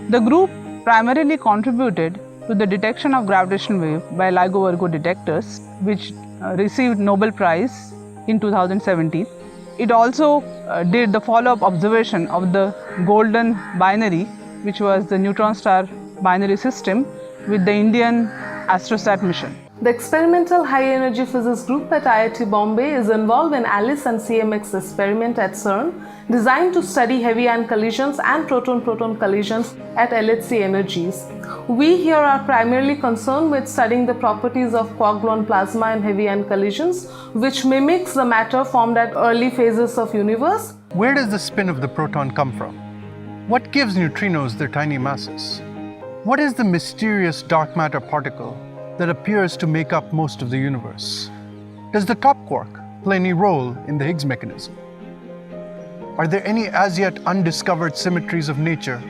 The group primarily contributed to the detection of gravitational wave by LIGO-Virgo detectors, which received Nobel Prize in 2017. It also did the follow-up observation of the golden binary, which was the neutron star binary system, with the Indian Astrosat mission. The Experimental High Energy Physics Group at IIT Bombay is involved in ALICE and CMX experiment at CERN, designed to study heavy ion collisions and proton-proton collisions at LHC energies. We here are primarily concerned with studying the properties of quark-gluon plasma and heavy ion collisions, which mimics the matter formed at early phases of universe. Where does the spin of the proton come from? What gives neutrinos their tiny masses? What is the mysterious dark matter particle that appears to make up most of the universe? Does the top quark play any role in the Higgs mechanism? Are there any as yet undiscovered symmetries of nature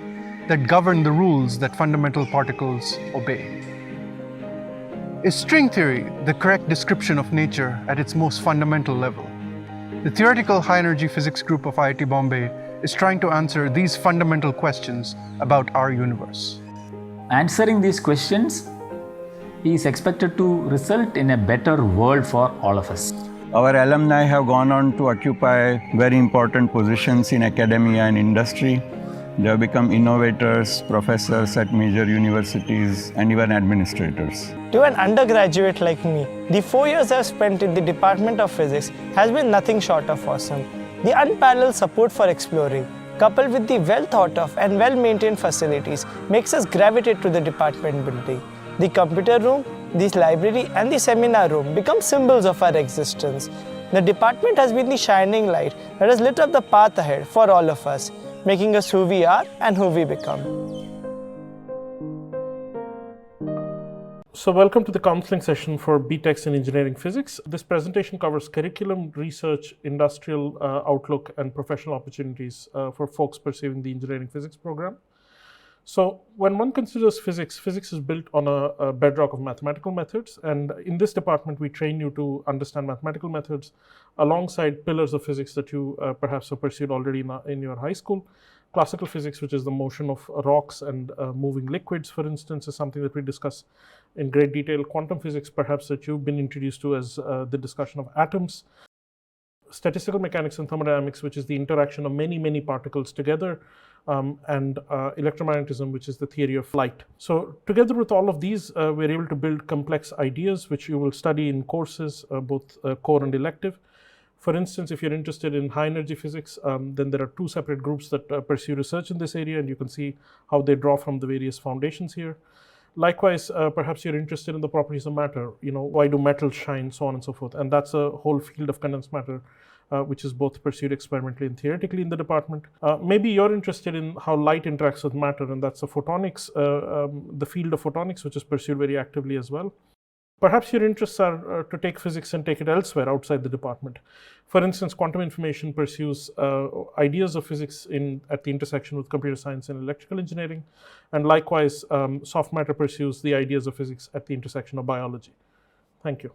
that govern the rules that fundamental particles obey? Is string theory the correct description of nature at its most fundamental level? The Theoretical High Energy Physics Group of IIT Bombay is trying to answer these fundamental questions about our universe. Answering these questions is expected to result in a better world for all of us. Our alumni have gone on to occupy very important positions in academia and industry. They have become innovators, professors at major universities, and even administrators. To an undergraduate like me, the 4 years I've spent in the Department of Physics has been nothing short of awesome. The unparalleled support for exploring, coupled with the well thought of and well maintained facilities, makes us gravitate to the department building. The computer room, the library and the seminar room become symbols of our existence. The department has been the shining light that has lit up the path ahead for all of us, making us who we are and who we become. So welcome to the counseling session for BTechs in Engineering Physics. This presentation covers curriculum, research, industrial outlook and professional opportunities for folks pursuing the engineering physics program. So when one considers physics, physics is built on a bedrock of mathematical methods, and in this department we train you to understand mathematical methods alongside pillars of physics that you perhaps have pursued already in your high school. Classical physics, which is the motion of rocks and moving liquids, for instance, is something that we discuss in great detail. Quantum physics, perhaps, that you've been introduced to as the discussion of atoms. Statistical mechanics and thermodynamics, which is the interaction of many particles together, and electromagnetism, which is the theory of light. So together with all of these, we're able to build complex ideas, which you will study in courses, both core and elective. For instance, if you're interested in high energy physics, then there are two separate groups that pursue research in this area, and you can see how they draw from the various foundations here. Likewise, perhaps you're interested in the properties of matter, why do metals shine, so on and so forth. And that's a whole field of condensed matter, which is both pursued experimentally and theoretically in the department. Maybe you're interested in how light interacts with matter, and that's the photonics, the field of photonics, which is pursued very actively as well. Perhaps your interests are to take physics and take it elsewhere outside the department. For instance, quantum information pursues ideas of physics at the intersection with computer science and electrical engineering. And likewise, soft matter pursues the ideas of physics at the intersection of biology. Thank you.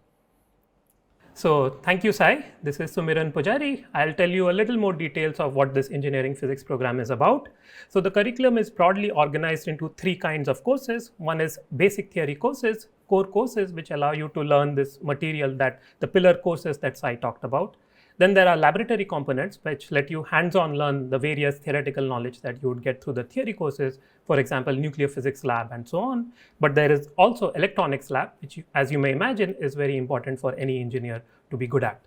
So thank you, Sai. This is Sumiran Pujari. I'll tell you a little more details of what this engineering physics program is about. So the curriculum is broadly organized into three kinds of courses. One is basic theory courses, core courses, which allow you to learn this material, that the pillar courses that Sai talked about. Then there are laboratory components, which let you hands-on learn the various theoretical knowledge that you would get through the theory courses, for example, nuclear physics lab and so on. But there is also electronics lab, which, as you may imagine, is very important for any engineer to be good at.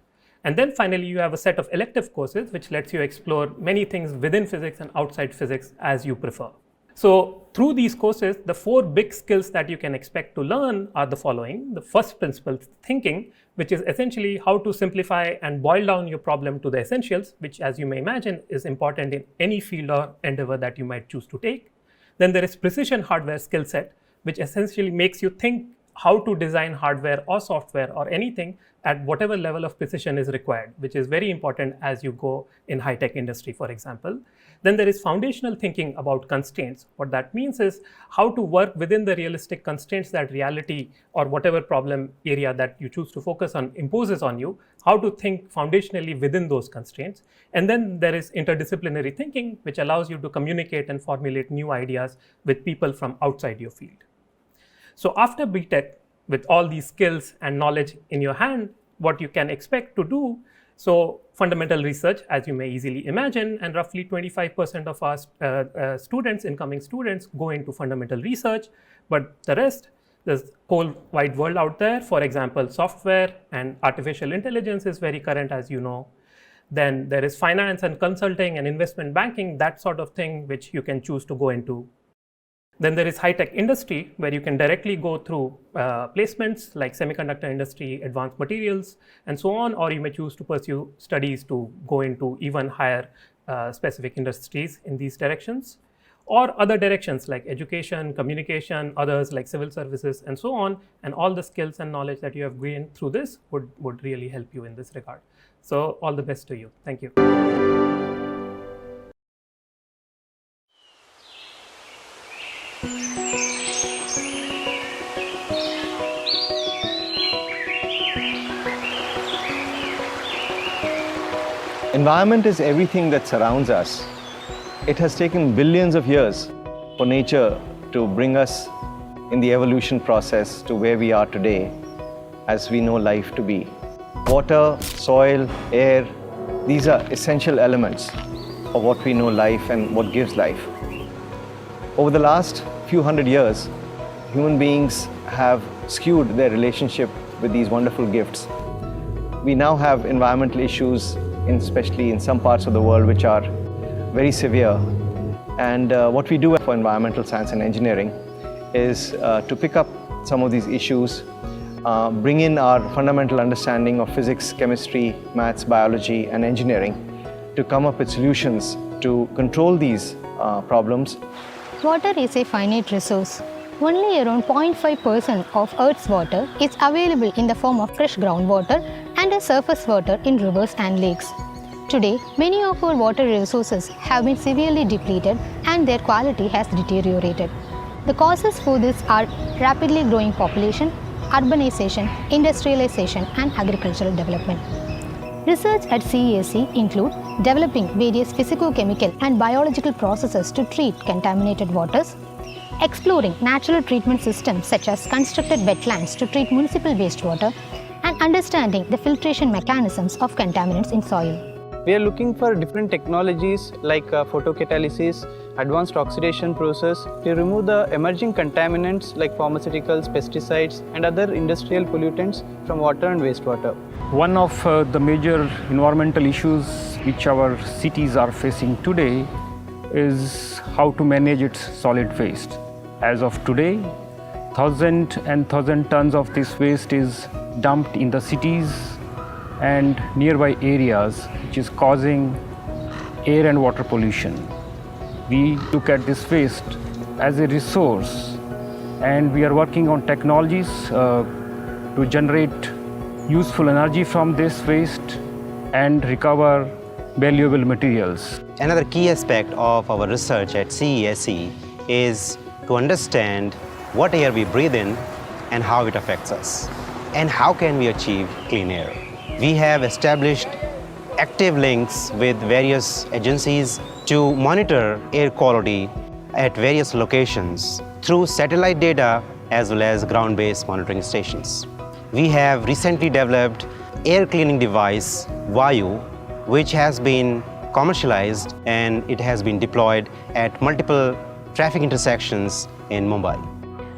And then finally, you have a set of elective courses, which lets you explore many things within physics and outside physics as you prefer. So through these courses, the 4 big skills that you can expect to learn are the following. The first principle, thinking, which is essentially how to simplify and boil down your problem to the essentials, which, as you may imagine, is important in any field or endeavor that you might choose to take. Then there is precision hardware skill set, which essentially makes you think how to design hardware or software or anything at whatever level of precision is required, which is very important as you go in high-tech industry, for example. Then there is foundational thinking about constraints. What that means is how to work within the realistic constraints that reality or whatever problem area that you choose to focus on imposes on you, how to think foundationally within those constraints. And then there is interdisciplinary thinking, which allows you to communicate and formulate new ideas with people from outside your field. So after BTech, with all these skills and knowledge in your hand, what you can expect to do, so fundamental research, as you may easily imagine, and roughly 25% of our students, incoming students, go into fundamental research, but the rest, there's a whole wide world out there. For example, software and artificial intelligence is very current, as you know. Then there is finance and consulting and investment banking, that sort of thing, which you can choose to go into. Then there is high-tech industry, where you can directly go through placements like semiconductor industry, advanced materials, and so on, or you may choose to pursue studies to go into even higher specific industries in these directions, or other directions like education, communication, others like civil services, and so on. And all the skills and knowledge that you have gained through this would really help you in this regard. So all the best to you. Thank you. Environment is everything that surrounds us. It has taken billions of years for nature to bring us in the evolution process to where we are today as we know life to be. Water, soil, air, these are essential elements of what we know life and what gives life. Over the last few hundred years, human beings have skewed their relationship with these wonderful gifts. We now have environmental issues, especially in some parts of the world, which are very severe. And what we do for environmental science and engineering is to pick up some of these issues, bring in our fundamental understanding of physics, chemistry, maths, biology, and engineering to come up with solutions to control these problems. Water is a finite resource. Only around 0.5% of Earth's water is available in the form of fresh groundwater and surface water in rivers and lakes. Today, many of our water resources have been severely depleted and their quality has deteriorated. The causes for this are rapidly growing population, urbanization, industrialization, and agricultural development. Research at CESE include developing various physico-chemical and biological processes to treat contaminated waters, exploring natural treatment systems such as constructed wetlands to treat municipal wastewater, and understanding the filtration mechanisms of contaminants in soil. We are looking for different technologies like photocatalysis, advanced oxidation process to remove the emerging contaminants like pharmaceuticals, pesticides, and other industrial pollutants from water and wastewater. One of the major environmental issues which our cities are facing today is how to manage its solid waste. As of today, 1,000 tons of this waste is dumped in the cities and nearby areas, which is causing air and water pollution. We look at this waste as a resource, and we are working on technologies to generate useful energy from this waste and recover valuable materials. Another key aspect of our research at CESE is to understand what air we breathe in and how it affects us, and how can we achieve clean air. We have established active links with various agencies to monitor air quality at various locations through satellite data as well as ground-based monitoring stations. We have recently developed air cleaning device, Vayu, which has been commercialized and it has been deployed at multiple traffic intersections in Mumbai.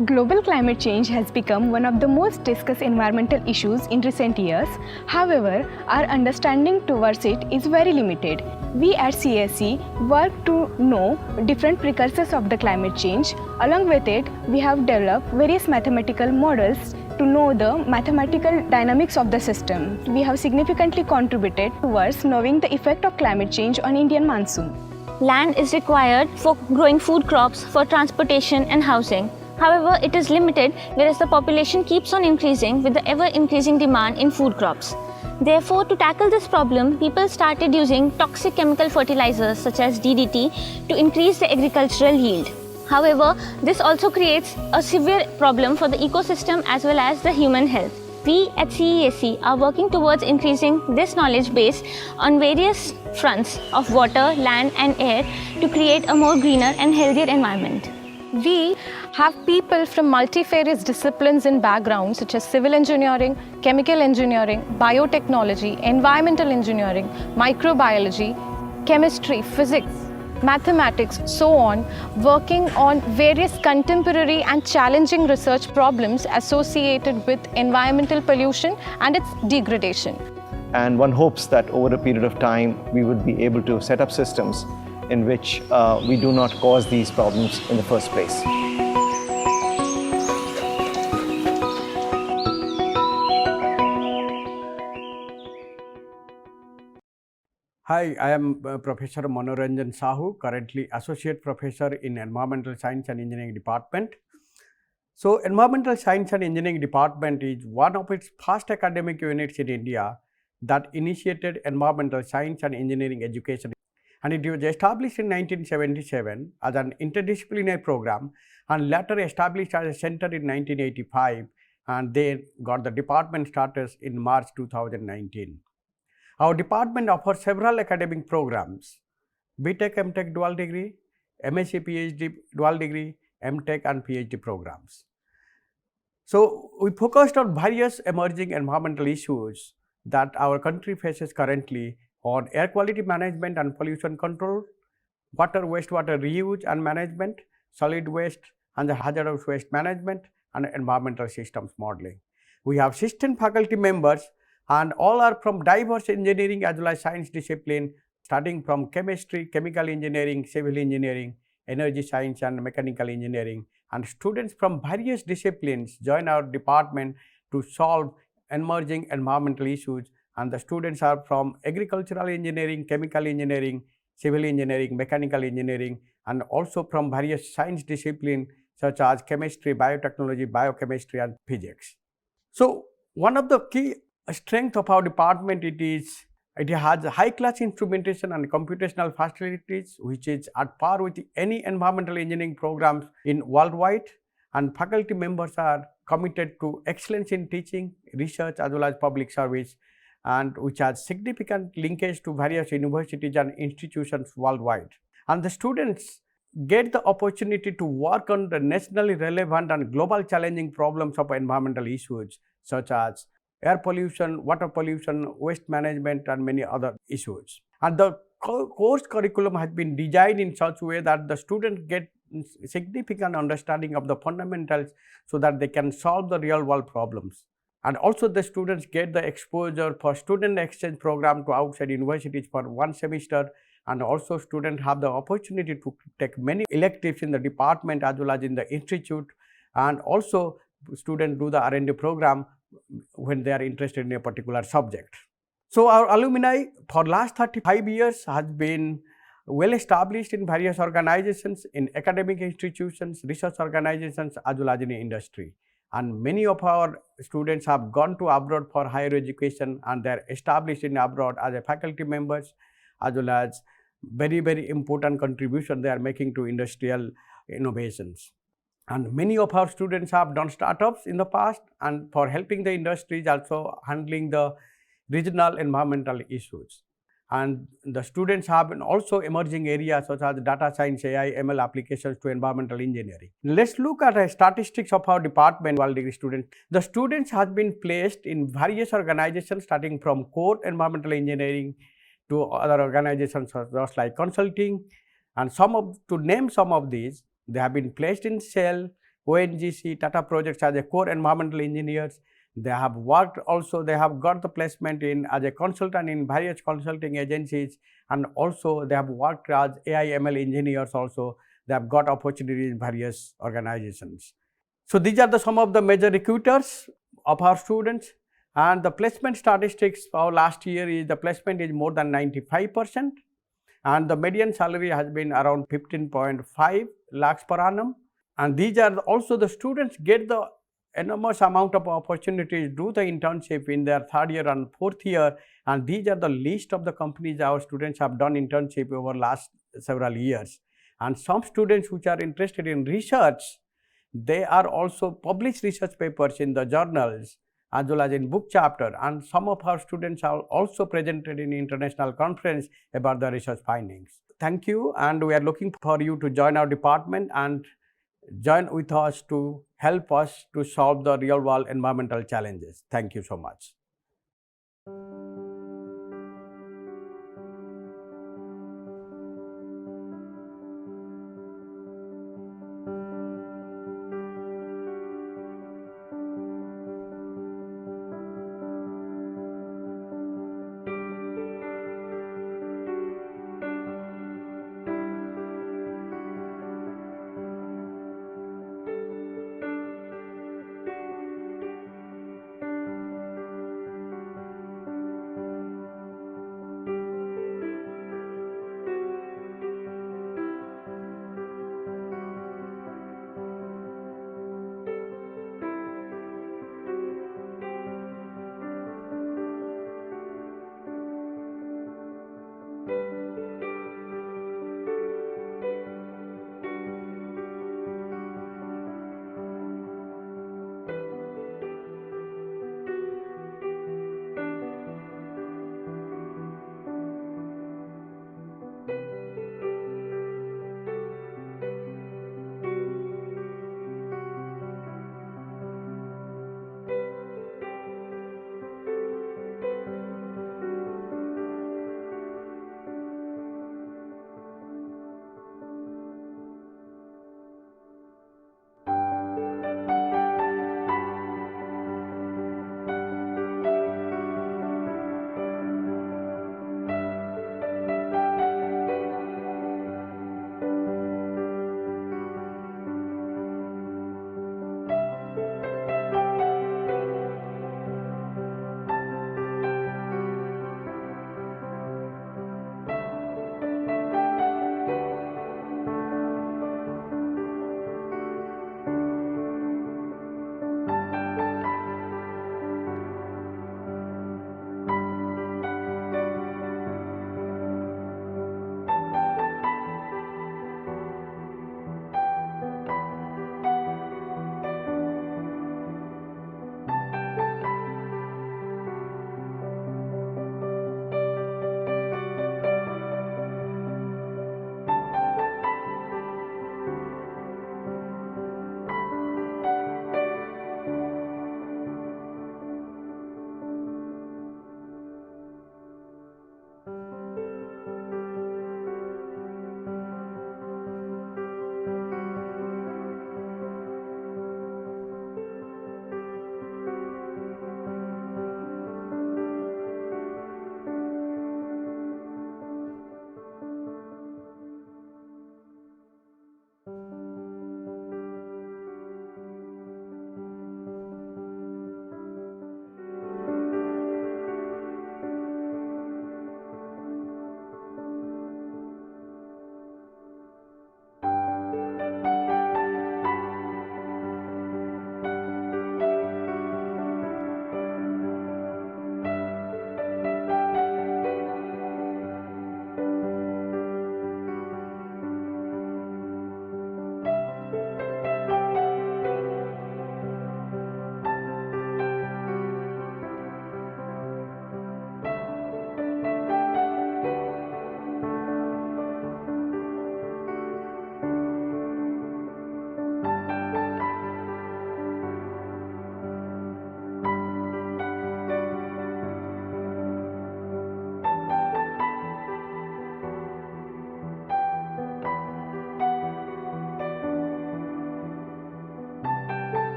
Global climate change has become one of the most discussed environmental issues in recent years. However, our understanding towards it is very limited. We at CSE work to know different precursors of the climate change. Along with it, we have developed various mathematical models to know the mathematical dynamics of the system. We have significantly contributed towards knowing the effect of climate change on Indian monsoon. Land is required for growing food crops, for transportation and housing. However, it is limited whereas the population keeps on increasing with the ever-increasing demand in food crops. Therefore, to tackle this problem, people started using toxic chemical fertilizers such as DDT to increase the agricultural yield. However, this also creates a severe problem for the ecosystem as well as the human health. We at CESE are working towards increasing this knowledge base on various fronts of water, land and air to create a more greener and healthier environment. We have people from multifarious disciplines and backgrounds such as civil engineering, chemical engineering, biotechnology, environmental engineering, microbiology, chemistry, physics, mathematics, so on, working on various contemporary and challenging research problems associated with environmental pollution and its degradation. And one hopes that over a period of time, we would be able to set up systems in which we do not cause these problems in the first place. Hi, I am Professor Manoranjan Sahu, currently Associate Professor in Environmental Science and Engineering Department. So, Environmental Science and Engineering Department is one of its first academic units in India that initiated environmental science and engineering education. And it was established in 1977 as an interdisciplinary program and later established as a center in 1985 and then got the department status in March 2019. Our department offers several academic programs: BTech, MTech dual degree, MSc, PhD dual degree, MTech and PhD programs. So, we focused on various emerging environmental issues that our country faces currently on air quality management and pollution control, water wastewater reuse and management, solid waste and the hazardous waste management, and environmental systems modeling. We have 16 faculty members and all are from diverse engineering as well as science discipline, starting from chemistry, chemical engineering, civil engineering, energy science and mechanical engineering, and students from various disciplines join our department to solve emerging environmental issues, and the students are from agricultural engineering, chemical engineering, civil engineering, mechanical engineering, and also from various science disciplines such as chemistry, biotechnology, biochemistry and physics. So, one of the key strengths of our department it has high-class instrumentation and computational facilities which is at par with any environmental engineering programs in worldwide, and faculty members are committed to excellence in teaching, research as well as public service, and which has significant linkage to various universities and institutions worldwide. And the students get the opportunity to work on the nationally relevant and global challenging problems of environmental issues such as air pollution, water pollution, waste management and many other issues. And the course curriculum has been designed in such a way that the students get significant understanding of the fundamentals so that they can solve the real world problems. And also the students get the exposure for student exchange program to outside universities for 1 semester, and also students have the opportunity to take many electives in the department as well as in the institute, and also students do the R&D program when they are interested in a particular subject. So, our alumni for last 35 years has been well established in various organizations, in academic institutions, research organizations as well as in industry. And many of our students have gone to abroad for higher education and they are established in abroad as a faculty members as well as very important contribution they are making to industrial innovations. And many of our students have done startups in the past and for helping the industries also handling the regional environmental issues. And the students have also emerging areas such as data science, AI, ML applications to environmental engineering. Let's look at the statistics of our department dual degree students. The students have been placed in various organizations starting from core environmental engineering to other organizations just like consulting, and to name some of these, they have been placed in Shell, ONGC, Tata Projects as a core environmental engineers. They have worked also, they have got the placement in as a consultant in various consulting agencies, and also they have worked as AI ML engineers also. They have got opportunities in various organizations. So these are some of the major recruiters of our students, and the placement statistics for last year is the placement is more than 95%, and the median salary has been around 15.5 lakhs per annum. And these are also the students get the enormous amount of opportunities do the internship in their third year and fourth year, and these are the list of the companies our students have done internship over last several years. And some students which are interested in research, they are also published research papers in the journals as well as in book chapter, and some of our students are also presented in international conference about the research findings. Thank you, and we are looking for you to join our department and join with us to help us to solve the real world environmental challenges. Thank you so much.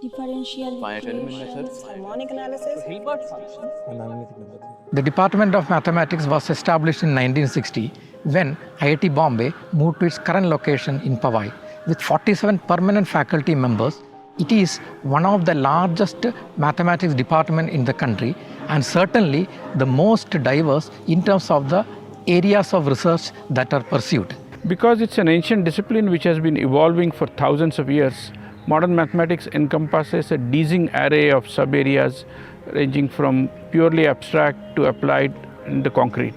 differential equations, harmonic analysis, Hilbert functions. The Department of Mathematics was established in 1960 when IIT Bombay moved to its current location in Powai. With 47 permanent faculty members, it is one of the largest mathematics departments in the country and certainly the most diverse in terms of the areas of research that are pursued. Because it's an ancient discipline which has been evolving for thousands of years, modern mathematics encompasses a dizzying array of sub-areas ranging from purely abstract to applied in the concrete.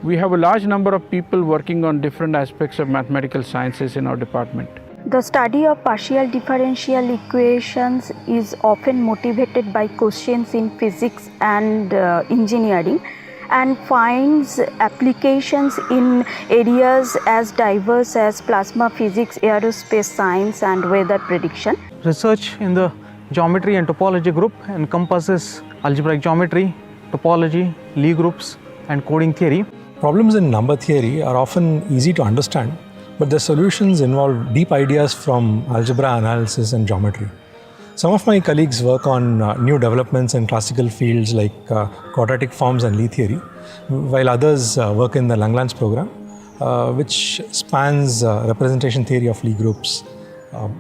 We have a large number of people working on different aspects of mathematical sciences in our department. The study of partial differential equations is often motivated by questions in physics and engineering and finds applications in areas as diverse as plasma physics, aerospace science and weather prediction. Research in the geometry and topology group encompasses algebraic geometry, topology, Lie groups and coding theory. Problems in number theory are often easy to understand, but the solutions involve deep ideas from algebra analysis and geometry. Some of my colleagues work on new developments in classical fields like quadratic forms and Lie theory, while others work in the Langlands program, which spans representation theory of Lie groups,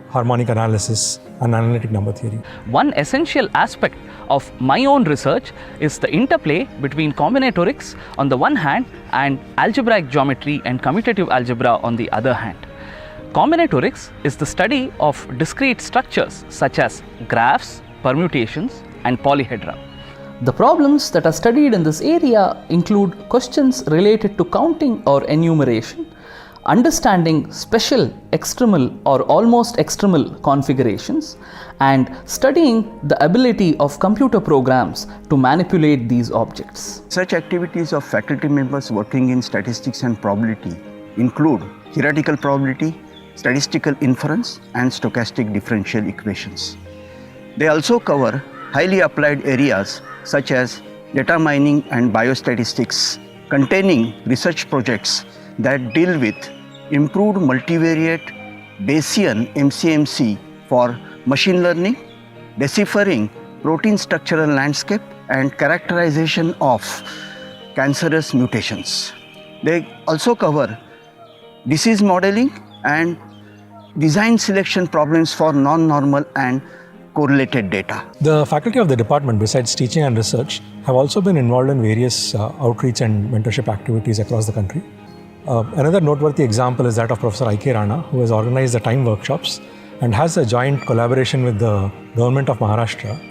harmonic analysis and analytic number theory. One essential aspect of my own research is the interplay between combinatorics on the one hand and algebraic geometry and commutative algebra on the other hand. Combinatorics is the study of discrete structures such as graphs, permutations and polyhedra. The problems that are studied in this area include questions related to counting or enumeration, understanding special extremal or almost extremal configurations, and studying the ability of computer programs to manipulate these objects. Such activities of faculty members working in statistics and probability include theoretical probability, statistical inference, and stochastic differential equations. They also cover highly applied areas such as data mining and biostatistics, containing research projects that deal with improved multivariate Bayesian MCMC for machine learning, deciphering protein structural landscape, and characterization of cancerous mutations. They also cover disease modeling and design selection problems for non-normal and correlated data. The faculty of the department, besides teaching and research, have also been involved in various outreach and mentorship activities across the country. Another noteworthy example is that of Professor I.K. Rana, who has organized the time workshops and has a joint collaboration with the government of Maharashtra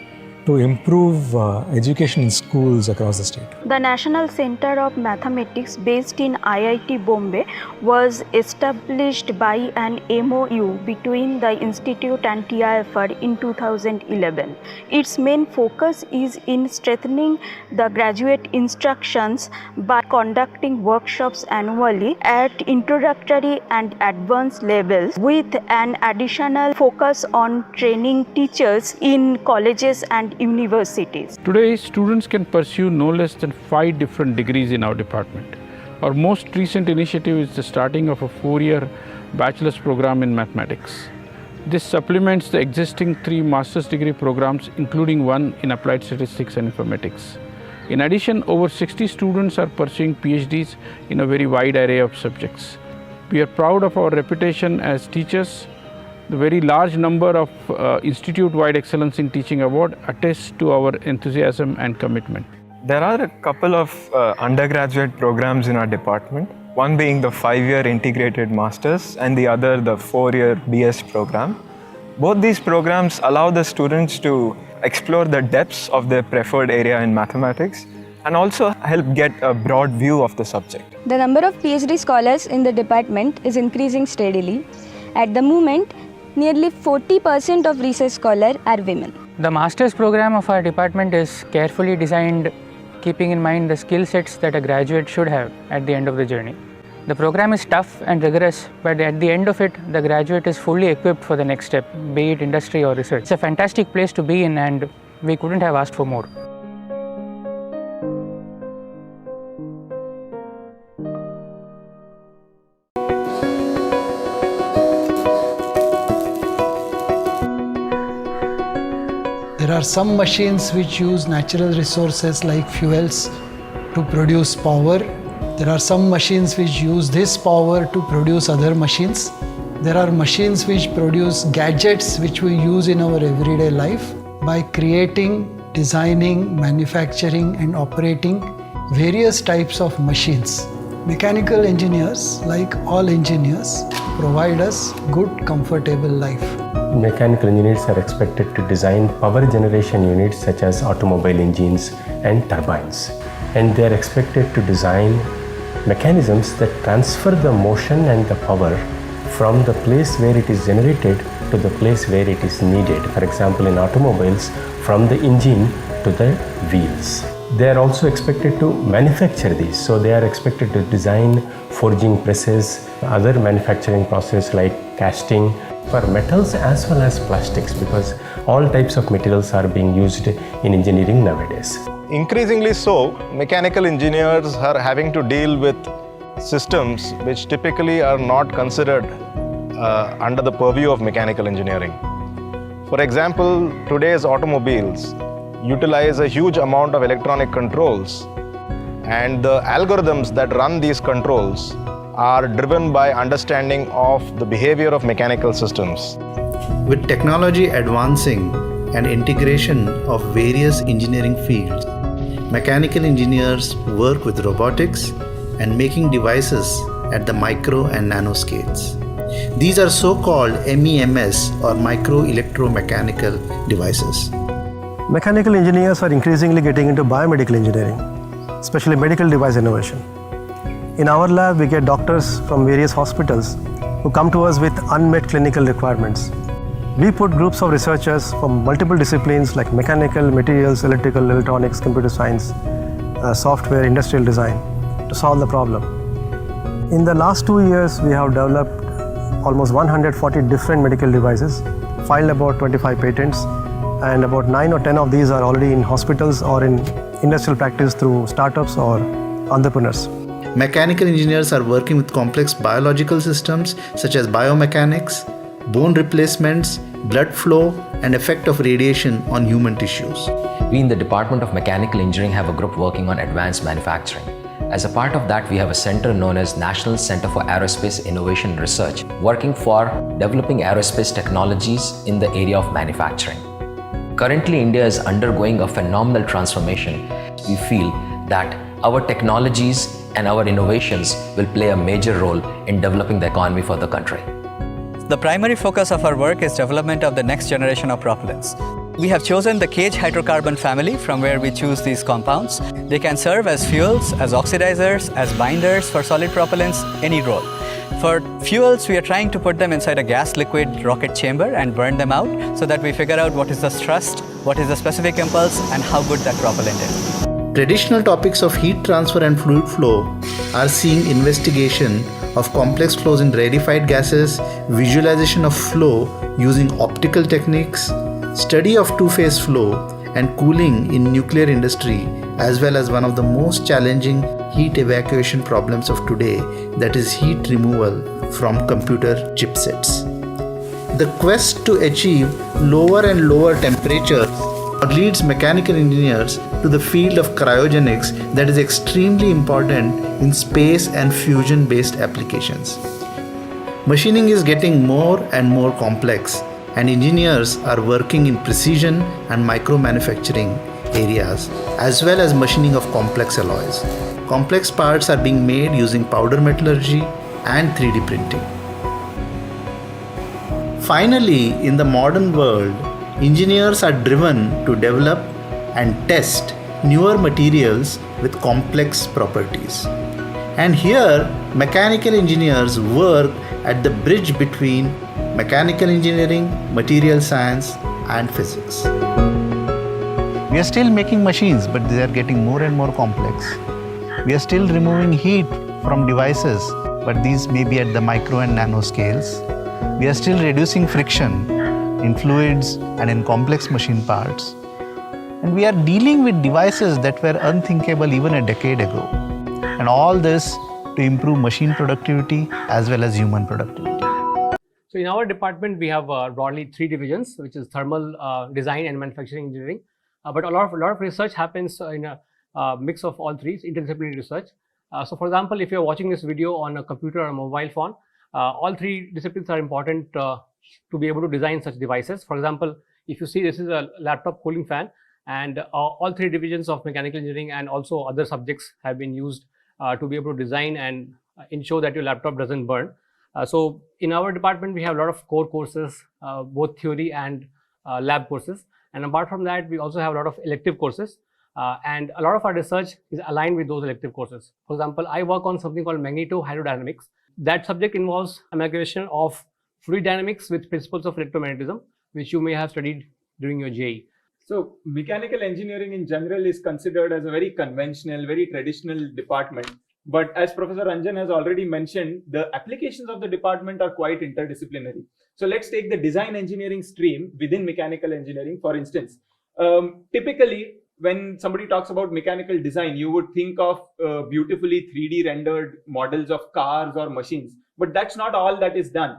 to improve education in schools across the state. The National Center of Mathematics based in IIT Bombay was established by an MOU between the institute and TIFR in 2011. Its main focus is in strengthening the graduate instructions by conducting workshops annually at introductory and advanced levels, with an additional focus on training teachers in colleges and universities. Today, students can pursue no less than 5 different degrees in our department. Our most recent initiative is the starting of a 4-year bachelor's program in mathematics. This supplements the existing 3 master's degree programs, including one in applied statistics and informatics. In addition, over 60 students are pursuing PhDs in a very wide array of subjects. We are proud of our reputation as teachers. The very large number of Institute-wide Excellence in Teaching Award attests to our enthusiasm and commitment. There are a couple of undergraduate programs in our department, one being the 5-year integrated masters and the other the 4-year BS program. Both these programs allow the students to explore the depths of their preferred area in mathematics and also help get a broad view of the subject. The number of PhD scholars in the department is increasing steadily. At the moment, nearly 40% of research scholars are women. The master's program of our department is carefully designed, keeping in mind the skill sets that a graduate should have at the end of the journey. The program is tough and rigorous, but at the end of it, the graduate is fully equipped for the next step, be it industry or research. It's a fantastic place to be in, and we couldn't have asked for more. There are some machines which use natural resources like fuels to produce power. There are some machines which use this power to produce other machines. There are machines which produce gadgets which we use in our everyday life. By creating, designing, manufacturing and operating various types of machines, mechanical engineers, like all engineers, provide us good, comfortable life. Mechanical engineers are expected to design power generation units such as automobile engines and turbines. And they are expected to design mechanisms that transfer the motion and the power from the place where it is generated to the place where it is needed. For example, in automobiles, from the engine to the wheels. They are also expected to manufacture these. So they are expected to design forging presses, other manufacturing process like casting for metals as well as plastics, because all types of materials are being used in engineering nowadays. Increasingly so, mechanical engineers are having to deal with systems which typically are not considered under the purview of mechanical engineering. For example, today's automobiles utilize a huge amount of electronic controls, and the algorithms that run these controls are driven by understanding of the behavior of mechanical systems. With technology advancing and integration of various engineering fields, mechanical engineers work with robotics and making devices at the micro and nano scales. These are so-called MEMS or micro electromechanical devices. Mechanical engineers are increasingly getting into biomedical engineering, especially medical device innovation. In our lab, we get doctors from various hospitals who come to us with unmet clinical requirements. We put groups of researchers from multiple disciplines like mechanical, materials, electrical, electronics, computer science, software, industrial design to solve the problem. In the last 2 years, we have developed almost 140 different medical devices, filed about 25 patents, and about 9 or 10 of these are already in hospitals or in industrial practice through startups or entrepreneurs. Mechanical engineers are working with complex biological systems such as biomechanics, bone replacements, blood flow, and effect of radiation on human tissues. We in the Department of Mechanical Engineering have a group working on advanced manufacturing. As a part of that, we have a center known as National Center for Aerospace Innovation and Research, working for developing aerospace technologies in the area of manufacturing. Currently, India is undergoing a phenomenal transformation. We feel that our technologies and our innovations will play a major role in developing the economy for the country. The primary focus of our work is development of the next generation of propellants. We have chosen the cage hydrocarbon family from where we choose these compounds. They can serve as fuels, as oxidizers, as binders for solid propellants, any role. For fuels, we are trying to put them inside a gas liquid rocket chamber and burn them out so that we figure out what is the thrust, what is the specific impulse, and how good that propellant is. Traditional topics of heat transfer and fluid flow are seeing investigation of complex flows in rarefied gases, visualization of flow using optical techniques, study of two-phase flow, and cooling in nuclear industry, as well as one of the most challenging heat evacuation problems of today, that is heat removal from computer chipsets. The quest to achieve lower and lower temperatures leads mechanical engineers to the field of cryogenics that is extremely important in space and fusion-based applications. Machining is getting more and more complex, and engineers are working in precision and micro-manufacturing areas, as well as machining of complex alloys. Complex parts are being made using powder metallurgy and 3D printing. Finally, in the modern world, engineers are driven to develop and test newer materials with complex properties. And here, mechanical engineers work at the bridge between mechanical engineering, material science, and physics. We are still making machines, but they are getting more and more complex. We are still removing heat from devices, but these may be at the micro and nano scales. We are still reducing friction in fluids and in complex machine parts. And we are dealing with devices that were unthinkable even a decade ago. And all this to improve machine productivity as well as human productivity. So in our department, we have broadly 3 divisions, which is thermal, design and manufacturing engineering. But a lot of research happens in a mix of all 3, interdisciplinary research. So for example, if you're watching this video on a computer or a mobile phone, all 3 disciplines are important to be able to design such devices. For example, if you see, this is a laptop cooling fan, and all 3 divisions of mechanical engineering and also other subjects have been used to be able to design and ensure that your laptop doesn't burn. So in our department, we have a lot of core courses, both theory and lab courses. And apart from that, we also have a lot of elective courses. And a lot of our research is aligned with those elective courses. For example, I work on something called magnetohydrodynamics. That subject involves amalgamation of fluid dynamics with principles of electromagnetism, which you may have studied during your JEE. So mechanical engineering in general is considered as a very conventional, very traditional department. But as Professor Ranjan has already mentioned, the applications of the department are quite interdisciplinary. So let's take the design engineering stream within mechanical engineering, for instance. Typically, when somebody talks about mechanical design, you would think of beautifully 3D rendered models of cars or machines. But that's not all that is done.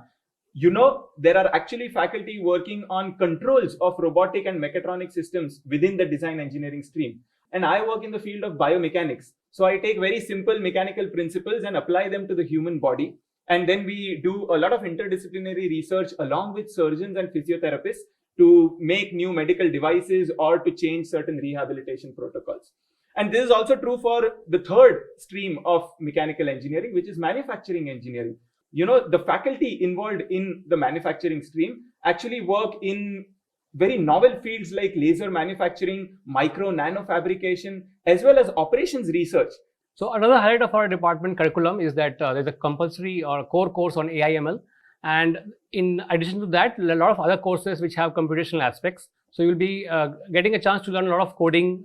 You know, there are actually faculty working on controls of robotic and mechatronic systems within the design engineering stream. And I work in the field of biomechanics. So I take very simple mechanical principles and apply them to the human body. And then we do a lot of interdisciplinary research along with surgeons and physiotherapists to make new medical devices or to change certain rehabilitation protocols. And this is also true for the third stream of mechanical engineering, which is manufacturing engineering. You know, the faculty involved in the manufacturing stream actually work in very novel fields like laser manufacturing, micro-nano fabrication, as well as operations research. So another highlight of our department curriculum is that there's a compulsory or core course on AI/ML. And in addition to that, a lot of other courses which have computational aspects. So you'll be getting a chance to learn a lot of coding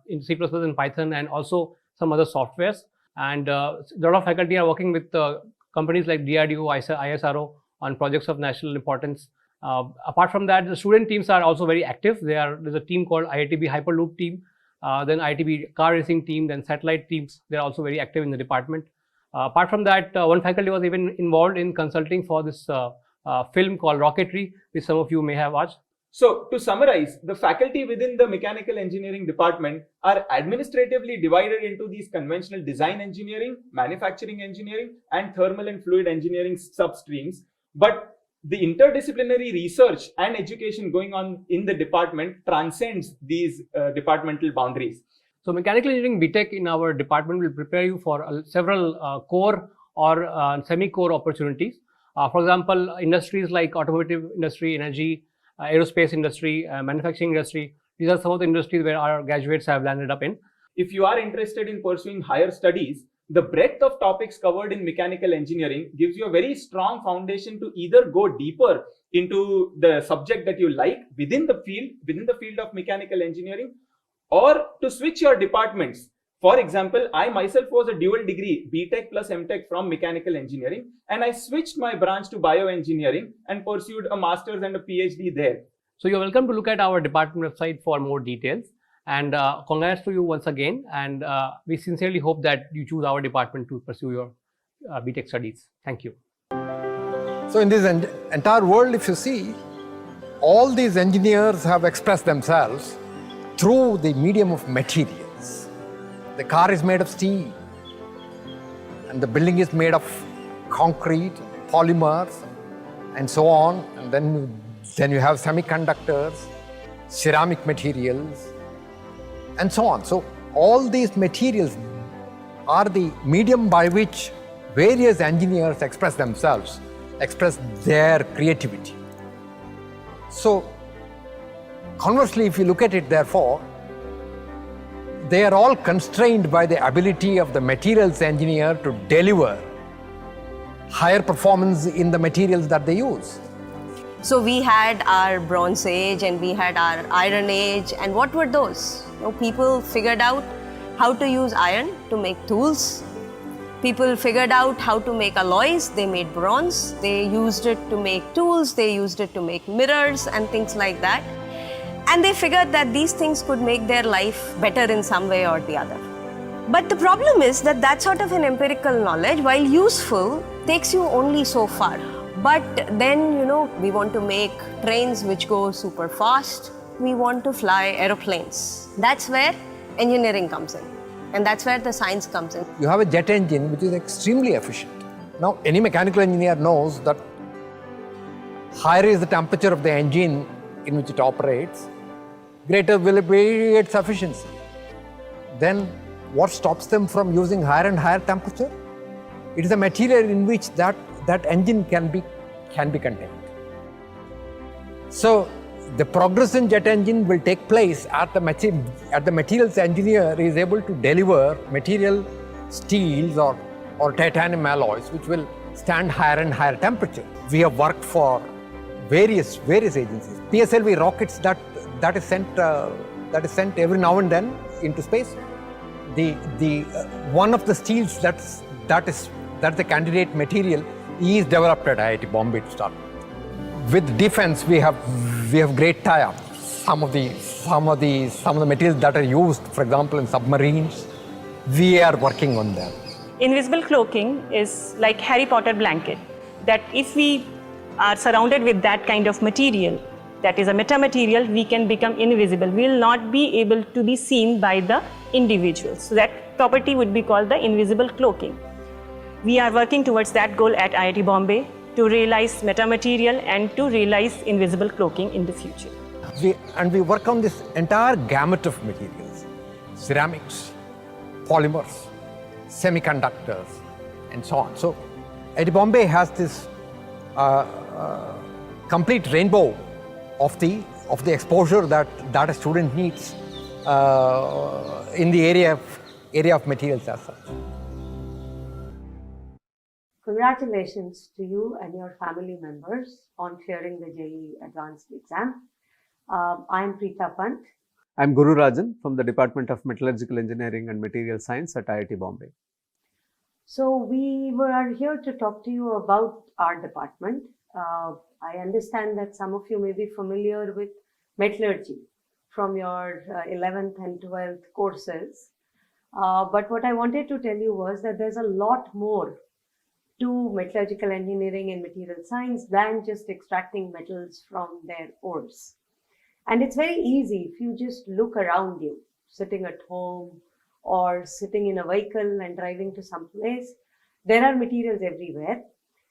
in C++ and Python, and also some other softwares. And a lot of faculty are working with companies like DRDO, ISRO on projects of national importance. Apart from that, the student teams are also very active. There's a team called IITB Hyperloop team, then IITB car racing team, then satellite teams. They're also very active in the department. Apart from that, one faculty was even involved in consulting for this film called Rocketry, which some of you may have watched. So to summarize, the faculty within the mechanical engineering department are administratively divided into these conventional design engineering, manufacturing engineering, and thermal and fluid engineering substreams. But the interdisciplinary research and education going on in the department transcends these departmental boundaries. So mechanical engineering BTech in our department will prepare you for several core or semi-core opportunities. For example, industries like automotive industry, energy, aerospace industry, manufacturing industry. These are some of the industries where our graduates have landed up in. If you are interested in pursuing higher studies, the breadth of topics covered in mechanical engineering gives you a very strong foundation to either go deeper into the subject that you like within the field of mechanical engineering, or to switch your departments. For example, I myself was a dual degree BTech plus MTech from mechanical engineering, and I switched my branch to bioengineering and pursued a master's and a PhD there. So you're welcome to look at our department website for more details. And congrats to you once again. And we sincerely hope that you choose our department to pursue your BTech studies. Thank you. So in this entire world, if you see, all these engineers have expressed themselves through the medium of materials. The car is made of steel, and the building is made of concrete, polymers, and so on. And then you have semiconductors, ceramic materials, and so on. So all these materials are the medium by which various engineers express themselves, express their creativity. So conversely, if you look at it, therefore, they are all constrained by the ability of the materials engineer to deliver higher performance in the materials that they use. So we had our Bronze Age and we had our Iron Age, and what were those? People figured out how to use iron to make tools. People figured out how to make alloys. They made bronze. They used it to make tools. They used it to make mirrors and things like that. And they figured that these things could make their life better in some way or the other. But the problem is that that sort of an empirical knowledge, while useful, takes you only so far. But then, we want to make trains which go super fast. We want to fly aeroplanes. That's where engineering comes in. And that's where the science comes in. You have a jet engine which is extremely efficient. Now, any mechanical engineer knows that higher is the temperature of the engine in which it operates, greater will be its efficiency. Then what stops them from using higher and higher temperature? It is a material in which that engine can be contained. So the progress in jet engine will take place at the materials engineer is able to deliver material steels or titanium alloys which will stand higher and higher temperature. We have worked for various agencies. PSLV rockets that is sent every now and then into space. The one of the steels that's the candidate material is developed at IIT Bombay to start. With defense, we have great tie-ups. Some of the materials that are used, for example, in submarines, we are working on them. Invisible cloaking is like Harry Potter blanket, that if we are surrounded with that kind of material, that is a metamaterial, we can become invisible. We will not be able to be seen by the individuals. So that property would be called the invisible cloaking. We are working towards that goal at IIT Bombay to realize metamaterial and to realize invisible cloaking in the future. We work on this entire gamut of materials: ceramics, polymers, semiconductors, and so on. So IIT Bombay has this complete rainbow of the exposure that a student needs in the area of materials as such. Congratulations to you and your family members on clearing the JEE Advanced exam. I am Preeta Pant. I am Guru Rajan from the Department of Metallurgical Engineering and Material Science at IIT Bombay. So we were here to talk to you about our department. I understand that some of you may be familiar with metallurgy from your 11th and 12th courses. But what I wanted to tell you was that there's a lot more to metallurgical engineering and material science than just extracting metals from their ores. And it's very easy if you just look around you, sitting at home or sitting in a vehicle and driving to some place. There are materials everywhere,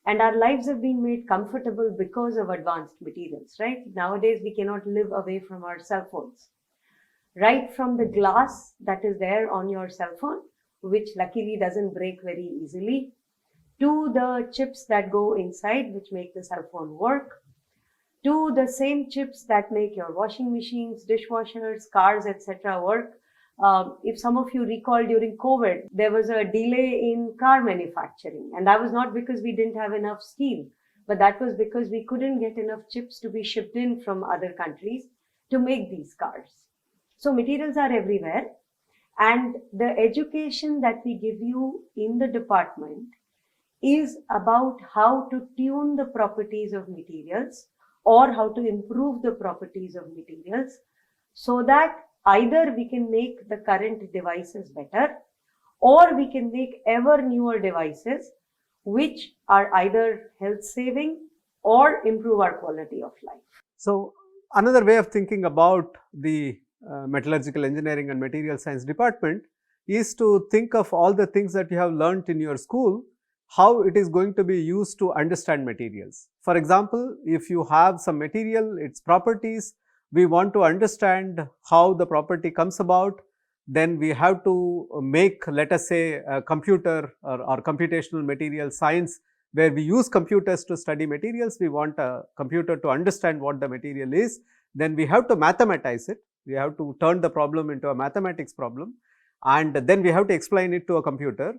and our lives have been made comfortable because of advanced materials, right? Nowadays, we cannot live away from our cell phones. Right from the glass that is there on your cell phone, which luckily doesn't break very easily, to the chips that go inside, which make the cell phone work, to the same chips that make your washing machines, dishwashers, cars, etc. work. If some of you recall, during COVID, there was a delay in car manufacturing, and that was not because we didn't have enough steel, but that was because we couldn't get enough chips to be shipped in from other countries to make these cars. So materials are everywhere, and the education that we give you in the department is about how to tune the properties of materials or how to improve the properties of materials so that either we can make the current devices better or we can make ever newer devices which are either health saving or improve our quality of life. So another way of thinking about the metallurgical engineering and material science department is to think of all the things that you have learnt in your school, how it is going to be used to understand materials. For example, if you have some material, its properties, we want to understand how the property comes about, then we have to make, let us say, a computer or computational material science where we use computers to study materials. We want a computer to understand what the material is. Then we have to mathematize it. We have to turn the problem into a mathematics problem, and then we have to explain it to a computer,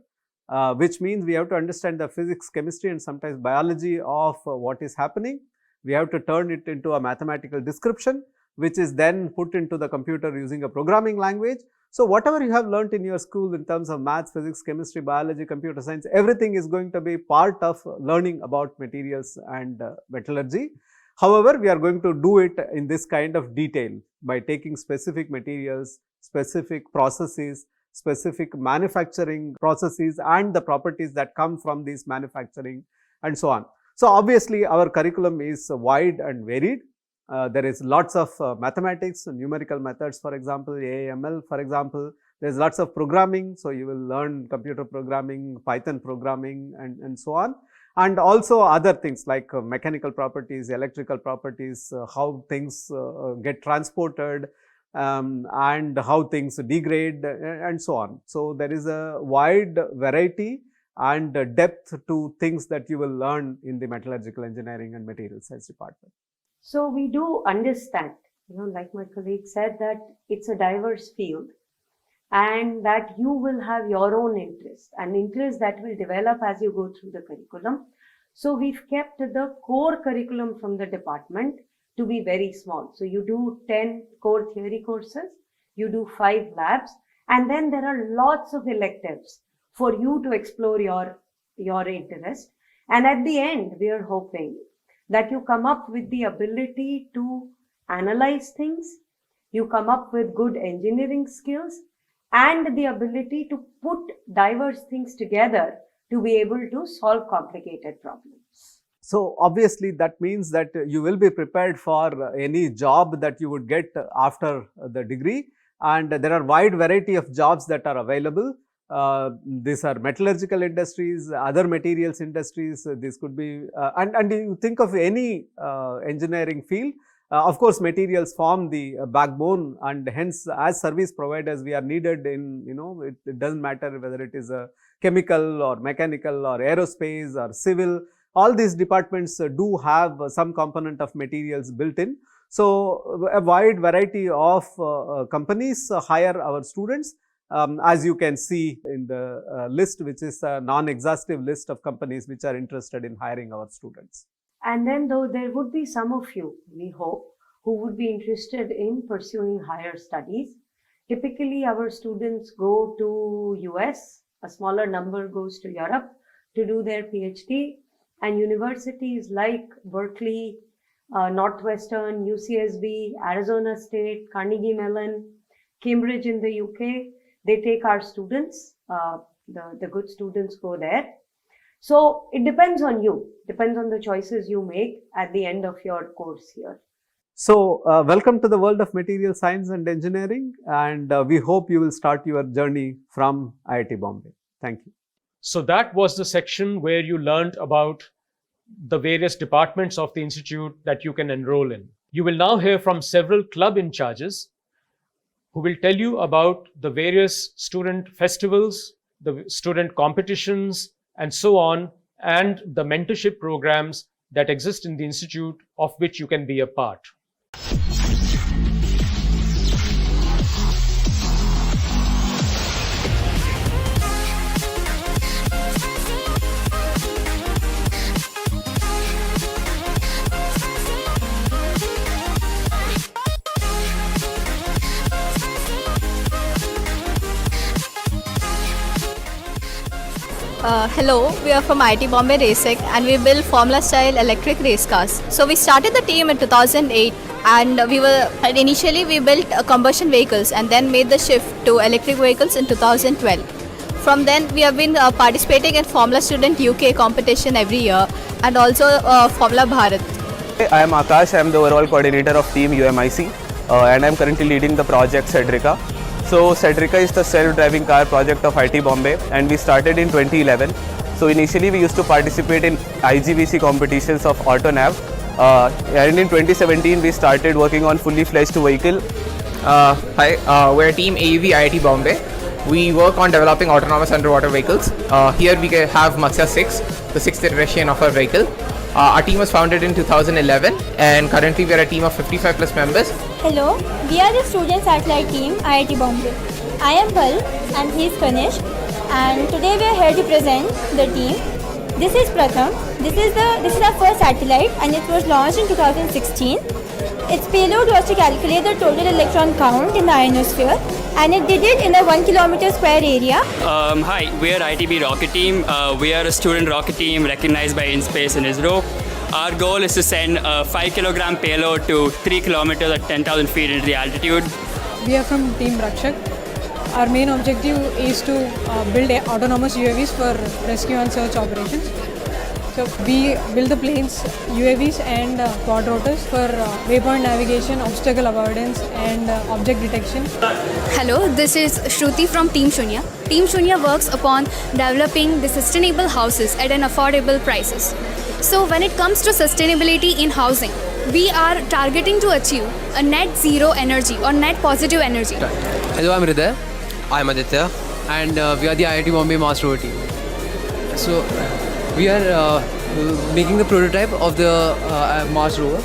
which means we have to understand the physics, chemistry, and sometimes biology of what is happening. We have to turn it into a mathematical description, which is then put into the computer using a programming language. So whatever you have learnt in your school in terms of maths, physics, chemistry, biology, computer science, everything is going to be part of learning about materials and metallurgy. However, we are going to do it in this kind of detail by taking specific materials, specific processes, specific manufacturing processes and the properties that come from these manufacturing and so on. So obviously our curriculum is wide and varied. There is lots of mathematics, numerical methods, for example, AML, for example. There's lots of programming, so you will learn computer programming, Python programming, and so on. And also other things like mechanical properties, electrical properties, how things get transported, and how things degrade, and so on. So there is a wide variety and depth to things that you will learn in the metallurgical engineering and material science department. So we do understand, like my colleague said, that it's a diverse field and that you will have your own interest, an interest that will develop as you go through the curriculum. So we've kept the core curriculum from the department to be very small. So you do 10 core theory courses, you do 5 labs, and then there are lots of electives for you to explore your interest. And at the end, we are hoping that you come up with the ability to analyze things, you come up with good engineering skills, and the ability to put diverse things together to be able to solve complicated problems. So obviously that means that you will be prepared for any job that you would get after the degree, and there are wide variety of jobs that are available. These are metallurgical industries, other materials industries. This could be, and you think of any engineering field. Of course, materials form the backbone, and hence as service providers we are needed in, it doesn't matter whether it is a chemical or mechanical or aerospace or civil. All these departments do have some component of materials built in. So a wide variety of companies hire our students, as you can see in the list, which is a non-exhaustive list of companies which are interested in hiring our students. And then though there would be some of you, we hope, who would be interested in pursuing higher studies. Typically our students go to US, a smaller number goes to Europe to do their PhD, and universities like Berkeley, Northwestern, UCSB, Arizona State, Carnegie Mellon, Cambridge in the UK, they take our students, the good students go there. So it depends on you, depends on the choices you make at the end of your course here. So welcome to the world of material science and engineering, and we hope you will start your journey from IIT Bombay. Thank you. So that was the section where you learned about the various departments of the institute that you can enroll in. You will now hear from several club in charges who will tell you about the various student festivals, the student competitions, and so on, and the mentorship programs that exist in the institute of which you can be a part. Hello, we are from IIT Bombay Racing and we build Formula style electric race cars. So we started the team in 2008 and initially we built combustion vehicles and then made the shift to electric vehicles in 2012. From then we have been participating in Formula Student UK competition every year and also Formula Bharat. I am Akash, I am the overall coordinator of team UMIC and I am currently leading the project Cedrica. So Cedrica is the self-driving car project of IIT Bombay and we started in 2011. So initially we used to participate in IGBC competitions of AutoNav and in 2017 we started working on fully fledged vehicle. Hi, we're team AUV IIT Bombay. We work on developing autonomous underwater vehicles. Here we have Matsya 6, the 6th iteration of our vehicle. Our team was founded in 2011 and currently we are a team of 55 plus members. Hello, we are the student satellite team IIT Bombay. I am Bal and he is Kanish and today we are here to present the team. This is Pratham. This is our first satellite and it was launched in 2016. Its payload was to calculate the total electron count in the ionosphere and it did it in a 1 km square area. Hi, we are ITB rocket team. We are a student rocket team recognized by InSpace and ISRO. Our goal is to send a 5 kilogram payload to 3 kilometers at 10,000 feet into the altitude. We are from Team Rakshak. Our main objective is to build autonomous UAVs for rescue and search operations. So we build the planes, UAVs and quadrotors for waypoint navigation, obstacle avoidance and object detection. Hello, this is Shruti from Team Shunya. Team Shunya works upon developing the sustainable houses at an affordable prices. So when it comes to sustainability in housing, we are targeting to achieve a net zero energy or net positive energy. Hello, I'm Hriday. I'm Aditya and we are the IIT Bombay Mars Rover team. So we are making the prototype of the Mars Rover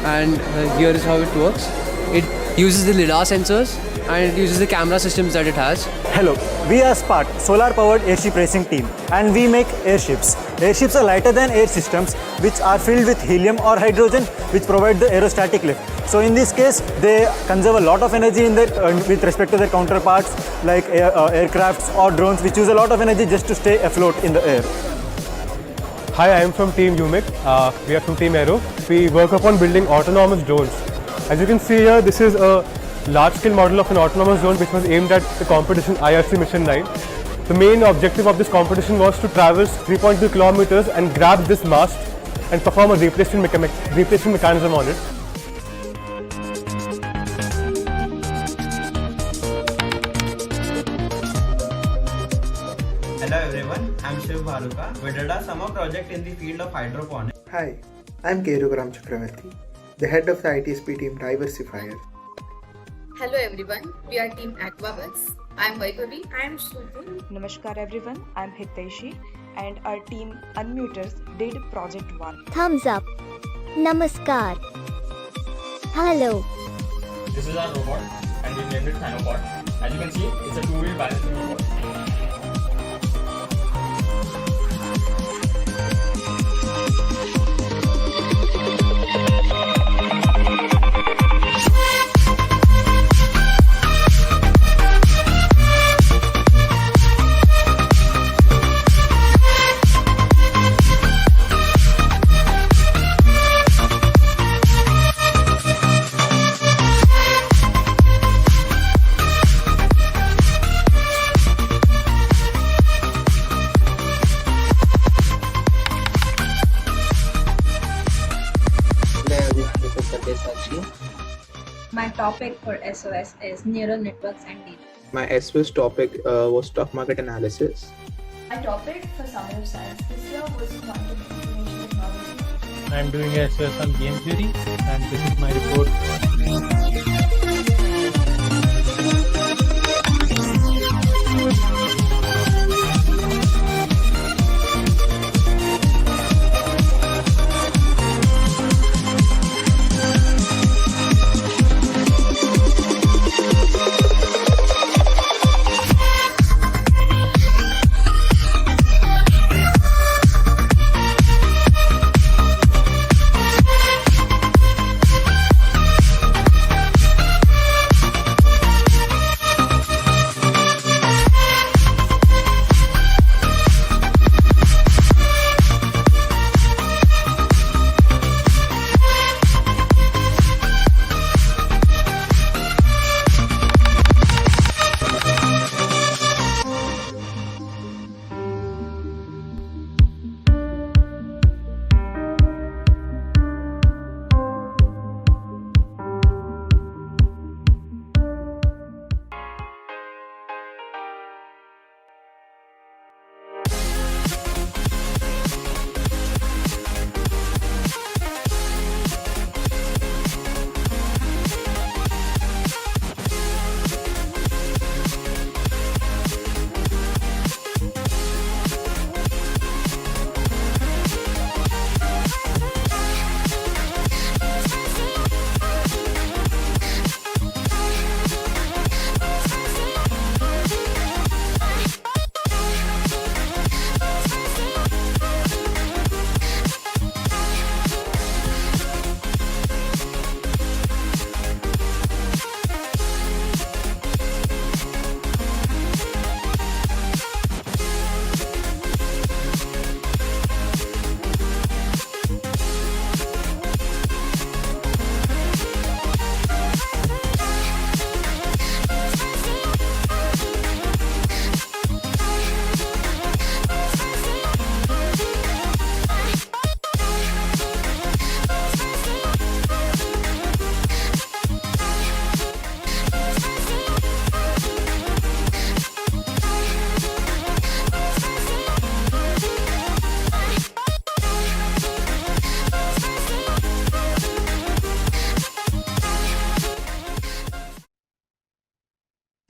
and here is how it works. It uses the LiDAR sensors and it uses the camera systems that it has. Hello, we are Spark, solar-powered airship racing team, and we make airships. Airships are lighter than air systems, which are filled with helium or hydrogen, which provide the aerostatic lift. So in this case, they conserve a lot of energy in their, with respect to their counterparts like aircrafts or drones, which use a lot of energy just to stay afloat in the air. Hi, I am from Team UMIC. We are from Team Aero. We work upon building autonomous drones. As you can see here, this is a large-scale model of an autonomous drone which was aimed at the competition IRC Mission 9. The main objective of this competition was to traverse 3.2 kilometers and grab this mast and perform a replacement mechanism on it. Hello everyone, I'm Shiv Bhaluka. We did a summer project in the field of hydroponics. Hi, I'm Kerugram Chakravarti, the head of the ITSP team Diversifier. Hello everyone, we are team Aquabuds. I am Vaibhavi. I am Shruti. Namaskar everyone, I am Hiteshi and our team Unmuters did project 1. Thumbs up. Namaskar. Hello. This is our robot and we named it Thanopod. As you can see, it's a two-wheel balancing robot. My topic for SOS is neural networks and data. My SOS topic was stock market analysis. My topic for Summer of Science this year was quantum information technology. I am doing SOS on game theory and this is my report.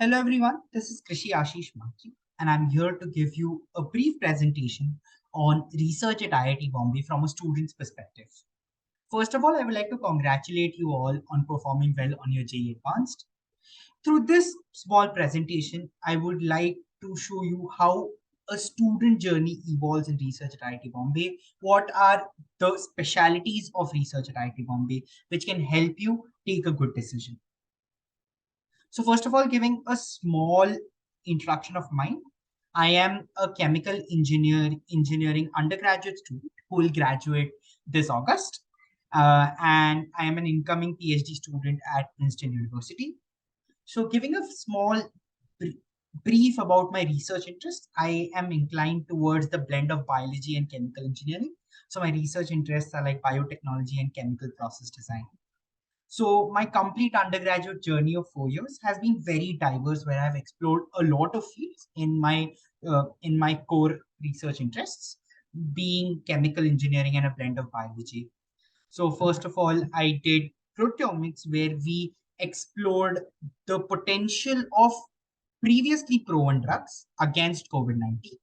Hello everyone, this is Krishi Ashish Maki and I'm here to give you a brief presentation on research at IIT Bombay from a student's perspective. First of all, I would like to congratulate you all on performing well on your JEE Advanced. Through this small presentation, I would like to show you how a student journey evolves in research at IIT Bombay. What are the specialities of research at IIT Bombay which can help you take a good decision. So first of all, giving a small introduction of mine, I am a chemical engineering undergraduate student who will graduate this August. And I am an incoming PhD student at Princeton University. So giving a small brief about my research interests, I am inclined towards the blend of biology and chemical engineering. So my research interests are like biotechnology and chemical process design. So my complete undergraduate journey of 4 years has been very diverse, where I've explored a lot of fields in my core research interests, being chemical engineering and a blend of biology. So first of all, I did proteomics, where we explored the potential of previously proven drugs against COVID-19.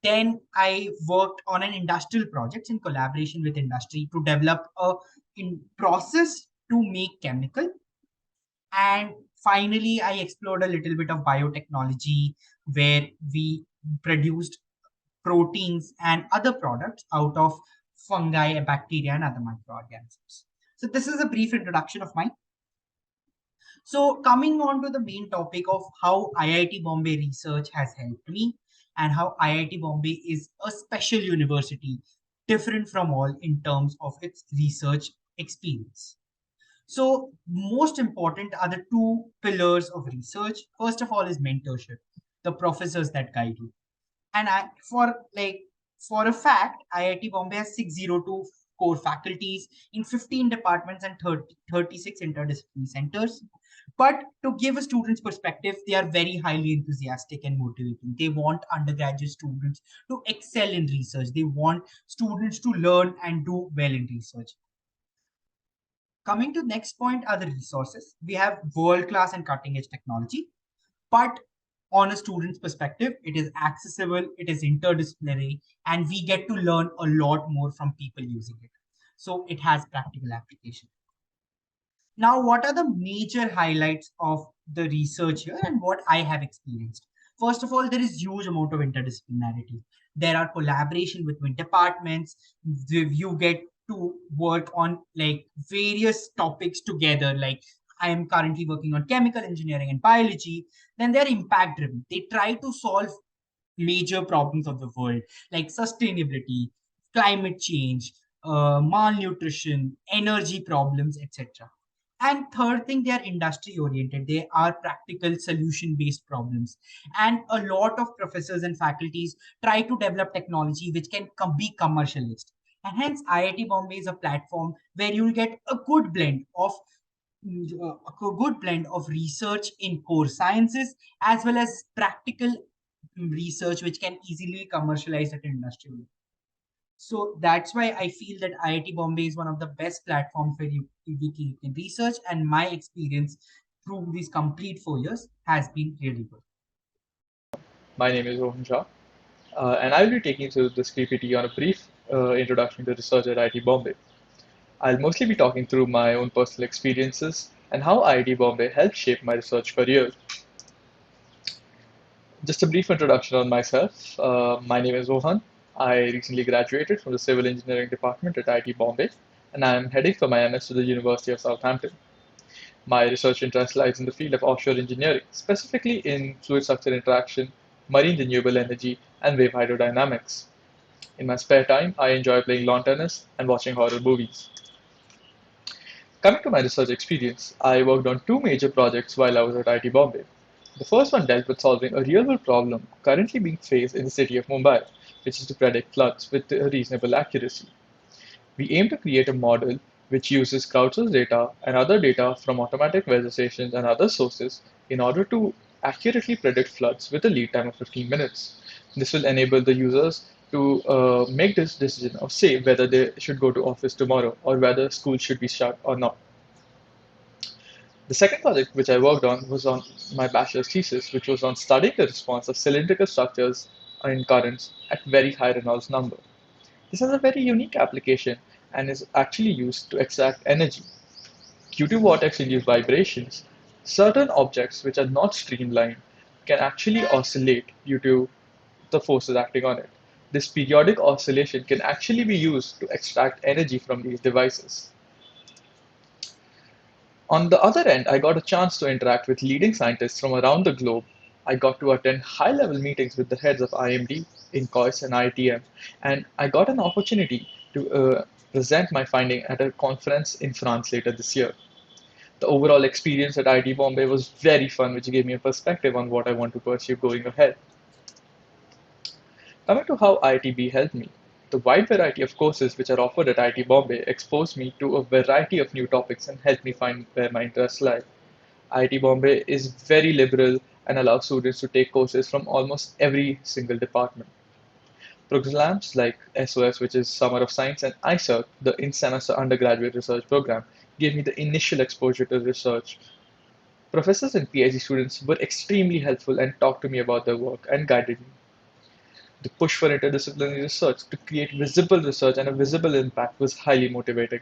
Then I worked on an industrial project in collaboration with industry to develop a process to make chemical. And finally, I explored a little bit of biotechnology, where we produced proteins and other products out of fungi, bacteria, and other microorganisms. So this is a brief introduction of mine. So coming on to the main topic of how IIT Bombay research has helped me and how IIT Bombay is a special university, different from all in terms of its research experience. So most important are the two pillars of research. First of all is mentorship, the professors that guide you. And for a fact, IIT Bombay has 602 core faculties in 15 departments and 36 interdisciplinary centers. But to give a student's perspective, they are very highly enthusiastic and motivating. They want undergraduate students to excel in research. They want students to learn and do well in research. Coming to next point are the resources. We have world-class and cutting-edge technology, but on a student's perspective, it is accessible, it is interdisciplinary, and we get to learn a lot more from people using it. So it has practical application. Now, what are the major highlights of the research here and what I have experienced? First of all, there is huge amount of interdisciplinarity. There are collaboration between departments. You get to work on like various topics together. Like I am currently working on chemical engineering and biology. Then they're impact driven. They try to solve major problems of the world like sustainability, climate change, malnutrition, energy problems, etc. And third thing, they are industry oriented. They are practical solution based problems. And a lot of professors and faculties try to develop technology which can be commercialized. And hence, IIT Bombay is a platform where you'll get a good blend of research in core sciences as well as practical research which can easily commercialize at industry. So that's why I feel that IIT Bombay is one of the best platforms where you can research, and my experience through these complete 4 years has been really good. My name is Rohan Shah, and I will be taking you through this PPT on a brief introduction to research at IIT Bombay. I'll mostly be talking through my own personal experiences and how IIT Bombay helped shape my research career. Just a brief introduction on myself. My name is Rohan. I recently graduated from the Civil Engineering Department at IIT Bombay, and I am heading for my MS to the University of Southampton. My research interest lies in the field of offshore engineering, specifically in fluid structure interaction, marine renewable energy, and wave hydrodynamics. In my spare time, I enjoy playing lawn tennis and watching horror movies. Coming to my research experience, I worked on two major projects while I was at IIT Bombay. The first one dealt with solving a real-world problem currently being faced in the city of Mumbai, which is to predict floods with a reasonable accuracy. We aim to create a model which uses crowdsourced data and other data from automatic weather stations and other sources in order to accurately predict floods with a lead time of 15 minutes. This will enable the users to make this decision of say whether they should go to office tomorrow or whether school should be shut or not. The second project which I worked on was on my bachelor's thesis, which was on studying the response of cylindrical structures in currents at very high Reynolds number. This has a very unique application and is actually used to extract energy. Due to vortex-induced vibrations, certain objects which are not streamlined can actually oscillate due to the forces acting on it. This periodic oscillation can actually be used to extract energy from these devices. On the other end, I got a chance to interact with leading scientists from around the globe. I got to attend high-level meetings with the heads of IMD, INCOIS, and IITM, and I got an opportunity to present my finding at a conference in France later this year. The overall experience at IIT Bombay was very fun, which gave me a perspective on what I want to pursue going ahead. Coming to how IITB helped me, the wide variety of courses which are offered at IIT Bombay exposed me to a variety of new topics and helped me find where my interests lie. IIT Bombay is very liberal and allows students to take courses from almost every single department. Programs like SOS, which is Summer of Science, and ICERC, the in-semester undergraduate research program, gave me the initial exposure to research. Professors and PhD students were extremely helpful and talked to me about their work and guided me. The push for interdisciplinary research to create visible research and a visible impact was highly motivating.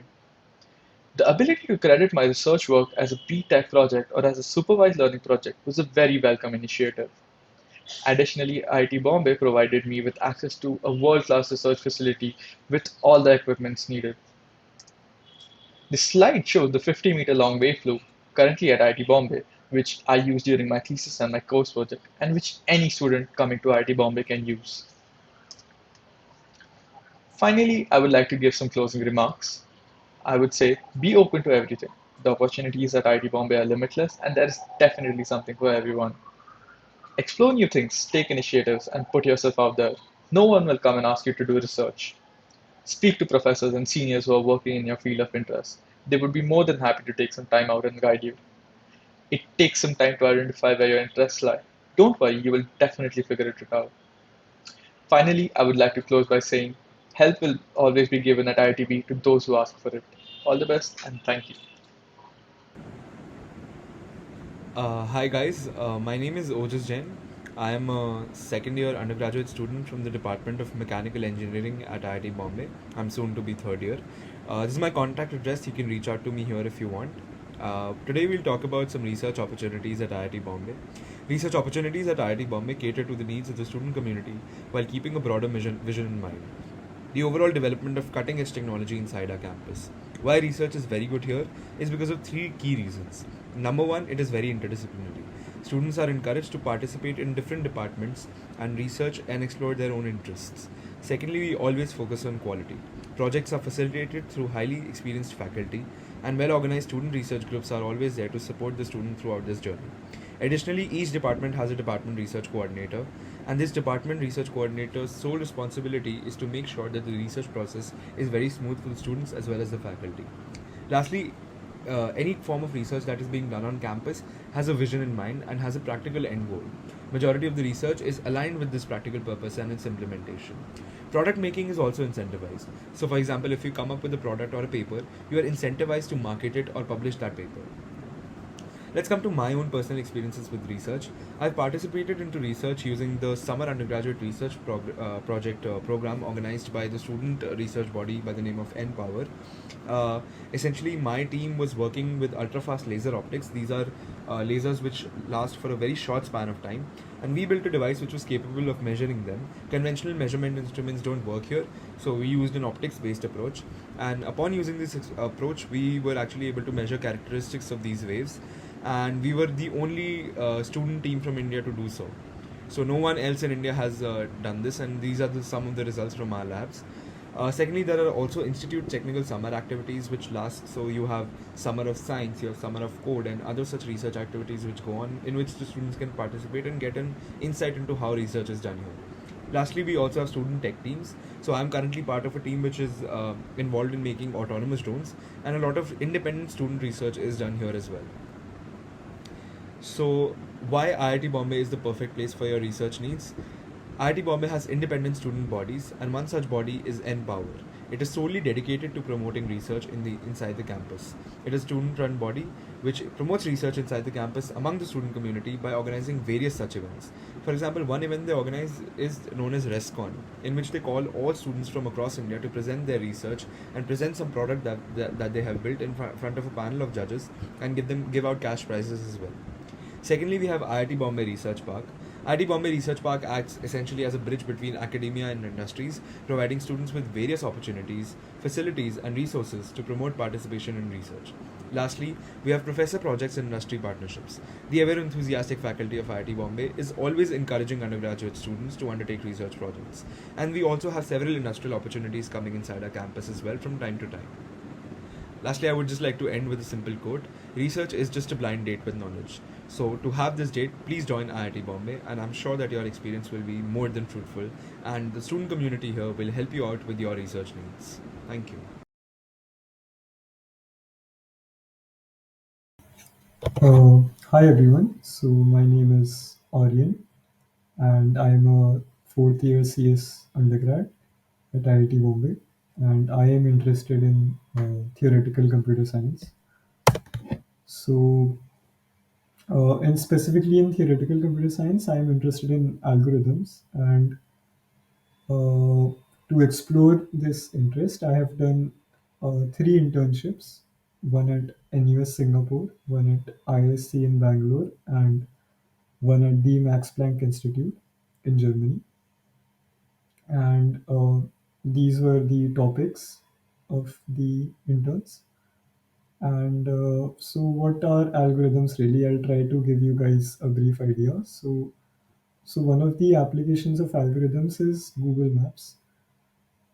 The ability to credit my research work as a B-Tech project or as a supervised learning project was a very welcome initiative. Additionally, IIT Bombay provided me with access to a world-class research facility with all the equipments needed. This slide shows the 50-meter long wave loop currently at IIT Bombay, which I used during my thesis and my course project, and which any student coming to IIT Bombay can use. Finally, I would like to give some closing remarks. I would say be open to everything. The opportunities at IIT Bombay are limitless, and there is definitely something for everyone. Explore new things, take initiatives, and put yourself out there. No one will come and ask you to do research. Speak to professors and seniors who are working in your field of interest. They would be more than happy to take some time out and guide you. It takes some time to identify where your interests lie. Don't worry, you will definitely figure it out. Finally, I would like to close by saying help will always be given at IITB to those who ask for it. All the best and thank you. Hi guys, my name is Ojas Jain. I am a second year undergraduate student from the Department of Mechanical Engineering at IIT Bombay. I'm soon to be third year. This is my contact address. You can reach out to me here if you want. Today we'll talk about some research opportunities at IIT Bombay. Research opportunities at IIT Bombay cater to the needs of the student community while keeping a broader vision in mind. The overall development of cutting edge technology inside our campus. Why research is very good here is because of three key reasons. Number one, it is very interdisciplinary. Students are encouraged to participate in different departments and research and explore their own interests. Secondly, we always focus on quality. Projects are facilitated through highly experienced faculty, and well-organized student research groups are always there to support the student throughout this journey. Additionally, each department has a department research coordinator, and this department research coordinator's sole responsibility is to make sure that the research process is very smooth for the students as well as the faculty. Lastly, any form of research that is being done on campus has a vision in mind and has a practical end goal. Majority of the research is aligned with this practical purpose and its implementation. Product making is also incentivized. So for example, if you come up with a product or a paper, you are incentivized to market it or publish that paper. Let's come to my own personal experiences with research. I've participated into research using the Summer Undergraduate Research program organized by the student research body by the name of NPower. Essentially, my team was working with ultra-fast laser optics. These are lasers which last for a very short span of time, and we built a device which was capable of measuring them. Conventional measurement instruments don't work here, so we used an optics-based approach. And upon using this approach, we were actually able to measure characteristics of these waves, and we were the only student team from India to do so. So no one else in India has done this, and these are some of the results from our labs. Secondly, there are also institute technical summer activities which last. So you have Summer of Science, you have Summer of Code, and other such research activities which go on, in which the students can participate and get an insight into how research is done here. Lastly, we also have student tech teams. So I'm currently part of a team which is involved in making autonomous drones, and a lot of independent student research is done here as well. So why IIT Bombay is the perfect place for your research needs? IIT Bombay has independent student bodies, and one such body is NPower. It is solely dedicated to promoting research inside the campus. It is a student-run body which promotes research inside the campus among the student community by organizing various such events. For example, one event they organize is known as ResCon, in which they call all students from across India to present their research and present some product that they have built in front of a panel of judges and give out cash prizes as well. Secondly, we have IIT Bombay Research Park. IIT Bombay Research Park acts essentially as a bridge between academia and industries, providing students with various opportunities, facilities, and resources to promote participation in research. Lastly, we have professor projects and industry partnerships. The ever enthusiastic faculty of IIT Bombay is always encouraging undergraduate students to undertake research projects. And we also have several industrial opportunities coming inside our campus as well from time to time. Lastly, I would just like to end with a simple quote: research is just a blind date with knowledge. So, to have this date, please join IIT Bombay, and I'm sure that your experience will be more than fruitful, and the student community here will help you out with your research needs. Thank you. Hi everyone. So my name is Aryan, and I'm a fourth year CS undergrad at IIT Bombay, and I am interested in theoretical computer science. So, and specifically in theoretical computer science, I am interested in algorithms, and to explore this interest, I have done three internships: one at NUS Singapore, one at ISC in Bangalore, and one at the Max Planck Institute in Germany. And these were the topics of the interns. And so, what are algorithms really? I'll try to give you guys a brief idea. So one of the applications of algorithms is Google Maps.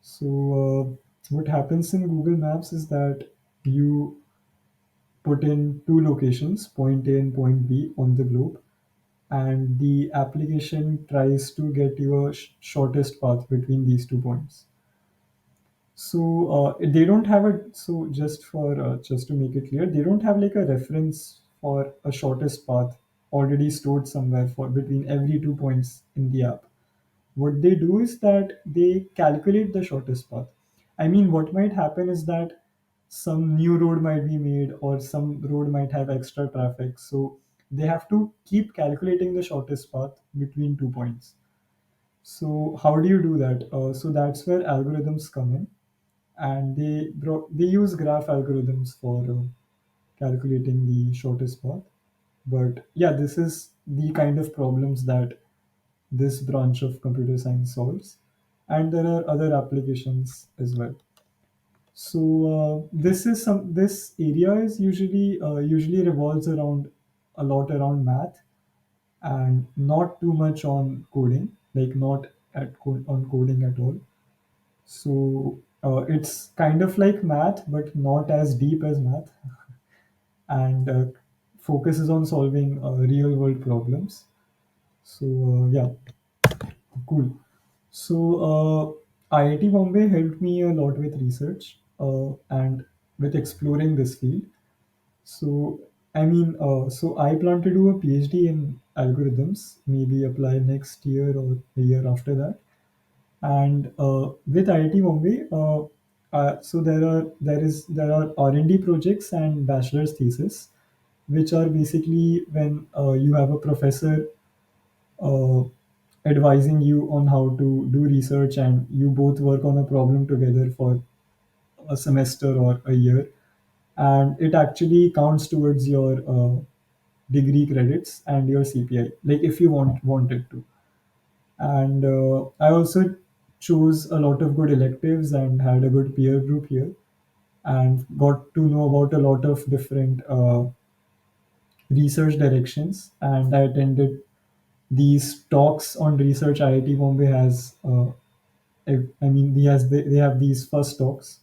So, what happens in Google Maps is that you put in two locations, point A and point B, on the globe, and the application tries to get you a shortest path between these 2 points. So they don't have a so just to make it clear, they don't have like a reference for a shortest path already stored somewhere for between every 2 points in the app. What they do is that they calculate the shortest path. I mean, what might happen is that some new road might be made or some road might have extra traffic. So they have to keep calculating the shortest path between 2 points. So how do you do that? So that's where algorithms come in, and they use graph algorithms for calculating the shortest path. But yeah, this is the kind of problems that this branch of computer science solves, and there are other applications as well. So this area is usually revolves around a lot around math and not too much on coding, like not on coding at all. So it's kind of like math, but not as deep as math, and focuses on solving real world problems. So yeah, cool. So IIT Bombay helped me a lot with research and with exploring this field. So so I plan to do a PhD in algorithms, maybe apply next year or a year after that. And with IIT Bombay, so there are R&D projects and bachelor's thesis, which are basically when you have a professor uh, advising you on how to do research, and you both work on a problem together for a semester or a year, and it actually counts towards your degree credits and your CPI, like if you want it to. And I also chose a lot of good electives and had a good peer group here, and got to know about a lot of different research directions. And I attended these talks on research IIT Bombay has. They have these first talks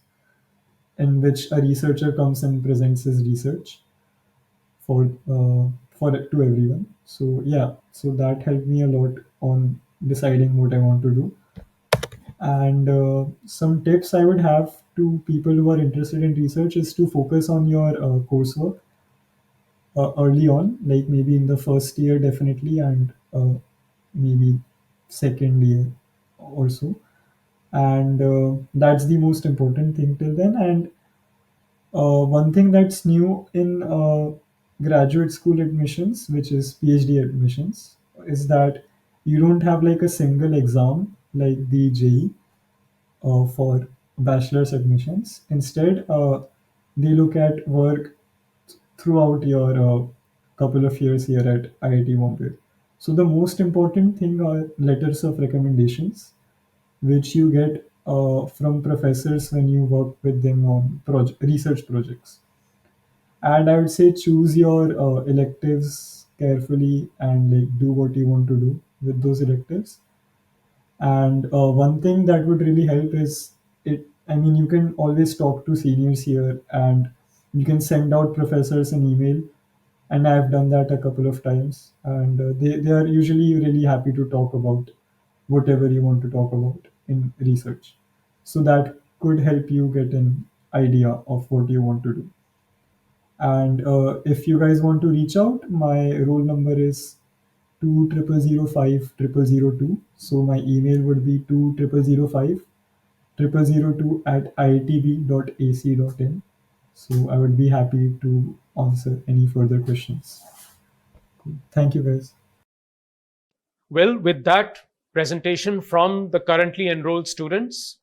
in which a researcher comes and presents his research for to everyone. So yeah, so that helped me a lot on deciding what I want to do. And some tips I would have to people who are interested in research is to focus on your coursework early on, like maybe in the first year definitely, and maybe second year also. and that's the most important thing till then. And one thing that's new in graduate school admissions, which is PhD admissions, is that you don't have like a single exam like the JEE for bachelor's admissions. Instead, they look at work throughout your couple of years here at IIT Bombay. So the most important thing are letters of recommendations, which you get from professors when you work with them on research projects. And I would say choose your electives carefully and like do what you want to do with those electives. And one thing that would really help is it. I mean, you can always talk to seniors here, and you can send out professors an email. And I've done that a couple of times, and they are usually really happy to talk about whatever you want to talk about in research. So that could help you get an idea of what you want to do. And if you guys want to reach out, my roll number is 200050002. So my email would be 200050002 at iitb.ac.in. So I would be happy to answer any further questions. Thank you, guys. Well, with that presentation from the currently enrolled students,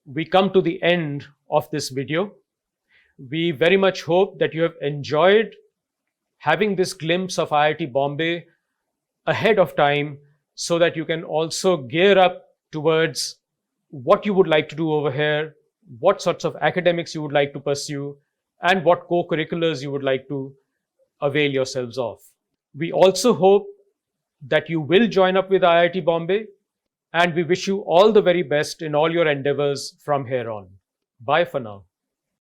we come to the end of this video. We very much hope that you have enjoyed having this glimpse of IIT Bombay ahead of time so that you can also gear up towards what you would like to do over here, what sorts of academics you would like to pursue, and what co-curriculars you would like to avail yourselves of. We also hope that you will join up with IIT Bombay, and we wish you all the very best in all your endeavors from here on. Bye for now.